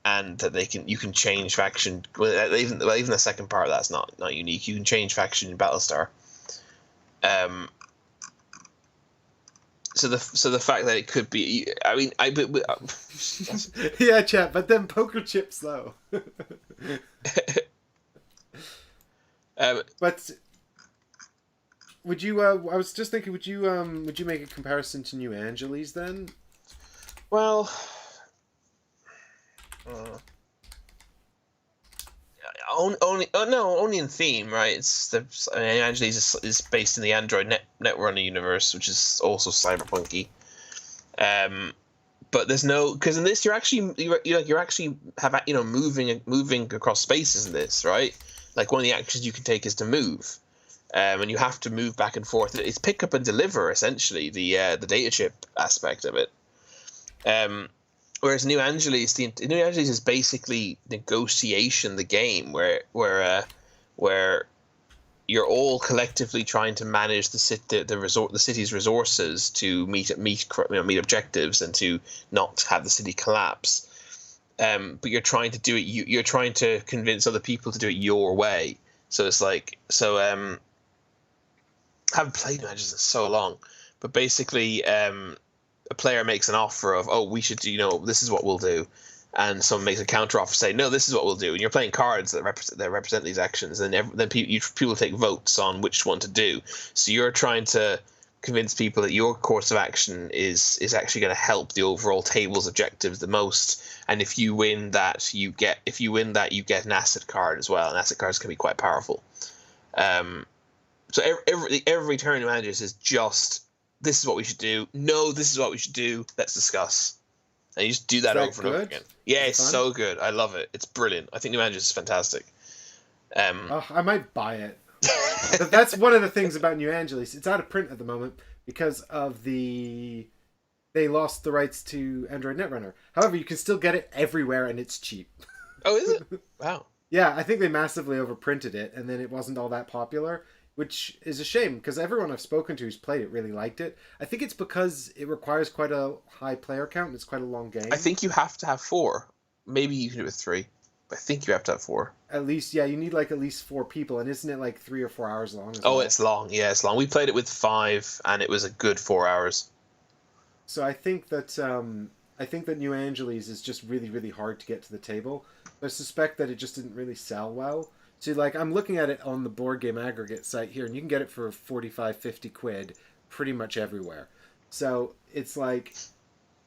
and that you can change faction. Even the second part of that's not unique. You can change faction in Battlestar. So the fact that it could be, I mean, yeah, chat. But then poker chips though. But. Would you? I was just thinking. Would you make a comparison to New Angeles then? Well, only in theme, right? Angeles is based in the Android Netrunner universe, which is also cyberpunky. but there's no, because in this you're actually have moving across spaces in this, right? Like one of the actions you can take is to move, and you have to move back and forth. It's pick up and deliver essentially the data chip aspect of it. Whereas New Angeles, New Angeles is basically negotiation, the game where you're all collectively trying to manage the city's resources to meet objectives and to not have the city collapse. But you're trying to do it. You're trying to convince other people to do it your way. So it's like I haven't played New Angeles in so long, but basically a player makes an offer of, oh, we should do, this is what we'll do. And someone makes a counter offer, say, no, this is what we'll do. And you're playing cards that represent these actions. And then people take votes on which one to do. So you're trying to convince people that your course of action is actually going to help the overall table's objectives the most. And if you win that, you get an asset card as well. And asset cards can be quite powerful. So every turn in Managers is just, this is what we should do. No, this is what we should do. Let's discuss. And you just do that over and over again. Yeah, it's so good. I love it. It's brilliant. I think New Managers is fantastic. I might buy it. But that's one of the things about New Angeles. It's out of print at the moment because of they lost the rights to Android Netrunner. However, you can still get it everywhere and it's cheap. Oh, is it? Wow. Yeah, I think they massively overprinted it and then it wasn't all that popular, which is a shame because everyone I've spoken to who's played it really liked it. I think it's because it requires quite a high player count and it's quite a long game. I think you have to have 4. Maybe you can do it with 3. But I think you have to have 4. At least, yeah, you need like at least 4 people. And isn't it like 3 or 4 hours long? Oh, it's long. Yeah, it's long. We played it with 5 and it was a good 4 hours. So I think that New Angeles is just really, really hard to get to the table. I suspect that it just didn't really sell well. So, like, I'm looking at it on the board game aggregate site here, and you can get it for 45, 50 quid pretty much everywhere. So, it's like,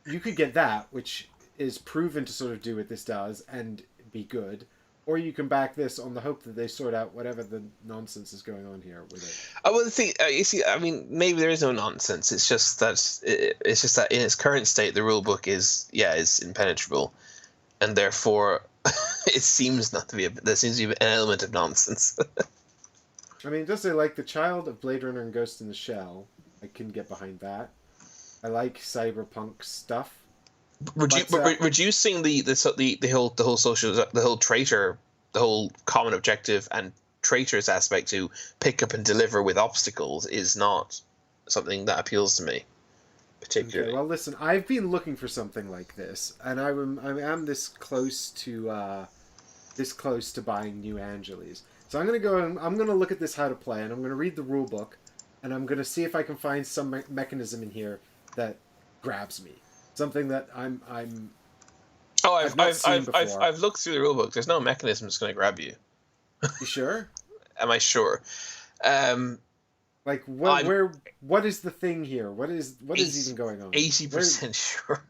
you could get that, which is proven to sort of do what this does and be good, or you can back this on the hope that they sort out whatever the nonsense is going on here with it. Oh, well, the thing, you see, I mean, maybe there is no nonsense. It's just that in its current state, the rule book is impenetrable, and therefore it seems not to be. There seems to be an element of nonsense. I mean, it does say like the child of Blade Runner and Ghost in the Shell. I can get behind that. I like cyberpunk stuff. Reducing the whole social, the whole traitor, the whole common objective and traitors aspect to pick up and deliver with obstacles is not something that appeals to me particularly. Okay, well, listen, I've been looking for something like this, and I am this close to buying New Angeles. So I'm gonna look at this how to play, and I'm gonna read the rule book, and I'm gonna see if I can find some mechanism in here that grabs me. Something that I've looked through the rule book. There's no mechanism that's going to grab you. You sure? Am I sure? Like what is the thing here? What is even going on? 80% sure.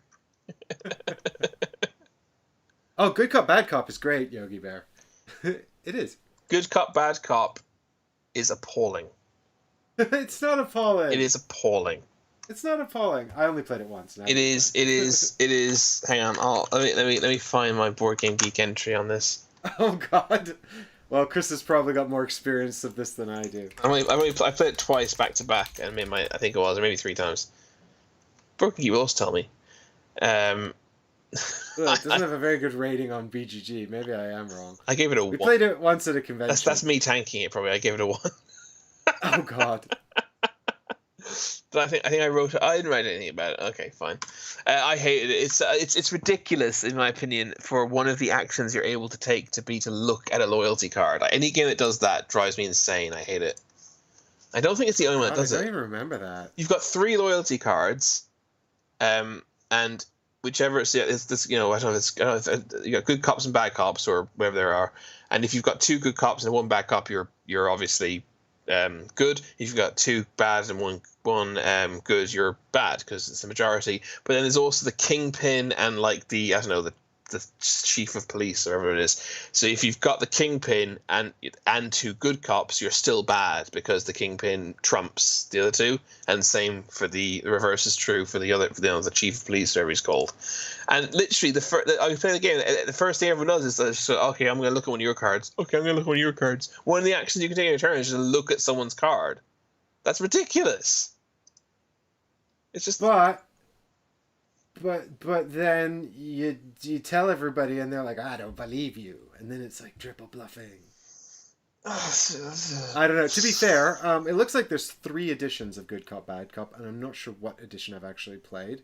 Oh, Good Cop, Bad Cop is great, Yogi Bear. It is. Good Cop, Bad Cop is appalling. It's not appalling. It is appalling. It's not appalling. I only played it once. It is. Hang on. Let me find my Board Game Geek entry on this. Oh God. Well, Chris has probably got more experience of this than I do. I played it twice back to back, and I think it was, or maybe 3 times. Board Game Geek will also tell me. It doesn't have a very good rating on BGG. Maybe I am wrong. I gave it a 1. We played it once at a convention. That's me tanking it. Probably I gave it a 1. Oh God. But I think I wrote it. I didn't write anything about it. Okay, fine. I hated it. It's ridiculous in my opinion for one of the actions you're able to take to be to look at a loyalty card. Any game that does that drives me insane. I hate it. I don't think it's the only one that does it. I don't even remember that. You've got 3 loyalty cards, and whichever it's this. I don't know if it's you got good cops and bad cops or whatever there are. And if you've got 2 good cops and 1 bad cop, you're obviously good. If you've got 2 bad and one good, you're bad because it's the majority. But then there's also the kingpin and like the the chief of police or whatever it is. So if you've got the kingpin and 2 good cops, you're still bad because the kingpin trumps the other 2, and same for the reverse is true for the chief of police, whatever he's called. And literally, I play the game. The first thing everyone does is okay, I'm going to look at one of your cards. Okay, I'm going to look at one of your cards. One of the actions you can take in a turn is just look at someone's card. That's ridiculous. It's just. But then you tell everybody and they're like, I don't believe you, and then it's like triple bluffing. I don't know. To be fair, it looks like there's 3 editions of Good Cop Bad Cop, and I'm not sure what edition I've actually played.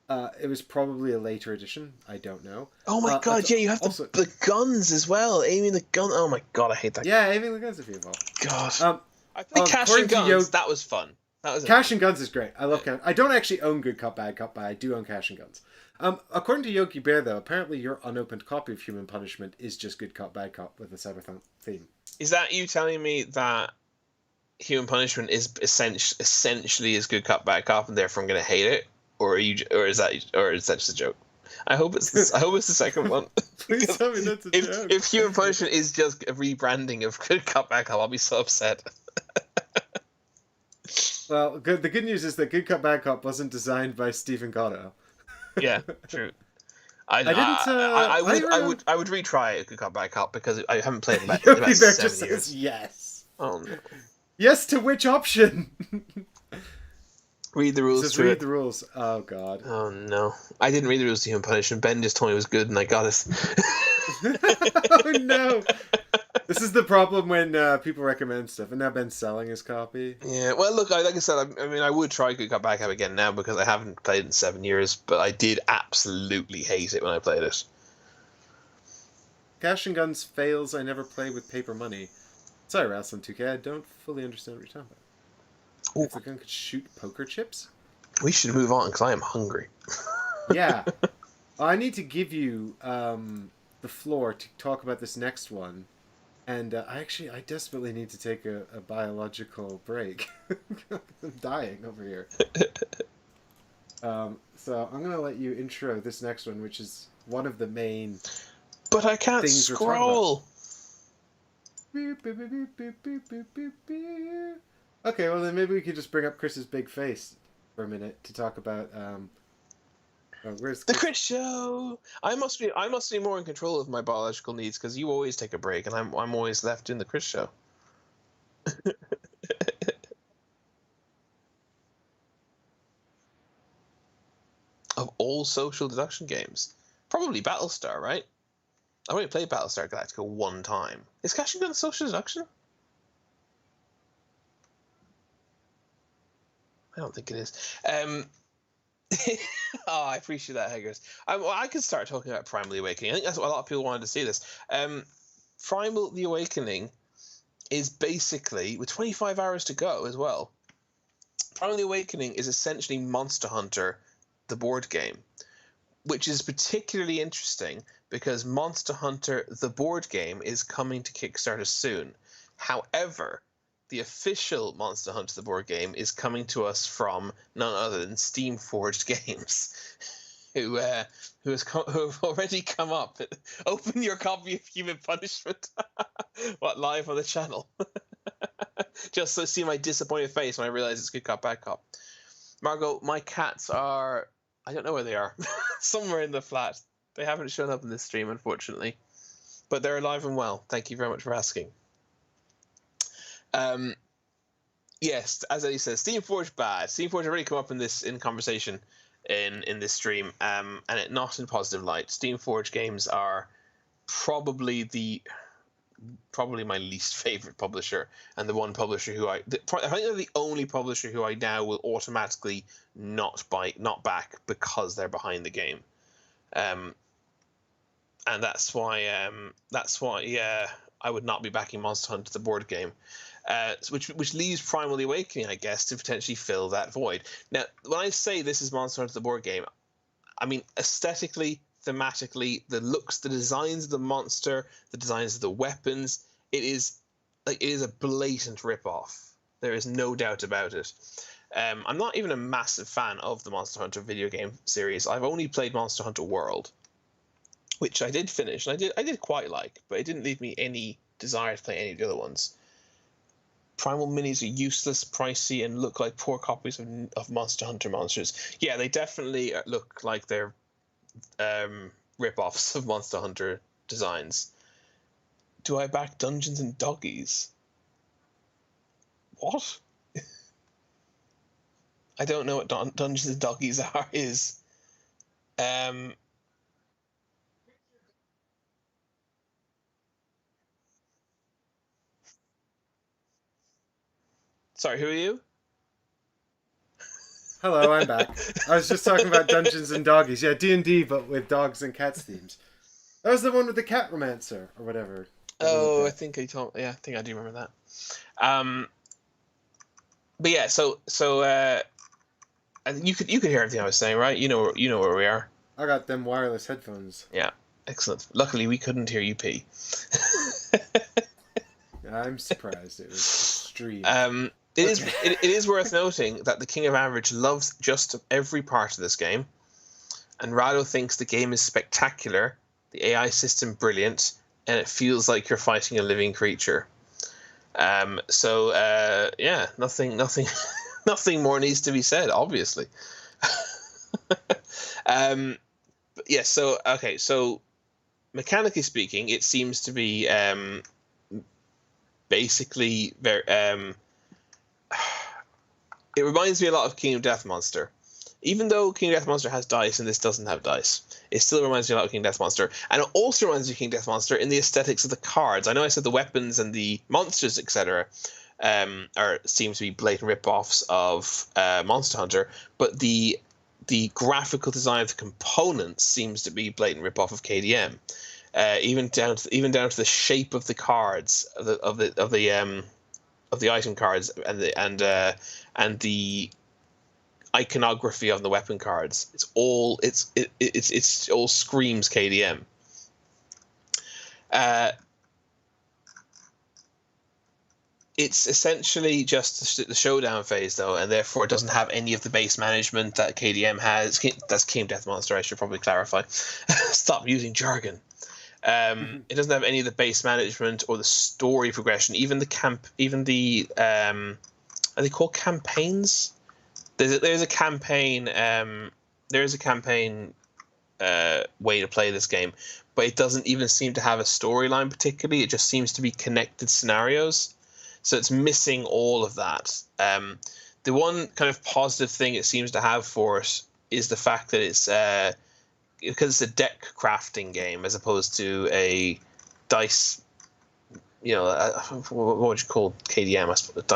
It was probably a later edition. I don't know. Oh my god! Yeah, you have also, the guns as well. Aiming the gun. Oh my god, I hate that. Yeah, aiming the guns if you evolve. God. I played Cash and Guns. That was fun. Cash and Guns is great. I love Cash. I don't actually own Good Cop, Bad Cop, but I do own Cash and Guns. According to Yogi Bear, though, apparently your unopened copy of Human Punishment is just Good Cop, Bad Cop with a cyberpunk theme. Is that you telling me that Human Punishment is essentially is Good Cop, Bad Cop, and therefore I'm going to hate it, or is that just a joke? I hope it's the second one. Please tell me that's a joke. If Human Punishment is just a rebranding of Good Cop, Bad Cop, I'll be so upset. Well, the good news is that Good Cop, Bad Cop wasn't designed by Stephen Gatto. Yeah, true. I would retry Good Cop, Bad Cop because I haven't played it in about Yogi Bear 7 just years. says yes. Oh no. Yes to which option? Read the rules. Read the rules. Oh god. Oh no. I didn't read the rules to Human Punishment. Ben just told me it was good and I got it. Oh no. This is the problem when people recommend stuff, and now Ben's selling his copy. Yeah, well, look, like I said, I would try Good Cop Bad Cop again now because I haven't played it in 7 years, but I did absolutely hate it when I played it. Cash and Guns fails. I never play with paper money. Sorry, Wrestling 2K. I don't fully understand what you're talking about. If the gun could shoot poker chips? We should move on because I am hungry. Yeah. I need to give you the floor to talk about this next one. And I desperately need to take a biological break. I'm dying over here. So I'm going to let you intro this next one, which is one of the main But I can't scroll. Okay, well then maybe we could just bring up Chris's big face for a minute to talk about... where's the Crit Show? I must be more in control of my biological needs because you always take a break and I'm always left doing the Crit Show. Of all social deduction games, probably Battlestar, right? I only played Battlestar Galactica one time. Is Cash and Guns social deduction? I don't think it is. Oh, I appreciate that, Haggers. I could start talking about Primal the Awakening. I think that's what a lot of people wanted to see this. Primal the Awakening is basically, with 25 hours to go as well, Primal the Awakening is essentially Monster Hunter, the board game, which is particularly interesting because Monster Hunter, the board game, is coming to Kickstarter soon. However, the official Monster Hunter the board game is coming to us from none other than Steamforged Games, who have already come up. Open your copy of Human Punishment. What, live on the channel? Just to see my disappointed face when I realize it's Good Cop, Bad Cop. Margot, my cats are... I don't know where they are. Somewhere in the flat. They haven't shown up in this stream, unfortunately. But they're alive and well. Thank you very much for asking. Yes, as Eddie says, Steamforged bad. Steamforged already come up in conversation in this stream, and it not in positive light. Steamforged games are probably my least favorite publisher, and the one publisher who I think they're the only publisher who I now will automatically not back because they're behind the game, and that's why I would not be backing Monster Hunter the board game. Which leaves Primal the Awakening, I guess, to potentially fill that void. Now, when I say this is Monster Hunter the board game, I mean aesthetically, thematically, the looks, the designs of the monster, the designs of the weapons, it is a blatant ripoff. There is no doubt about it. I'm not even a massive fan of the Monster Hunter video game series. I've only played Monster Hunter World. which I did finish, and I did quite like, but it didn't leave me any desire to play any of the other ones. Primal minis are useless, pricey, and look like poor copies of Monster Hunter monsters. Yeah, they definitely look like they're rip-offs of Monster Hunter designs. Do I back Dungeons and Doggies? What? I don't know what Dungeons and Doggies is. Sorry, who are you? Hello, I'm back. I was just talking about Dungeons and Doggies. Yeah, D&D, but with dogs and cats themes. That was the one with the cat romancer or whatever. Oh, I think I told. Yeah, I think I do remember that. But yeah, so and you could hear everything I was saying, right? You know where we are. I got them wireless headphones. Yeah, excellent. Luckily, we couldn't hear you pee. I'm surprised. It was extreme. It is worth noting that the King of Average loves just every part of this game, and Rado thinks the game is spectacular, the AI system brilliant, and it feels like you're fighting a living creature. Yeah, nothing nothing more needs to be said, obviously. Yeah, so mechanically speaking, it seems to be basically very it reminds me a lot of King of Death Monster. Even though King of Death Monster has dice and this doesn't have dice, it still reminds me a lot of King of Death Monster. And it also reminds me of King of Death Monster in the aesthetics of the cards. I know I said the weapons and the monsters, etc., seem to be blatant rip-offs of Monster Hunter, but the graphical design of the components seems to be blatant rip-off of KDM. Even down to the shape of the cards of the item cards and the iconography on the weapon cards. It's all screams KDM. It's essentially just the showdown phase, though, and therefore it doesn't have any of the base management that KDM has. That's King of Death Monster, I should probably clarify. Stop using jargon. It doesn't have any of the base management or the story progression. Even the are they called campaigns? There's a campaign way to play this game, but it doesn't even seem to have a storyline particularly. It just seems to be connected scenarios, so it's missing all of that. The one kind of positive thing it seems to have for it is the fact that it's because it's a deck crafting game as opposed to a dice. What would you call KDM? I suppose a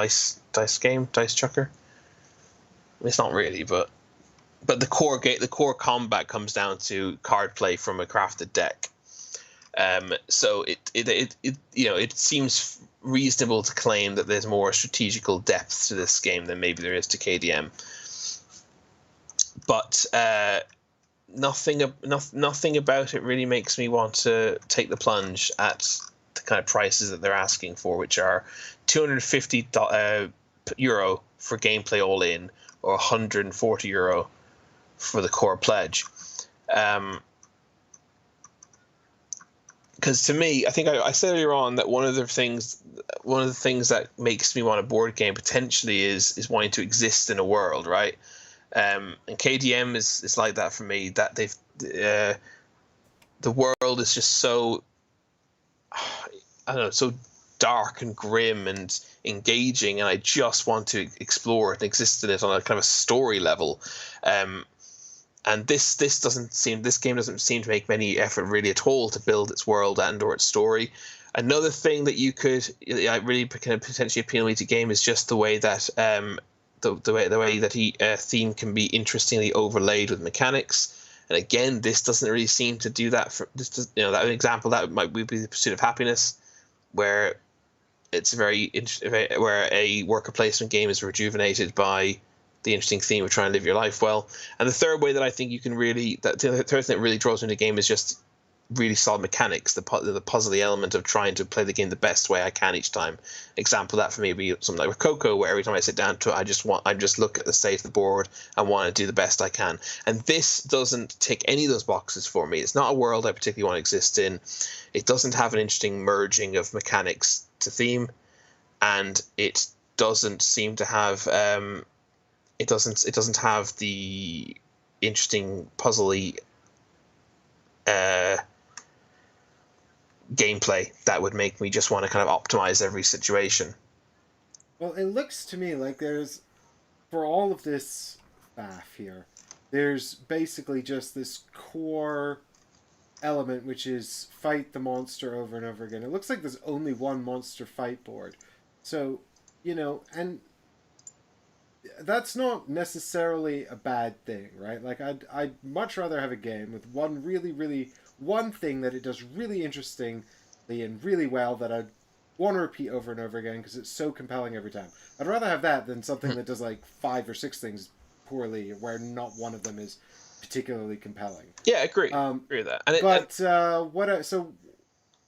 dice game, dice chucker. It's not really, but the core combat comes down to card play from a crafted deck. So it seems reasonable to claim that there's more strategical depth to this game than maybe there is to KDM. But nothing about it really makes me want to take the plunge at the kind of prices that they're asking for, which are €250 for gameplay all in, or €140 for the core pledge. Because to me, I think I said earlier on that one of the things that makes me want a board game potentially is wanting to exist in a world, right? And KDM is like that for me. That the world is just so, I don't know, so dark and grim and engaging, and I just want to explore it and exist in it on a kind of a story level. And this game doesn't seem to make any effort really at all to build its world and or its story. Another thing that really kind of potentially appeal me to game is just the way that the way that theme can be interestingly overlaid with mechanics. And again, this doesn't really seem to do that. That an example that might be The Pursuit of Happiness, where it's where a worker placement game is rejuvenated by the interesting theme of trying to live your life well. And the third way that I think the third thing that really draws me to the game is just really solid mechanics, the puzzly element of trying to play the game the best way I can each time. Example of that for me would be something like with Coco, where every time I sit down to it, I just look at the state of the board and want to do the best I can. And this doesn't tick any of those boxes for me. It's not a world I particularly want to exist in. It doesn't have an interesting merging of mechanics to theme, and it doesn't seem to have it doesn't have the interesting puzzly gameplay that would make me just want to kind of optimize every situation. Well, it looks to me like there's, for all of this faff here, there's basically just this core element, which is fight the monster over and over again. It looks like there's only one monster fight board. So, and that's not necessarily a bad thing, right? Like, I'd much rather have a game with one one thing that it does really interestingly and really well that I'd want to repeat over and over again because it's so compelling every time. I'd rather have that than something that does like 5 or 6 things poorly where not one of them is particularly compelling. Yeah, I agree. Agree with that. So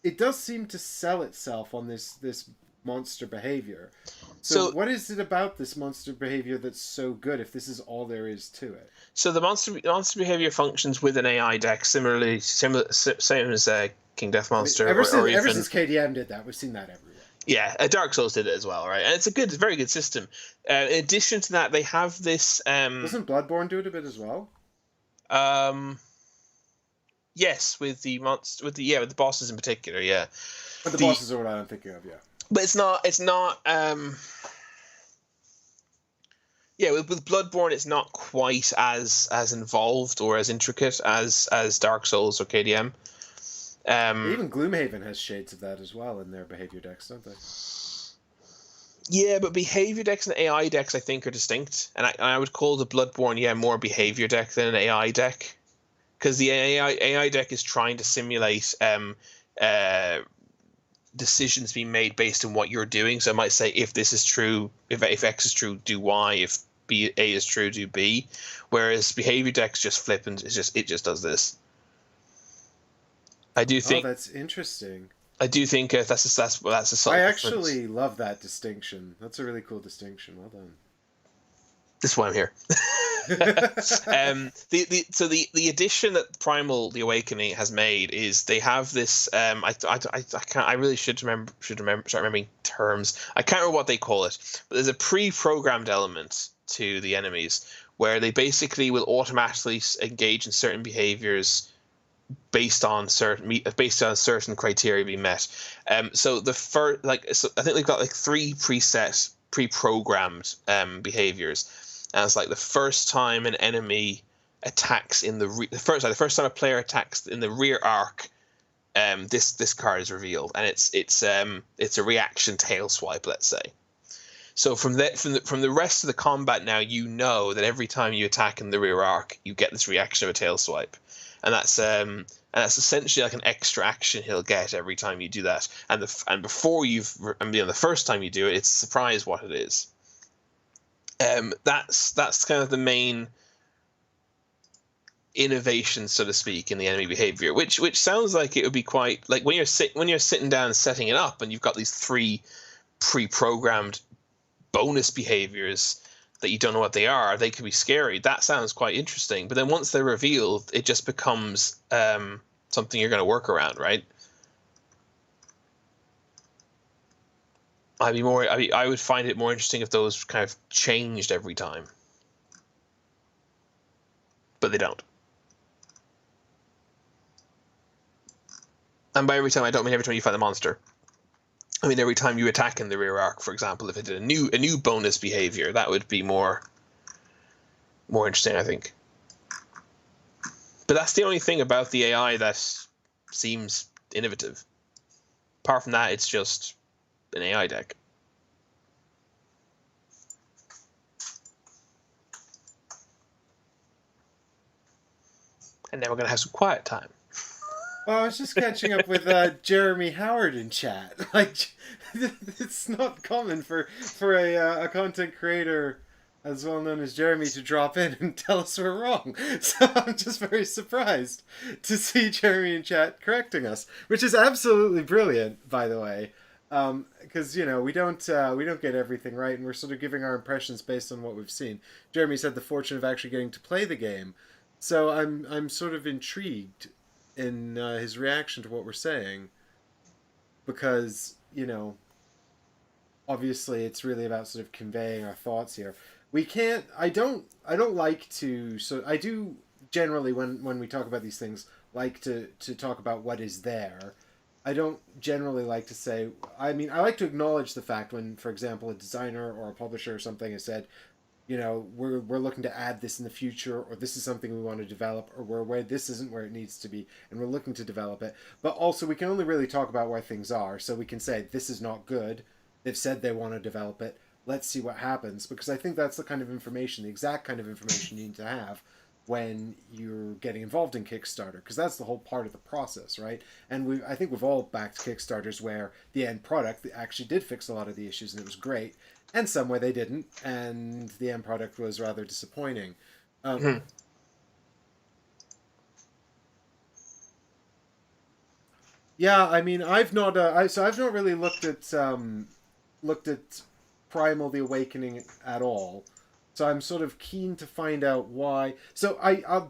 it does seem to sell itself on this monster behavior. So what is it about this monster behavior that's so good if this is all there is to it? So the monster behavior functions with an AI deck same as King Death Monster. Ever since KDM did that, we've seen that everywhere. Yeah, Dark Souls did it as well, right? And it's a very good system. In addition to that, they have this. Doesn't Bloodborne do it a bit as well? Yes, with the bosses in particular, yeah. But the bosses are what I'm thinking of, yeah. But it's not. Yeah, with Bloodborne, it's not quite as involved or as intricate as Dark Souls or KDM. Even Gloomhaven has shades of that as well in their behavior decks, don't they? Yeah, but behavior decks and AI decks, I think, are distinct, and I would call the Bloodborne, more behavior deck than an AI deck, because the AI deck is trying to simulate decisions being made based on what you're doing. So it might say, if this is true, if X is true, do Y. If A is true, do B. Whereas behavior decks just flip and it just does this. I do think that's interesting. I do think that's a subtle I actually love that distinction. That's a really cool distinction. Well done. This is why I'm here. The addition that Primal the Awakening has made is they have this. I really should start remembering terms. I can't remember what they call it, but there's a pre-programmed element to the enemies where they basically will automatically engage in certain behaviors based on certain criteria being met. So I think they've got like 3 preset pre-programmed behaviors. And it's like the first time an enemy attacks in the first time a player attacks in the rear arc, this card is revealed, and it's a reaction tail swipe, let's say. So from the rest of the combat now, that every time you attack in the rear arc, you get this reaction of a tail swipe, and that's essentially like an extra action he'll get every time you do that. And before the first time you do it, it's a surprise what it is. That's kind of the main innovation, so to speak, in the enemy behavior, which sounds like it would be quite like when you're sitting down and setting it up, and you've got these 3 pre-programmed bonus behaviors that you don't know what they are. They could be scary. That sounds quite interesting. But then once they're revealed, it just becomes something you're going to work around, right? I would find it more interesting if those kind of changed every time, but they don't. And by every time, I don't mean every time you find a monster. I mean every time you attack in the rear arc, for example. If it did a new bonus behavior, that would be more interesting, I think. But that's the only thing about the AI that seems innovative. Apart from that, it's just an AI deck. And now we're going to have some quiet time. Well, I was just catching up with Jeremy Howard in chat. Like, it's not common for a content creator as well known as Jeremy, to drop in and tell us we're wrong. So I'm just very surprised to see Jeremy in chat correcting us, which is absolutely brilliant, by the way. Because we don't get everything right, and we're sort of giving our impressions based on what we've seen. Jeremy's had the fortune of actually getting to play the game, so I'm sort of intrigued in his reaction to what we're saying, because obviously it's really about sort of conveying our thoughts here. We can't I don't like to, so I do generally, when we talk about these things, like to talk about what is there. I don't generally like to say, I mean, I like to acknowledge the fact when, for example, a designer or a publisher or something has said, we're looking to add this in the future, or this is something we want to develop, or we're where this isn't where it needs to be and we're looking to develop it. But also we can only really talk about where things are, so we can say this is not good. They've said they want to develop it. Let's see what happens, because I think that's the kind of information, the exact kind of information you need to have when you're getting involved in Kickstarter, because that's the whole part of the process, right? And I think we've all backed Kickstarters where the end product actually did fix a lot of the issues and it was great, and some where they didn't, and the end product was rather disappointing. Hmm. Yeah, I mean, I've not really looked at Primal the Awakening at all. So I'm sort of keen to find out why. So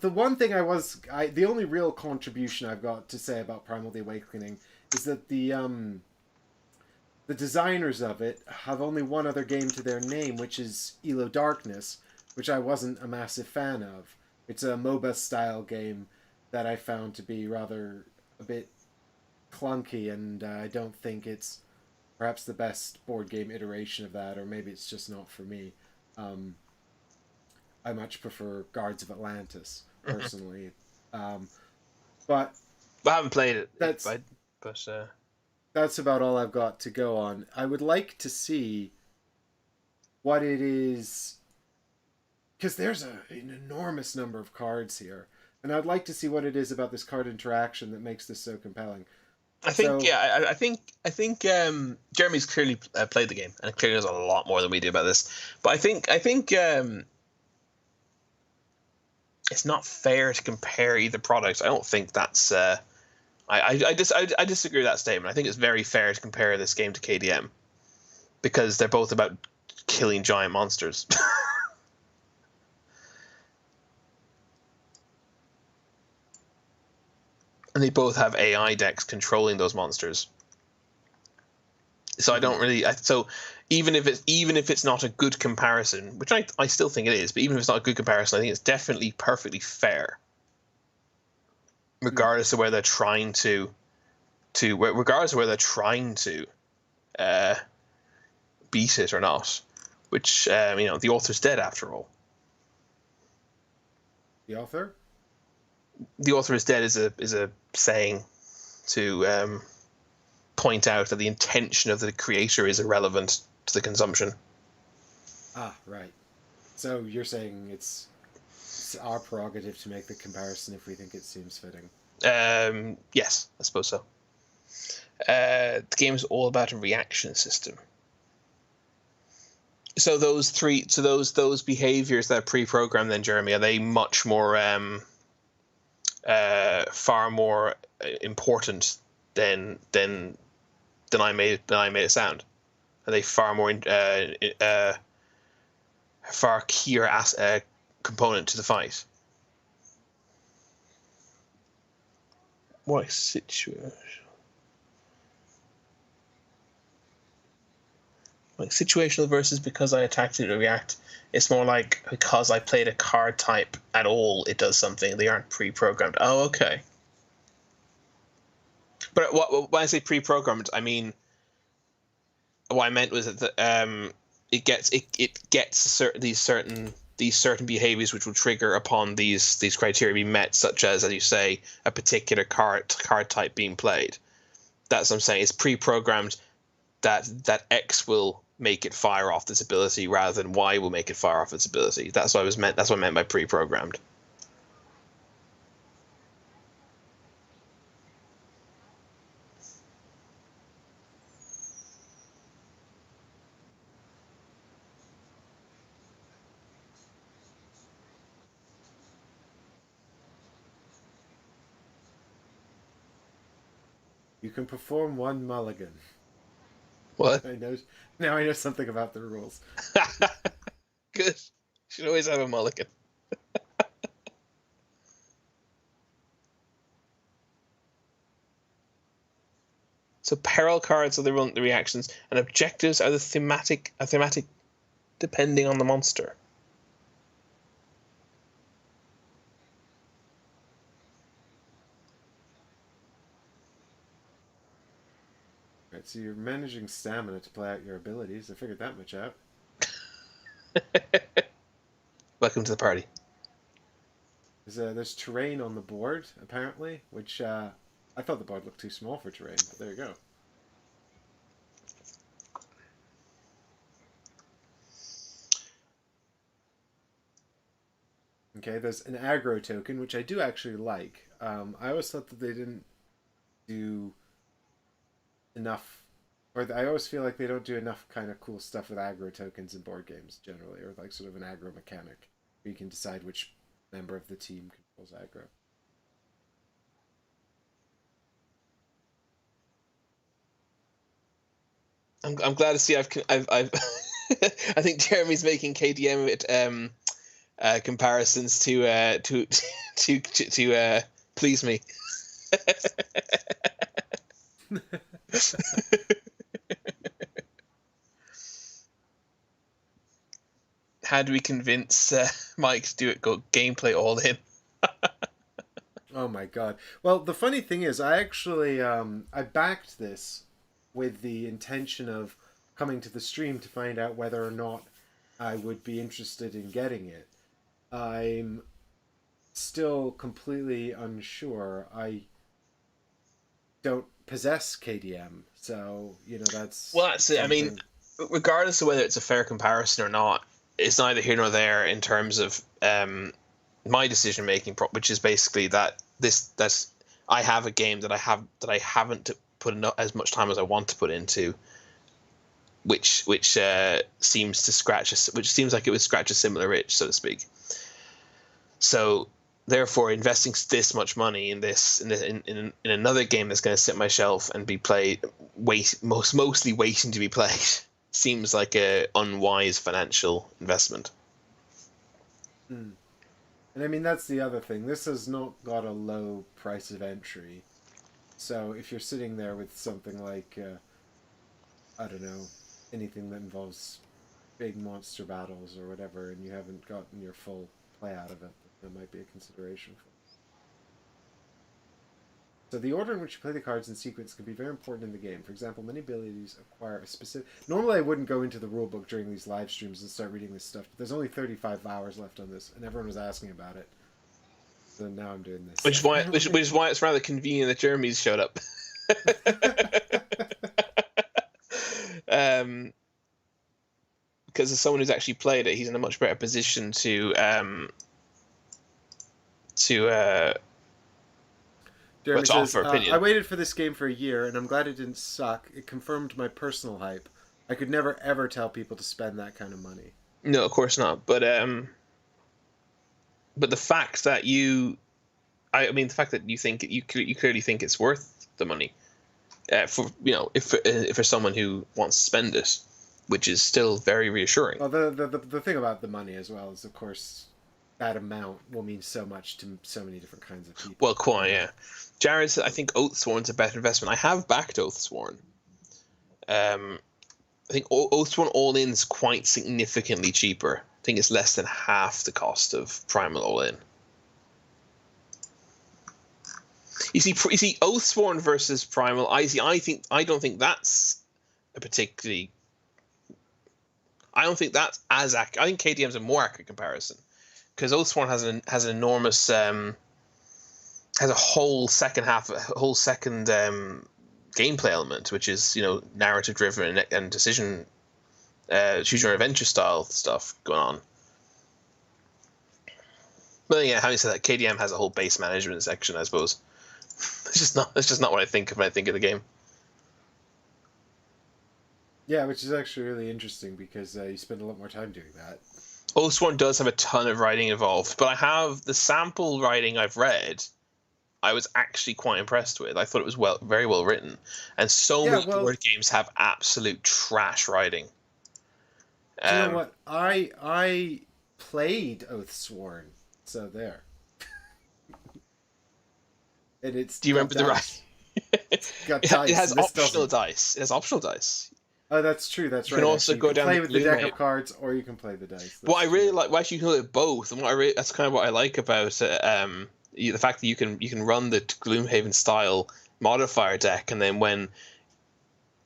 the one thing the only real contribution I've got to say about Primal the Awakening is that the designers of it have only one other game to their name, which is Elo Darkness, which I wasn't a massive fan of. It's a MOBA style game that I found to be rather a bit clunky, and I don't think it's perhaps the best board game iteration of that, or maybe it's just not for me. Um, I much prefer Guards of Atlantis personally, um, but I haven't played it, that's but that's about all I've got to go on. I would like to see what it is, because there's an enormous number of cards here, and I'd like to see what it is about this card interaction that makes this so compelling. I think So yeah, I think Jeremy's clearly played the game and clearly knows a lot more than we do about this. But I think it's not fair to compare either product. I don't think that's. I disagree with that statement. I think it's very fair to compare this game to KDM because they're both about killing giant monsters. And they both have AI decks controlling those monsters. So I don't really. So even if it's not a good comparison, which I still think it is, but even if it's not a good comparison, I think it's definitely perfectly fair, regardless of where they're trying regardless of where they're trying to uh, beat it or not. Which the author's dead after all. the author, The author is dead is a saying to point out that the intention of the creator is irrelevant to the consumption. right. So you're saying it's our prerogative to make the comparison if we think it seems fitting. Yes, I suppose so. The game is all about a reaction system. So those behaviors that are pre-programmed, then Jeremy, are they much more far more important than I made it sound? Are they far more far keyer component to the fight? What situation? Like situational versus because I attacked it to react. It's more like because I played a card type at all, it does something. They aren't pre-programmed. Oh, okay. But when I say pre-programmed, I mean what I meant was that it gets these certain behaviors which will trigger upon these criteria be met, such as you say, a particular card type being played. That's what I'm saying. It's pre-programmed that X will make it fire off this ability rather than Y will make it fire off its ability. That's what I meant by pre-programmed. You can perform one mulligan. What? I know. Now I know something about the rules. Good. Should always have a mulligan. So peril cards are the reactions, and objectives are thematic depending on the monster. Right, so you're managing stamina to play out your abilities. I figured that much out. Welcome to the party. There's terrain on the board, apparently, which I thought the board looked too small for terrain, but there you go. Okay, there's an aggro token, which I do actually like. I always thought that they didn't do enough, or I always feel like they don't do enough kind of cool stuff with aggro tokens in board games generally, or like sort of an aggro mechanic where you can decide which member of the team controls aggro. I'm glad to see I've I think Jeremy's making KDM comparisons to please me. How do we convince Mike to do it? Go gameplay all in. Oh my god! Well, the funny thing is, I actually I backed this with the intention of coming to the stream to find out whether or not I would be interested in getting it. I'm still completely unsure. I don't possess KDM, so that's Well, that's it. I mean, something. regardless of whether it's a fair comparison or not, it's neither here nor there in terms of my decision making, which is basically that I have a game that I haven't put as much time as I want to put into, which seems like it would scratch a similar itch, so to speak. So therefore, investing this much money in another game that's going to sit on my shelf and be played, mostly waiting to be played, seems like a unwise financial investment. Hmm. And I mean, that's the other thing. This has not got a low price of entry. So if you're sitting there with something like, I don't know, anything that involves big monster battles or whatever, and you haven't gotten your full play out of it, that might be a consideration for. So the order in which you play the cards in sequence can be very important in the game. For example, many abilities acquire a specific... Normally I wouldn't go into the rulebook during these live streams and start reading this stuff, but there's only 35 hours left on this, and everyone was asking about it. So now I'm doing this. Which is why it's rather convenient that Jeremy's showed up. Because as someone who's actually played it, he's in a much better position to Jeremy says, offer opinion. I waited for this game for a year, and I'm glad it didn't suck. It confirmed my personal hype. I could never, ever tell people to spend that kind of money. No, of course not. But the fact that the fact that you think you clearly think it's worth the money, if for someone who wants to spend it, which is still very reassuring. Well, the thing about the money as well is, of course, that amount will mean so much to so many different kinds of people. Well, quite, yeah. Jared said, I think Oathsworn's a better investment. I have backed Oathsworn. I think Oathsworn All-In is quite significantly cheaper. I think it's less than half the cost of Primal All-In. You see, Oathsworn versus Primal. I don't think that's a particularly. I don't think that's as accurate. I think KDM's a more accurate comparison because Oathsworn has an enormous has a whole second gameplay element, which is narrative driven and decision choose your adventure style stuff going on. But yeah, having said that, KDM has a whole base management section, I suppose. It's just not what I think when I think of the game. Yeah, which is actually really interesting because you spend a lot more time doing that. Oathsworn does have a ton of writing involved, but I have the sample writing I've read I was actually quite impressed with. I thought it was very well written, and so Yeah, many well, board games have absolute trash writing. do you know Um, what? I played Oathsworn, so there. And it's do you got remember the dice. right? It's got It dice, has and this optional doesn't. dice. It has optional dice. Oh, that's true. That's You can right. also Actually, you go can down the play with the deck Gloomhaven. of cards, or you can play the dice. What I That's really true. like, well, actually, you can do it both, and that's kind of what I like about the fact that you can run the Gloomhaven style modifier deck, and then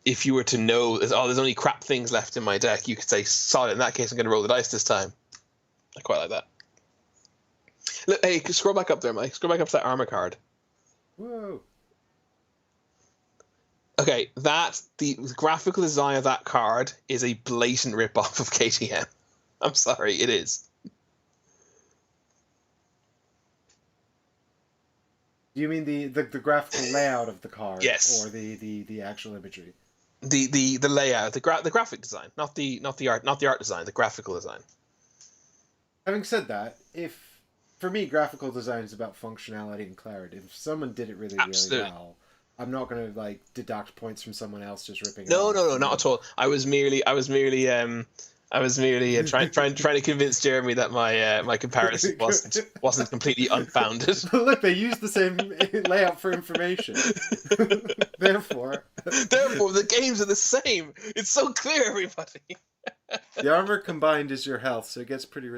if you were to know, there's only crap things left in my deck, you could say, solid. In that case, I'm going to roll the dice this time. I quite like that. Look, hey, scroll back up there, Mike. Scroll back up to that armor card. Whoa. Okay, the graphical design of that card is a blatant rip-off of KTM. I'm sorry, it is. Do you mean the graphical layout of the card, Yes. or the actual imagery? The layout, the graphic design, not the art design, the graphical design. Having said that, if for me graphical design is about functionality and clarity. If someone did it really Absolutely. well, I'm not going to like deduct points from someone else just ripping it No, off. no, no, You not know. at all. I was merely trying to convince Jeremy that my comparison wasn't completely unfounded. Look, they use the same layout for information. Therefore, Therefore, the games are the same. It's so clear, everybody. the armor combined is your health, so it gets pretty.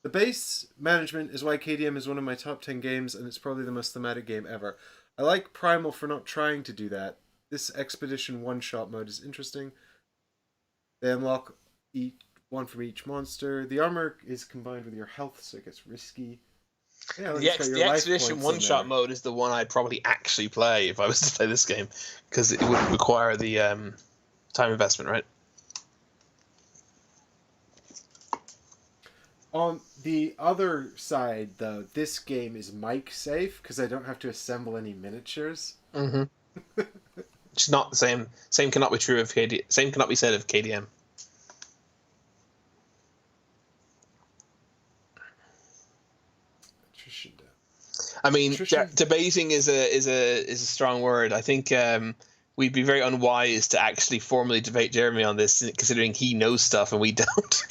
The base management is why KDM is one of my top 10 games, and it's probably the most thematic game ever. I like Primal for not trying to do that. This expedition one-shot mode is interesting. They unlock one from each monster. The armor is combined with your health, so it gets risky. Yeah, look, it's got your The life Expedition points in one shot there. mode is the one I'd probably actually play if I was to play this game, because it would require the time investment, right? On the other side, though, this game is mic safe because I don't have to assemble any miniatures. Mm-hmm. It's not the same. Same cannot be true of KD. Same cannot be said of KDM. Attrition. I mean, Attrition. debating is a strong word. I think we'd be very unwise to actually formally debate Jeremy on this, considering he knows stuff and we don't.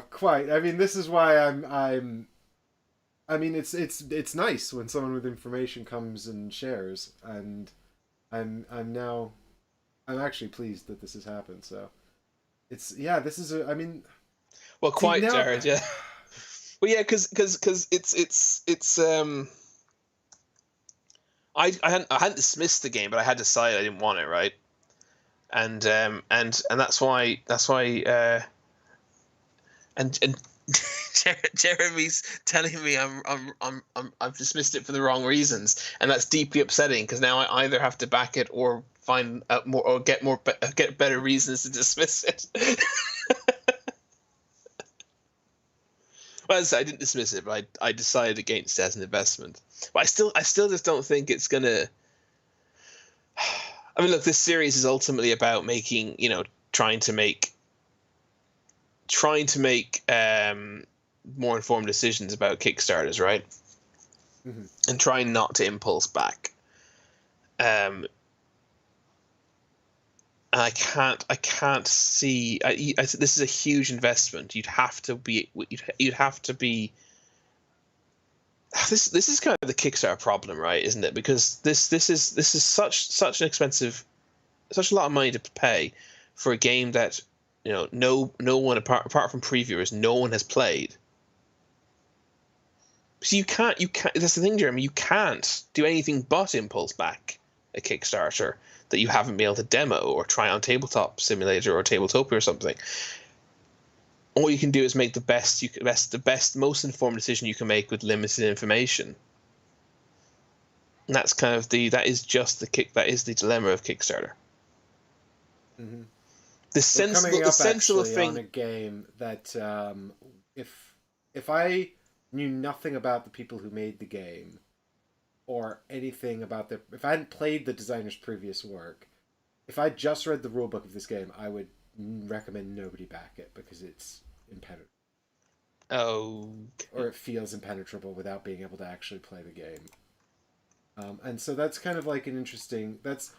Quite. I mean, this is why I'm. I mean, it's nice when someone with information comes and shares, and I'm actually pleased that this has happened. So this is a. I mean, Well, see quite, now. Jared. Yeah. Well, yeah, because it's I hadn't dismissed the game, but I had decided I didn't want it, right? And that's why and Jeremy's telling me I've dismissed it for the wrong reasons, and that's deeply upsetting because now I either have to back it or find out more or get better reasons to dismiss it. Well, as I said, I didn't dismiss it, but I decided against it as an investment. But I still just don't think it's gonna. I mean, look, this series is ultimately about making, trying to make more informed decisions about Kickstarters, right? Mm-hmm. And trying not to impulse back. And I can't see. This is a huge investment. You'd have to be. You'd have to be. This is kind of the Kickstarter problem, right? Isn't it? Because this is such an expensive, such a lot of money to pay for a game that no one apart from previewers, no one has played. So you can't. That's the thing, Jeremy. You can't do anything but impulse back a Kickstarter that you haven't been able to demo or try on Tabletop Simulator or Tabletopia or something. All you can do is make the best, most informed decision you can make with limited information. And that's kind of that is the dilemma of Kickstarter. Mm-hmm. The We're coming up sensible actually thing. on a game that if I knew nothing about the people who made the game or anything about if I hadn't played the designer's previous work, if I just read the rulebook of this game, I would recommend nobody back it because it's impenetrable. Oh. or it feels impenetrable without being able to actually play the game. And so that's kind of like an interesting. That's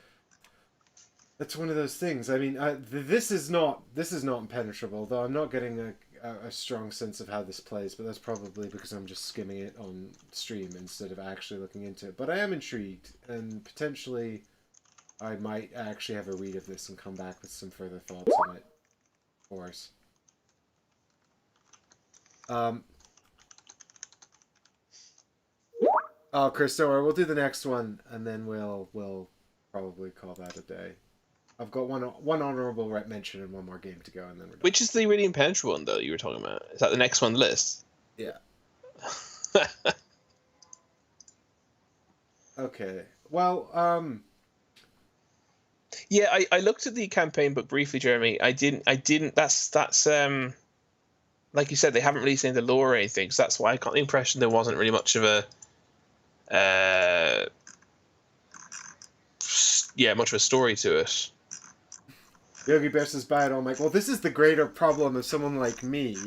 one of those things. I mean, this is not impenetrable, though. I'm not getting a strong sense of how this plays, but that's probably because I'm just skimming it on stream instead of actually looking into it. But I am intrigued, and potentially I might actually have a read of this and come back with some further thoughts on it. Of course. Oh, Chris, don't worry. We'll do the next one, and then we'll probably call that a day. I've got one honorable mention and one more game to go, and then we're done. Which is the really impenetrable one, though, you were talking about? Is that the next one on the list? Yeah. Okay. Well, yeah, I looked at the campaign book briefly, Jeremy. I didn't. That's like you said, they haven't released any of the lore or anything, so that's why I got the impression there wasn't really much of a much of a story to it. Yogi Bear says buy it all. I'm like, well, this is the greater problem of someone like me,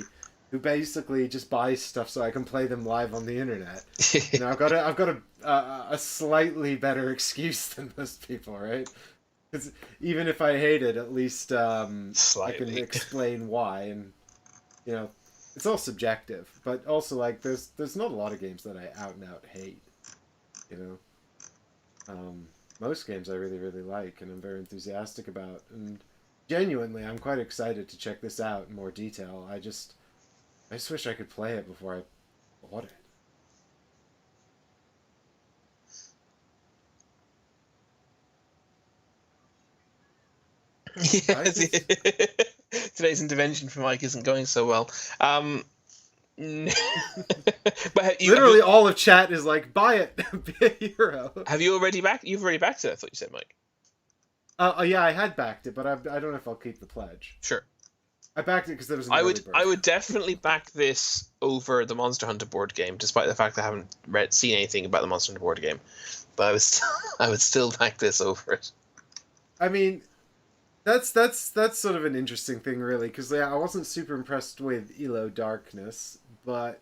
who basically just buys stuff so I can play them live on the internet. You know, I've got a slightly better excuse than most people, right? Because even if I hate it, at least I can explain why, and you know, it's all subjective. But also, like, there's not a lot of games that I out and out hate. You know, most games I really like, and I'm very enthusiastic about, and genuinely, I'm quite excited to check this out in more detail. I just wish I could play it before I bought it. Yes. Today's intervention for Mike isn't going so well. But Literally all of chat is like, buy it, be a hero. Have you already backed? You've already backed it, I thought you said, Mike. Yeah, I had backed it, but I don't know if I'll keep the pledge. Sure. I backed it because there was an I early bird. would definitely back this over the Monster Hunter board game, despite the fact that I haven't seen anything about the Monster Hunter board game. But I would still back this over it. I mean, that's sort of an interesting thing, really, because I wasn't super impressed with Elo Darkness, but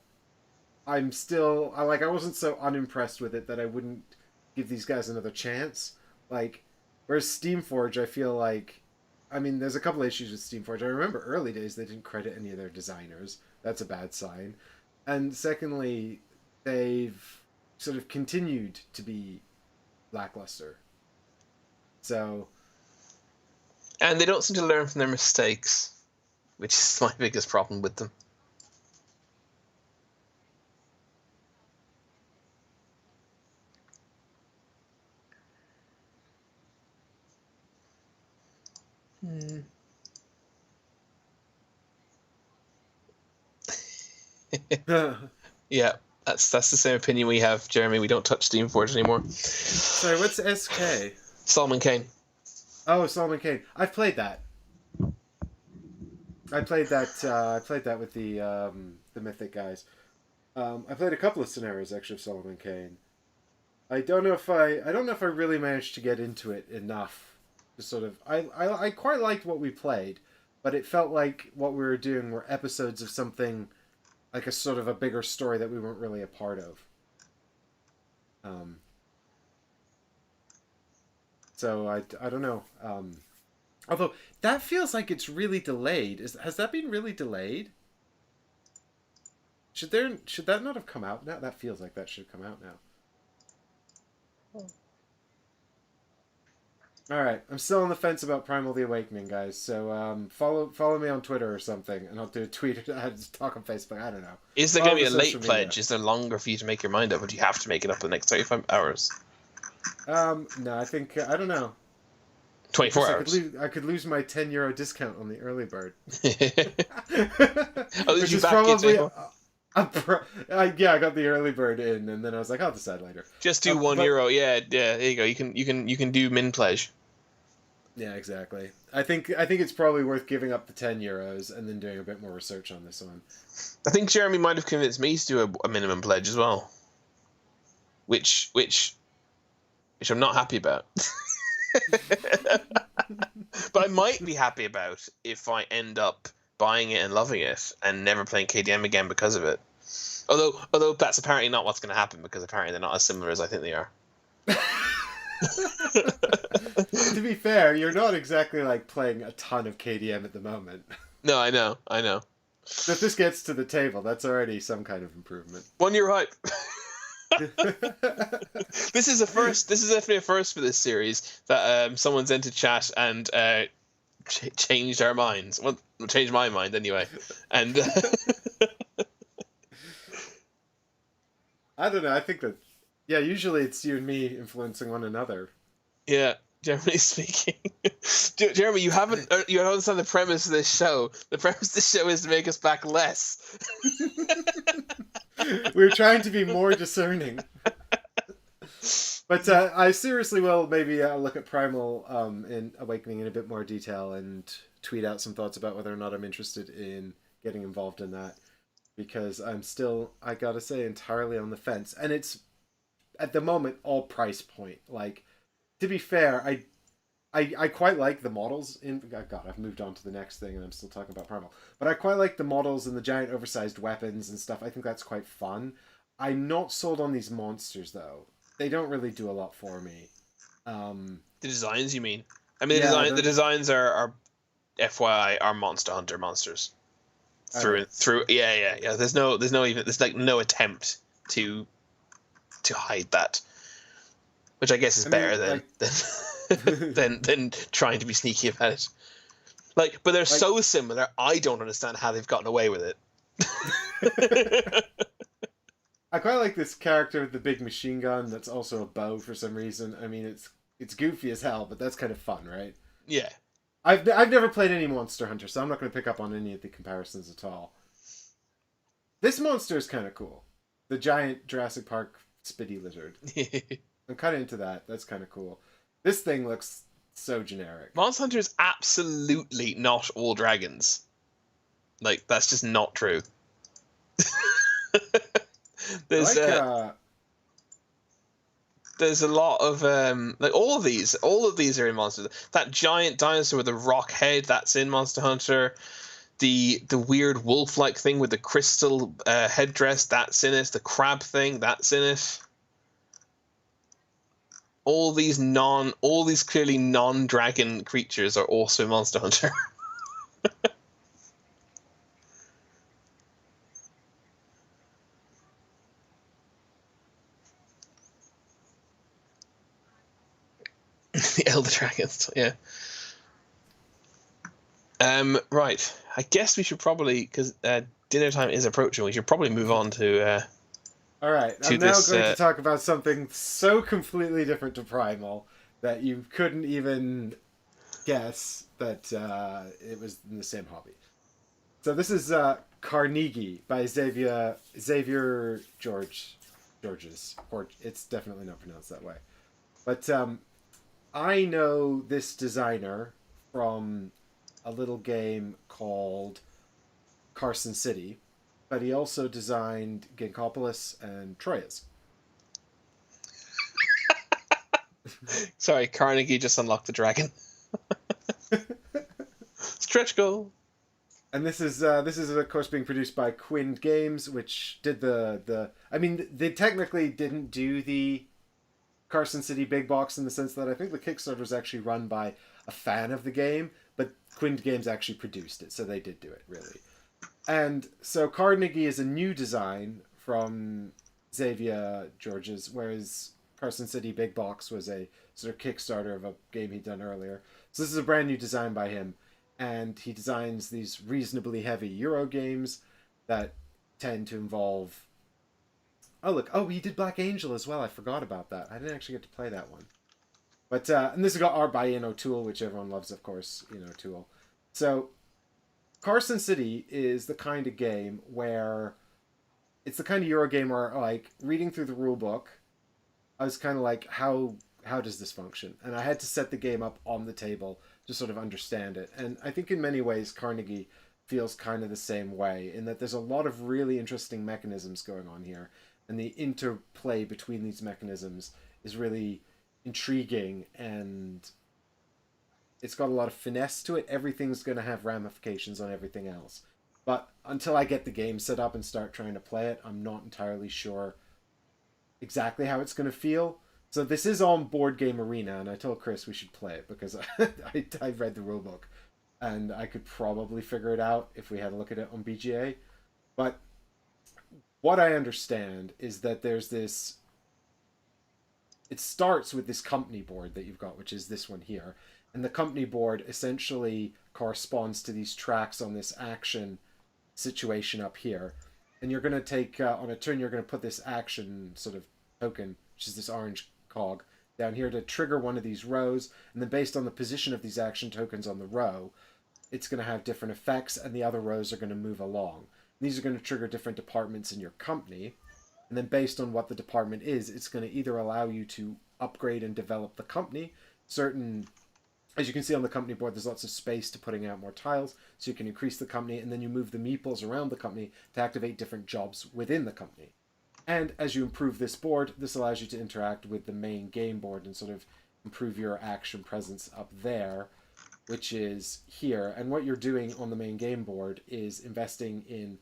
I wasn't so unimpressed with it that I wouldn't give these guys another chance. Like, whereas Steamforge, I feel like, I mean, there's a couple issues with Steamforge. I remember early days they didn't credit any of their designers. That's a bad sign. And secondly, they've sort of continued to be lackluster. So... And they don't seem to learn from their mistakes, which is my biggest problem with them. Yeah, that's the same opinion we have, Jeremy. We don't touch Steamforge anymore. Sorry, what's SK? Solomon Kane. Oh, Solomon Kane. I've played that. I played that with the Mythic guys. I played a couple of scenarios actually of Solomon Kane. I don't know if I really managed to get into it enough to sort of. I quite liked what we played, but it felt like what we were doing were episodes of something, like a sort of a bigger story that we weren't really a part of. So I don't know. Although that feels like it's really delayed. Has that been really delayed? Should that not have come out now? That feels like that should come out now. All right, I'm still on the fence about Primal: The Awakening, guys. So follow me on Twitter or something, and I'll do a tweet or talk on Facebook. I don't know. Is there going to be a late pledge? Is there longer for you to make your mind up, or do you have to make it up in the next 35 hours? No, I think I don't know. 24 hours. I could lose my €10 discount on the early bird. Which is probably yeah, I got the early bird in, and then I was like, I'll decide later. Just do €1. Yeah. There you go. You can do min pledge. Yeah, exactly. I think it's probably worth giving up the €10 and then doing a bit more research on this one. I think Jeremy might have convinced me to do a minimum pledge as well, which I'm not happy about. But I might be happy about if I end up buying it and loving it and never playing KDM again because of it. Although that's apparently not what's going to happen, because apparently they're not as similar as I think they are. To be fair, you're not exactly like playing a ton of KDM at the moment. No, I know. So if this gets to the table, that's already some kind of improvement. 1 year hype. This is a first. This is definitely a first for this series that someone's entered chat and changed our minds. Well, changed my mind anyway. And I don't know. I think that, yeah, usually it's you and me influencing one another. yeah, generally speaking. Jeremy, you don't understand the premise of this show. The premise of this show is to make us back less. We're trying to be more discerning. But I seriously will maybe look at Primal in Awakening in a bit more detail and tweet out some thoughts about whether or not I'm interested in getting involved in that. Because I'm still, I gotta say, entirely on the fence. And it's, at the moment, all price point. Like, to be fair, I quite like the models in... God, I've moved on to the next thing and I'm still talking about Primal. But I quite like the models and the giant oversized weapons and stuff. I think that's quite fun. I'm not sold on these monsters, though. They don't really do a lot for me. The designs, you mean? I mean, Yeah, the designs are FYI, are Monster Hunter monsters. Through. Yeah. There's like no attempt to hide that, which I guess is better than trying to be sneaky about it. Like, but they're so similar. I don't understand how they've gotten away with it. I quite like this character with the big machine gun that's also a bow for some reason. I mean, it's goofy as hell, but that's kind of fun, right? Yeah. I've never played any Monster Hunter, so I'm not going to pick up on any of the comparisons at all. This monster is kind of cool. The giant Jurassic Park spitty lizard. I'm kind of into that. That's kind of cool. This thing looks so generic. Monster Hunter is absolutely not all dragons. Like, that's just not true. There's a lot of like all of these are in Monster. That giant dinosaur with a rock head, that's in Monster Hunter. The weird wolf-like thing with the crystal headdress, that's in it. The crab thing, that's in it. All these clearly non-dragon creatures are also in Monster Hunter. The Elder Dragons, yeah. Right. I guess we should probably, because dinner time is approaching, we should probably move on to... All right, I'm now going to talk about something so completely different to Primal that you couldn't even guess that it was in the same hobby. So this is Carnegie by Xavier Georges. Or it's definitely not pronounced that way. But I know this designer from a little game called Carson City, but he also designed Ginkopolis and Troyes. Sorry, Carnegie just unlocked the dragon. Stretch goal. And this is of course being produced by Quind Games, which did the. I mean, they technically didn't do the Carson City big box in the sense that I think the Kickstarter was actually run by a fan of the game, but Quind Games actually produced it, so they did do it, really. And so Carnegie is a new design from Xavier Georges, whereas Carson City Big Box was a sort of Kickstarter of a game he'd done earlier. So this is a brand new design by him, and he designs these reasonably heavy Euro games that tend to involve... Oh, look. Oh, he did Black Angel as well. I forgot about that. I didn't actually get to play that one. But, and this has got art by Ian O'Toole, which everyone loves, of course, Ian O'Toole. So, Carson City is the kind of game where... It's the kind of Euro game where, like, reading through the rule book, I was kind of like, how does this function? And I had to set the game up on the table to sort of understand it. And I think in many ways, Carnegie feels kind of the same way, in that there's a lot of really interesting mechanisms going on here. And the interplay between these mechanisms is really intriguing and it's got a lot of finesse to it. Everything's going to have ramifications on everything else. But until I get the game set up and start trying to play it, I'm not entirely sure exactly how it's going to feel. So this is on Board Game Arena, and I told Chris we should play it because I read the rulebook, and I could probably figure it out if we had a look at it on BGA. But what I understand is that there's this... It starts with this company board that you've got, which is this one here. And the company board essentially corresponds to these tracks on this action situation up here. And you're going to take, on a turn, you're going to put this action sort of token, which is this orange cog, down here to trigger one of these rows. And then based on the position of these action tokens on the row, it's going to have different effects, and the other rows are going to move along. And these are going to trigger different departments in your company. And then based on what the department is, it's going to either allow you to upgrade and develop the company. As you can see on the company board, there's lots of space to putting out more tiles, so you can increase the company, and then you move the meeples around the company to activate different jobs within the company. And as you improve this board, this allows you to interact with the main game board and sort of improve your action presence up there, which is here. And what you're doing on the main game board is investing in...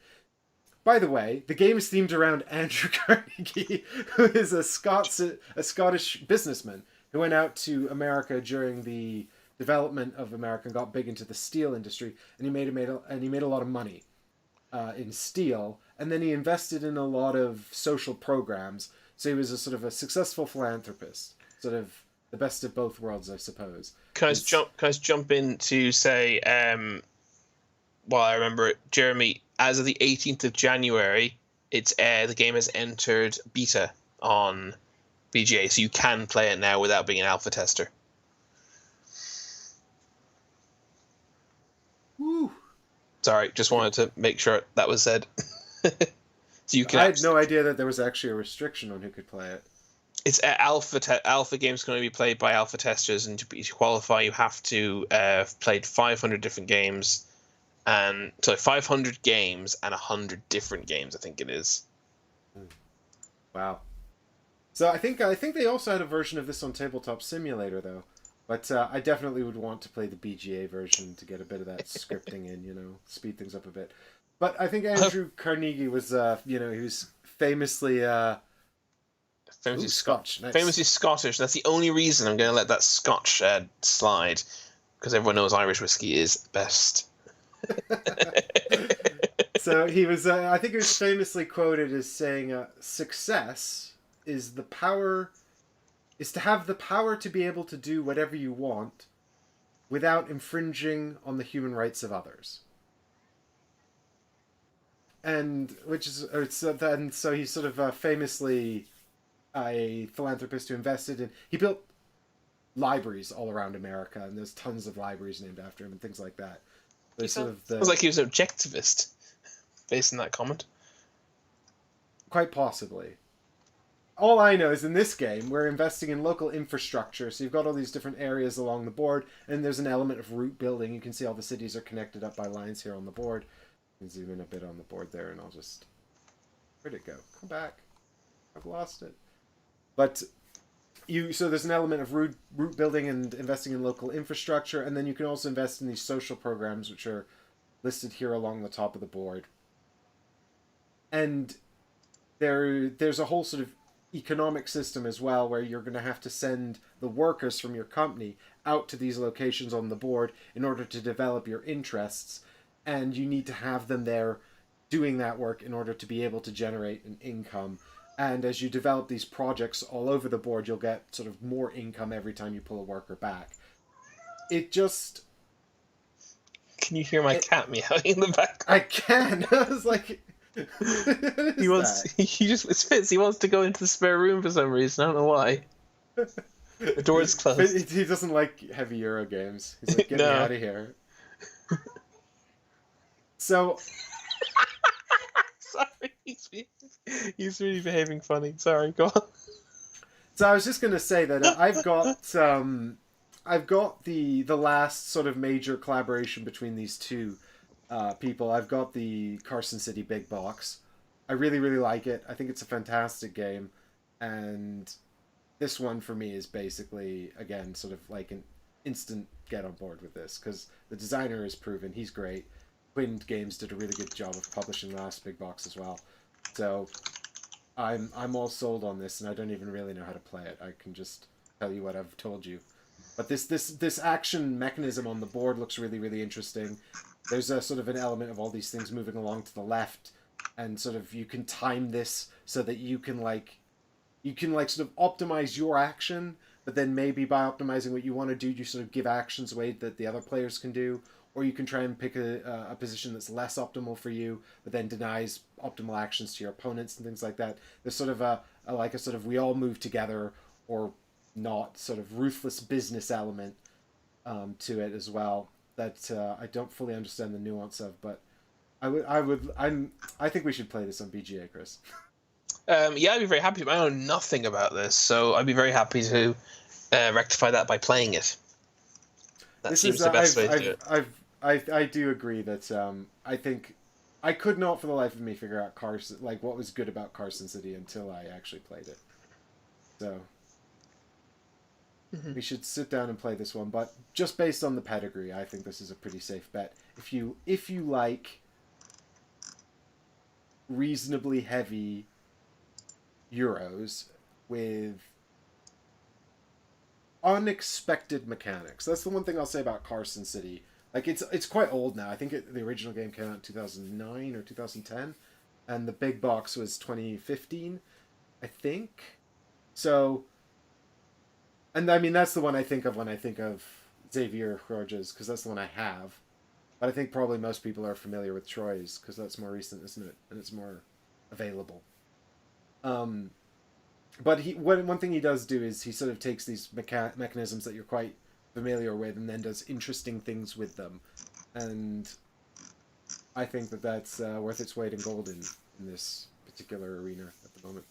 By the way, the game is themed around Andrew Carnegie, who is a Scottish businessman who went out to America during the development of America and got big into the steel industry, and he made a lot of money in steel, and then he invested in a lot of social programs. So he was a sort of a successful philanthropist, sort of the best of both worlds, I suppose. Can I jump in to say, well, I remember it, Jeremy, as of the 18th of January, the game has entered beta on BGA, so you can play it now without being an alpha tester. Woo. Sorry, just wanted to make sure that was said. So you can. I had no idea that there was actually a restriction on who could play it. It's alpha games going to be played by alpha testers, and to qualify, you have to have played 500 different games, and so 500 games and 100 different games, I think it is. Wow. So I think they also had a version of this on Tabletop Simulator, though. But I definitely would want to play the BGA version to get a bit of that scripting in, speed things up a bit. But I think Andrew Carnegie was, he was famously... Scotch. Nice. Famously Scottish. That's the only reason I'm going to let that Scotch slide, because everyone knows Irish whiskey is best. So he was, I think he was famously quoted as saying, success is to have the power to be able to do whatever you want without infringing on the human rights of others. And so he's sort of famously a philanthropist who invested in... He built libraries all around America, and there's tons of libraries named after him and things like that. Sounds like he was an objectivist, based on that comment. Quite possibly. All I know is in this game, we're investing in local infrastructure. So you've got all these different areas along the board, and there's an element of route building. You can see all the cities are connected up by lines here on the board. You can zoom in a bit on the board there, and I'll just... Where'd it go? Come back. I've lost it. But so there's an element of route building and investing in local infrastructure, and then you can also invest in these social programs, which are listed here along the top of the board. And there's a whole sort of economic system as well, where you're going to have to send the workers from your company out to these locations on the board in order to develop your interests, and you need to have them there doing that work in order to be able to generate an income. And as you develop these projects all over the board, you'll get sort of more income every time you pull a worker back. It just... Can you hear my cat meowing in the back? I can. I was like... It's Fitz. He wants to go into the spare room for some reason. I don't know why. The door's closed. He doesn't like heavy Euro games. He's like, get me out of here. So... Sorry, he's really behaving funny. Sorry, go on. So I was just going to say that I've got the last sort of major collaboration between these two people. I've got the Carson City Big Box. I really, really like it. I think it's a fantastic game. And this one for me is basically, again, sort of like an instant get on board with this, because the designer is proven, he's great. Quinn Games did a really good job of publishing the last big box as well. So I'm all sold on this, and I don't even really know how to play it. I can just tell you what I've told you. But this action mechanism on the board looks really, really interesting. There's a sort of an element of all these things moving along to the left, and sort of you can time this so that you can sort of optimize your action, but then maybe by optimizing what you want to do, you sort of give actions away that the other players can do, or you can try and pick a position that's less optimal for you, but then denies optimal actions to your opponents and things like that. There's sort of a sort of we all move together or not sort of ruthless business element to it as well that I don't fully understand the nuance of, but I think we should play this on BGA, Chris. Yeah, I'd be very happy. I know nothing about this, so I'd be very happy to rectify that by playing it. That seems the best way to do it. I do agree that I think I could not for the life of me figure out Carson, like what was good about Carson City until I actually played it. So we should sit down and play this one, but just based on the pedigree, I think this is a pretty safe bet. If you like reasonably heavy Euros with unexpected mechanics. That's the one thing I'll say about Carson City. Like it's quite old now. I think the original game came out in 2009 or 2010, and the big box was 2015, I think. So, and I mean that's the one I think of when I think of Xavier Georges, because that's the one I have. But I think probably most people are familiar with Troyes because that's more recent, isn't it? And it's more available. But one thing he does do is he sort of takes these mechanisms that you're quite familiar with and then does interesting things with them, and I think that that's worth its weight in gold in this particular arena at the moment.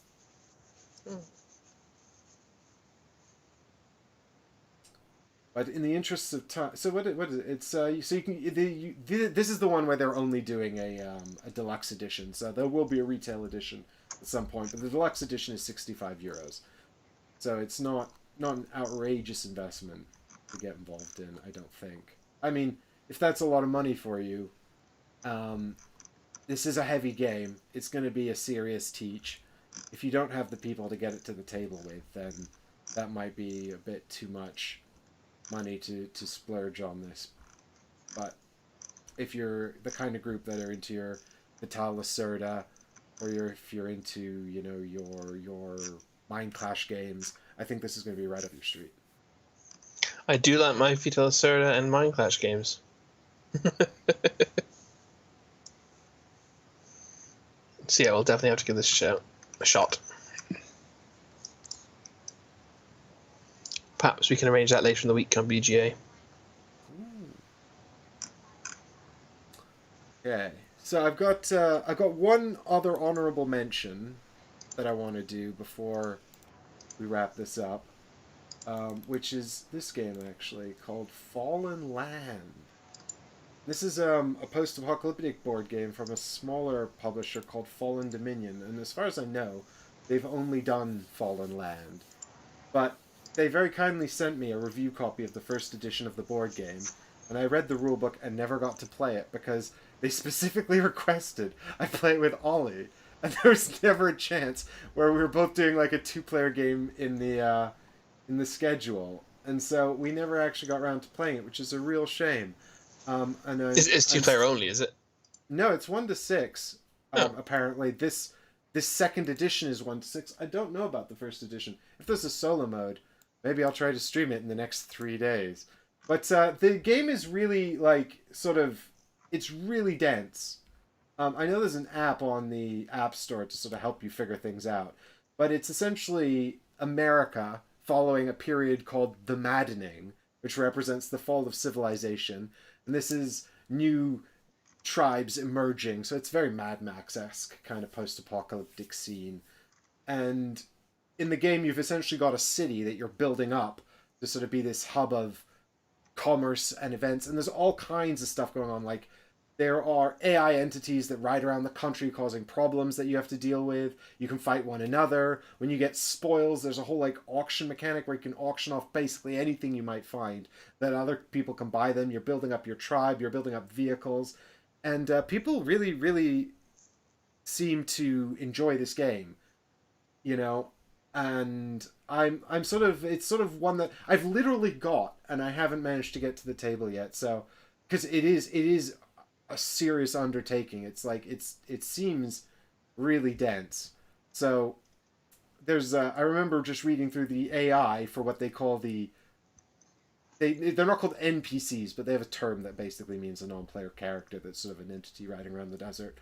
But in the interests of time, so what is it? It's so you can this is the one where they're only doing a deluxe edition. So there will be a retail edition at some point, but the deluxe edition is €65. So it's not an outrageous investment to get involved in, I don't think. I mean, if that's a lot of money for you, this is a heavy game. It's going to be a serious teach. If you don't have the people to get it to the table with, then that might be a bit too much money to splurge on this. But if you're the kind of group that are into your Vital Lacerda, or if you're into, you know, your Mind Clash games, I think this is going to be right up your street. I do like my Vital Lacerda and Mind Clash games. So yeah, we'll definitely have to give this a shot. Perhaps we can arrange that later in the week on BGA. Okay, so I've got one other honorable mention that I want to do before we wrap this up, which is this game actually called Fallen Land. This is a post-apocalyptic board game from a smaller publisher called Fallen Dominion, and as far as I know, they've only done Fallen Land. But they very kindly sent me a review copy of the first edition of the board game, and I read the rulebook and never got to play it because they specifically requested I play it with Ollie, and there was never a chance where we were both doing like a two-player game in the schedule, and so we never actually got around to playing it, which is a real shame. It's two-player only, is it? No, it's 1 to 6. Apparently, this second edition is 1 to 6. I don't know about the first edition. If there's a solo mode, maybe I'll try to stream it in the next 3 days. But the game is really it's really dense. I know there's an app on the App Store to sort of help you figure things out, but it's essentially America following a period called the Maddening, which represents the fall of civilization. And this is new tribes emerging, so it's very Mad Max-esque kind of post-apocalyptic scene. And in the game, you've essentially got a city that you're building up to sort of be this hub of commerce and events, and there's all kinds of stuff going on, like There are AI entities that ride around the country causing problems that you have to deal with. You can fight one another. When you get spoils, there's a whole like auction mechanic where you can auction off basically anything you might find that other people can buy them. You're building up your tribe. You're building up vehicles, and people really, really seem to enjoy this game. You know, and I'm sort of it's sort of one that I've literally got, and I haven't managed to get to the table yet. So because it is a serious undertaking. It's like it seems really dense. So there's I remember just reading through the AI for what they call they're not called NPCs, but they have a term that basically means a non-player character that's sort of an entity riding around the desert.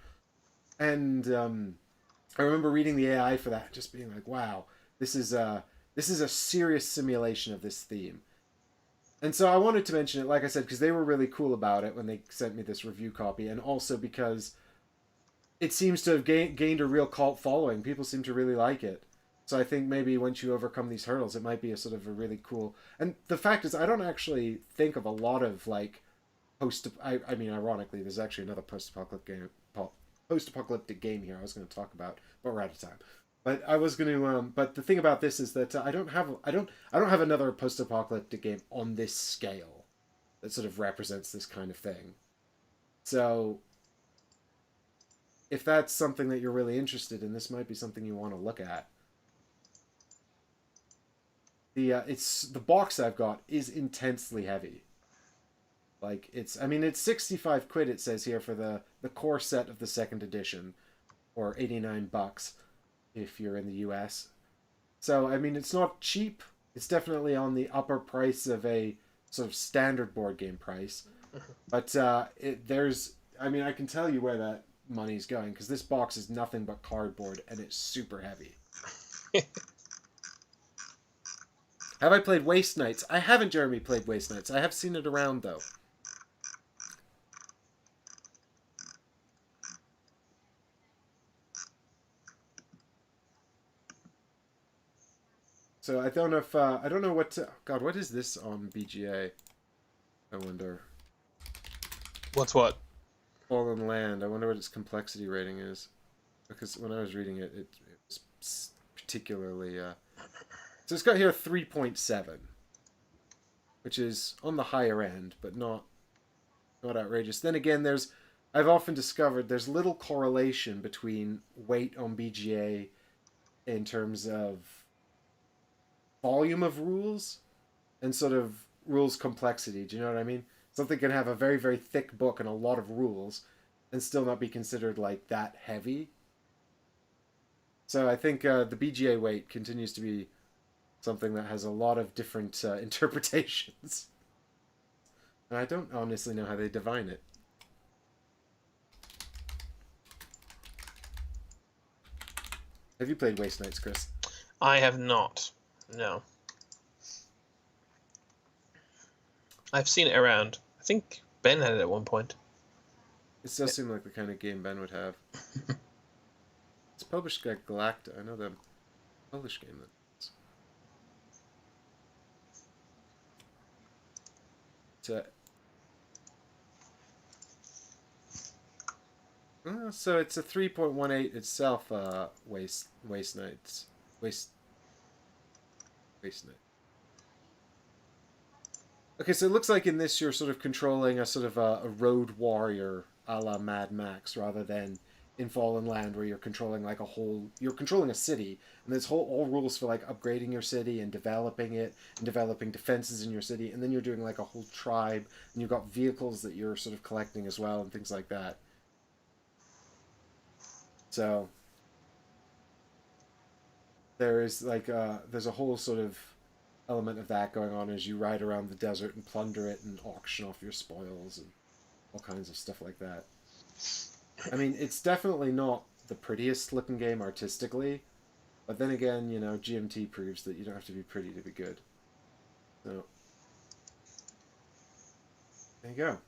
And I remember reading the AI for that, just being like, wow, this is a serious simulation of this theme. And so I wanted to mention it, like I said, because they were really cool about it when they sent me this review copy, and also because it seems to have gained a real cult following. People seem to really like it. So I think maybe once you overcome these hurdles, it might be a sort of a really cool. And the fact is, I don't actually think of a lot of like I mean, ironically, there's actually another post-apocalyptic game here I was going to talk about, but we're out of time. But I was going to. But the thing about this is that I don't have another post-apocalyptic game on this scale that sort of represents this kind of thing. So, if that's something that you're really interested in, this might be something you want to look at. The box I've got is intensely heavy. Like it's 65 quid it says here for the core set of the second edition, or $89 if you're in the US. So I mean it's not cheap. It's definitely on the upper price of a sort of standard board game price. But I can tell you where that money's going, because this box is nothing but cardboard and it's super heavy. Have I played Waste Nights? I haven't, Jeremy, played Waste Nights. I have seen it around though. So I don't know if I don't know what to. God, what is this on BGA? I wonder. What's what? Fallen Land. I wonder what its complexity rating is, because when I was reading it, it was particularly. So it's got here 3.7, which is on the higher end, but not outrageous. Then again, I've often discovered there's little correlation between weight on BGA in terms of volume of rules and sort of rules complexity. Do you know what I mean? Something can have a very, very thick book and a lot of rules and still not be considered like that heavy. So I think the BGA weight continues to be something that has a lot of different interpretations. And I don't honestly know how they define it. Have you played Waste Nights, Chris? I have not. No. I've seen it around. I think Ben had it at one point. It does seem like the kind of game Ben would have. It's published by Galacta. I know the Polish game that is. So it's a 3.18 itself. Waste Nights. Waste Night. Okay, so it looks like in this you're sort of controlling a sort of a road warrior a la Mad Max, rather than in Fallen Land where you're controlling you're controlling a city, and there's all rules for like upgrading your city and developing it and developing defenses in your city, and then you're doing like a whole tribe, and you've got vehicles that you're sort of collecting as well and things like that. So there's a whole sort of element of that going on as you ride around the desert and plunder it and auction off your spoils and all kinds of stuff like that. I mean, it's definitely not the prettiest looking game artistically, but then again, you know, GMT proves that you don't have to be pretty to be good. So there you go.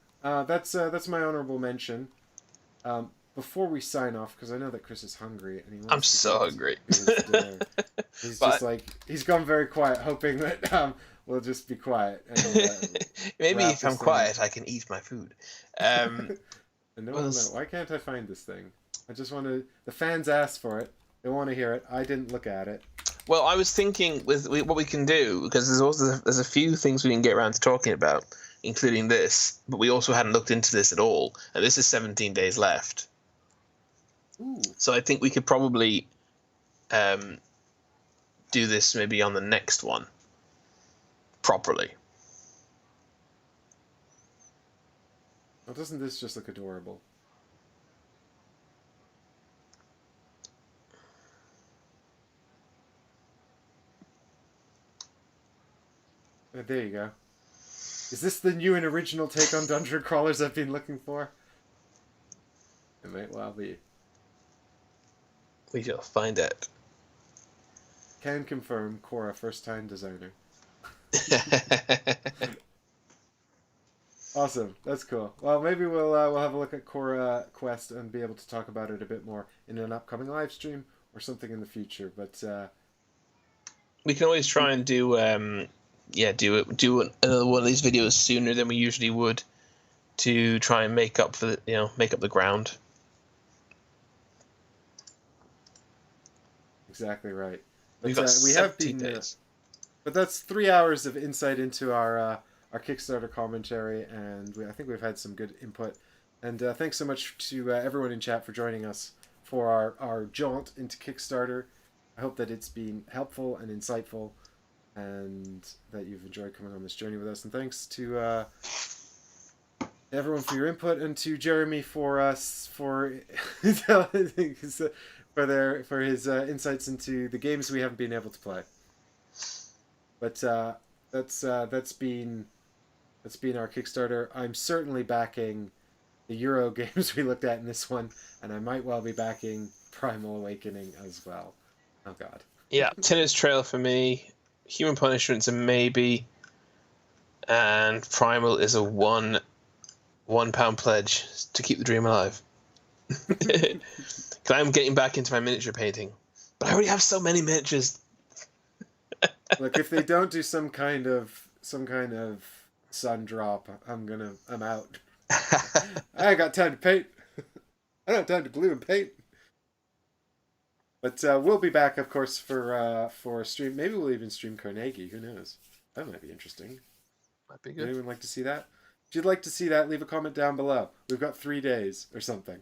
That's my honorable mention. Before we sign off, because I know that Chris is hungry and he wants I'm so hungry. He's just like, he's gone very quiet, hoping that we'll just be quiet. And, maybe if I'm quiet, I can eat my food. And no one Well, will know. Why can't I find this thing? I just want to. The fans asked for it. They want to hear it. I didn't look at it. well, I was thinking with what we can do, because there's a few things we can get around to talking about, including this, but we also hadn't looked into this at all, and this is 17 days left. Ooh. So I think we could probably do this maybe on the next one properly. Well, doesn't this just look adorable? There you go. Is this the new and original take on dungeon crawlers I've been looking for? It might well be. We shall find out. Can confirm, Cora, first-time designer. Awesome, that's cool. Well, maybe we'll have a look at Cora Quest and be able to talk about it a bit more in an upcoming live stream or something in the future. But we can always try and do another one of these videos sooner than we usually would, to try and make up for make up the ground. Exactly right. But, We've got we have 70 been, days. But that's 3 hours of insight into our Kickstarter commentary, and I think we've had some good input. And thanks so much to everyone in chat for joining us for our jaunt into Kickstarter. I hope that it's been helpful and insightful, and that you've enjoyed coming on this journey with us. And thanks to everyone for your input, and to Jeremy for his insights into the games we haven't been able to play. But that's been our Kickstarter. I'm certainly backing the Euro games we looked at in this one, and I might well be backing Primal Awakening as well. Oh God. Yeah, Tinner's Trail for me. Human Punishment's a maybe, and Primal is a £1 pledge to keep the dream alive. I'm getting back into my miniature painting, but I already have so many miniatures. Look, if they don't do some kind of sun drop, I'm out. I ain't got time to paint. I don't have time to glue and paint. But we'll be back, of course, for a stream. Maybe we'll even stream Carnegie. Who knows? That might be interesting. Might be good. Anyone like to see that? If you'd like to see that, leave a comment down below. We've got 3 days or something.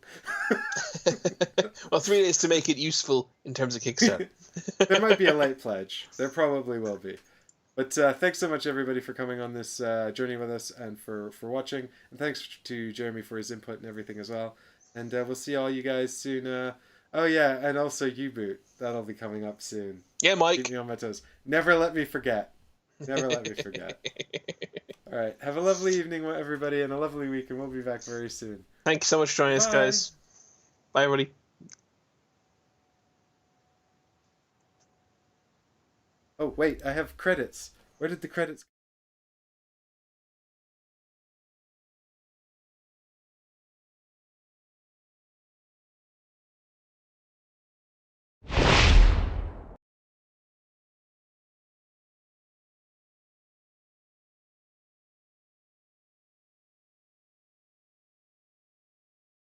Well, 3 days to make it useful in terms of Kickstarter. There might be a late pledge. There probably will be. But thanks so much, everybody, for coming on this journey with us, and for watching. And thanks to Jeremy for his input and everything as well. And we'll see all you guys soon. Oh, yeah, and also U-Boot. That'll be coming up soon. Yeah, Mike. Keep me on my toes. Never let me forget. Never let me forget. All right. Have a lovely evening, everybody, and a lovely week, and we'll be back very soon. Thank you so much for joining us, guys. Bye, everybody. Oh, wait. I have credits. Where did the credits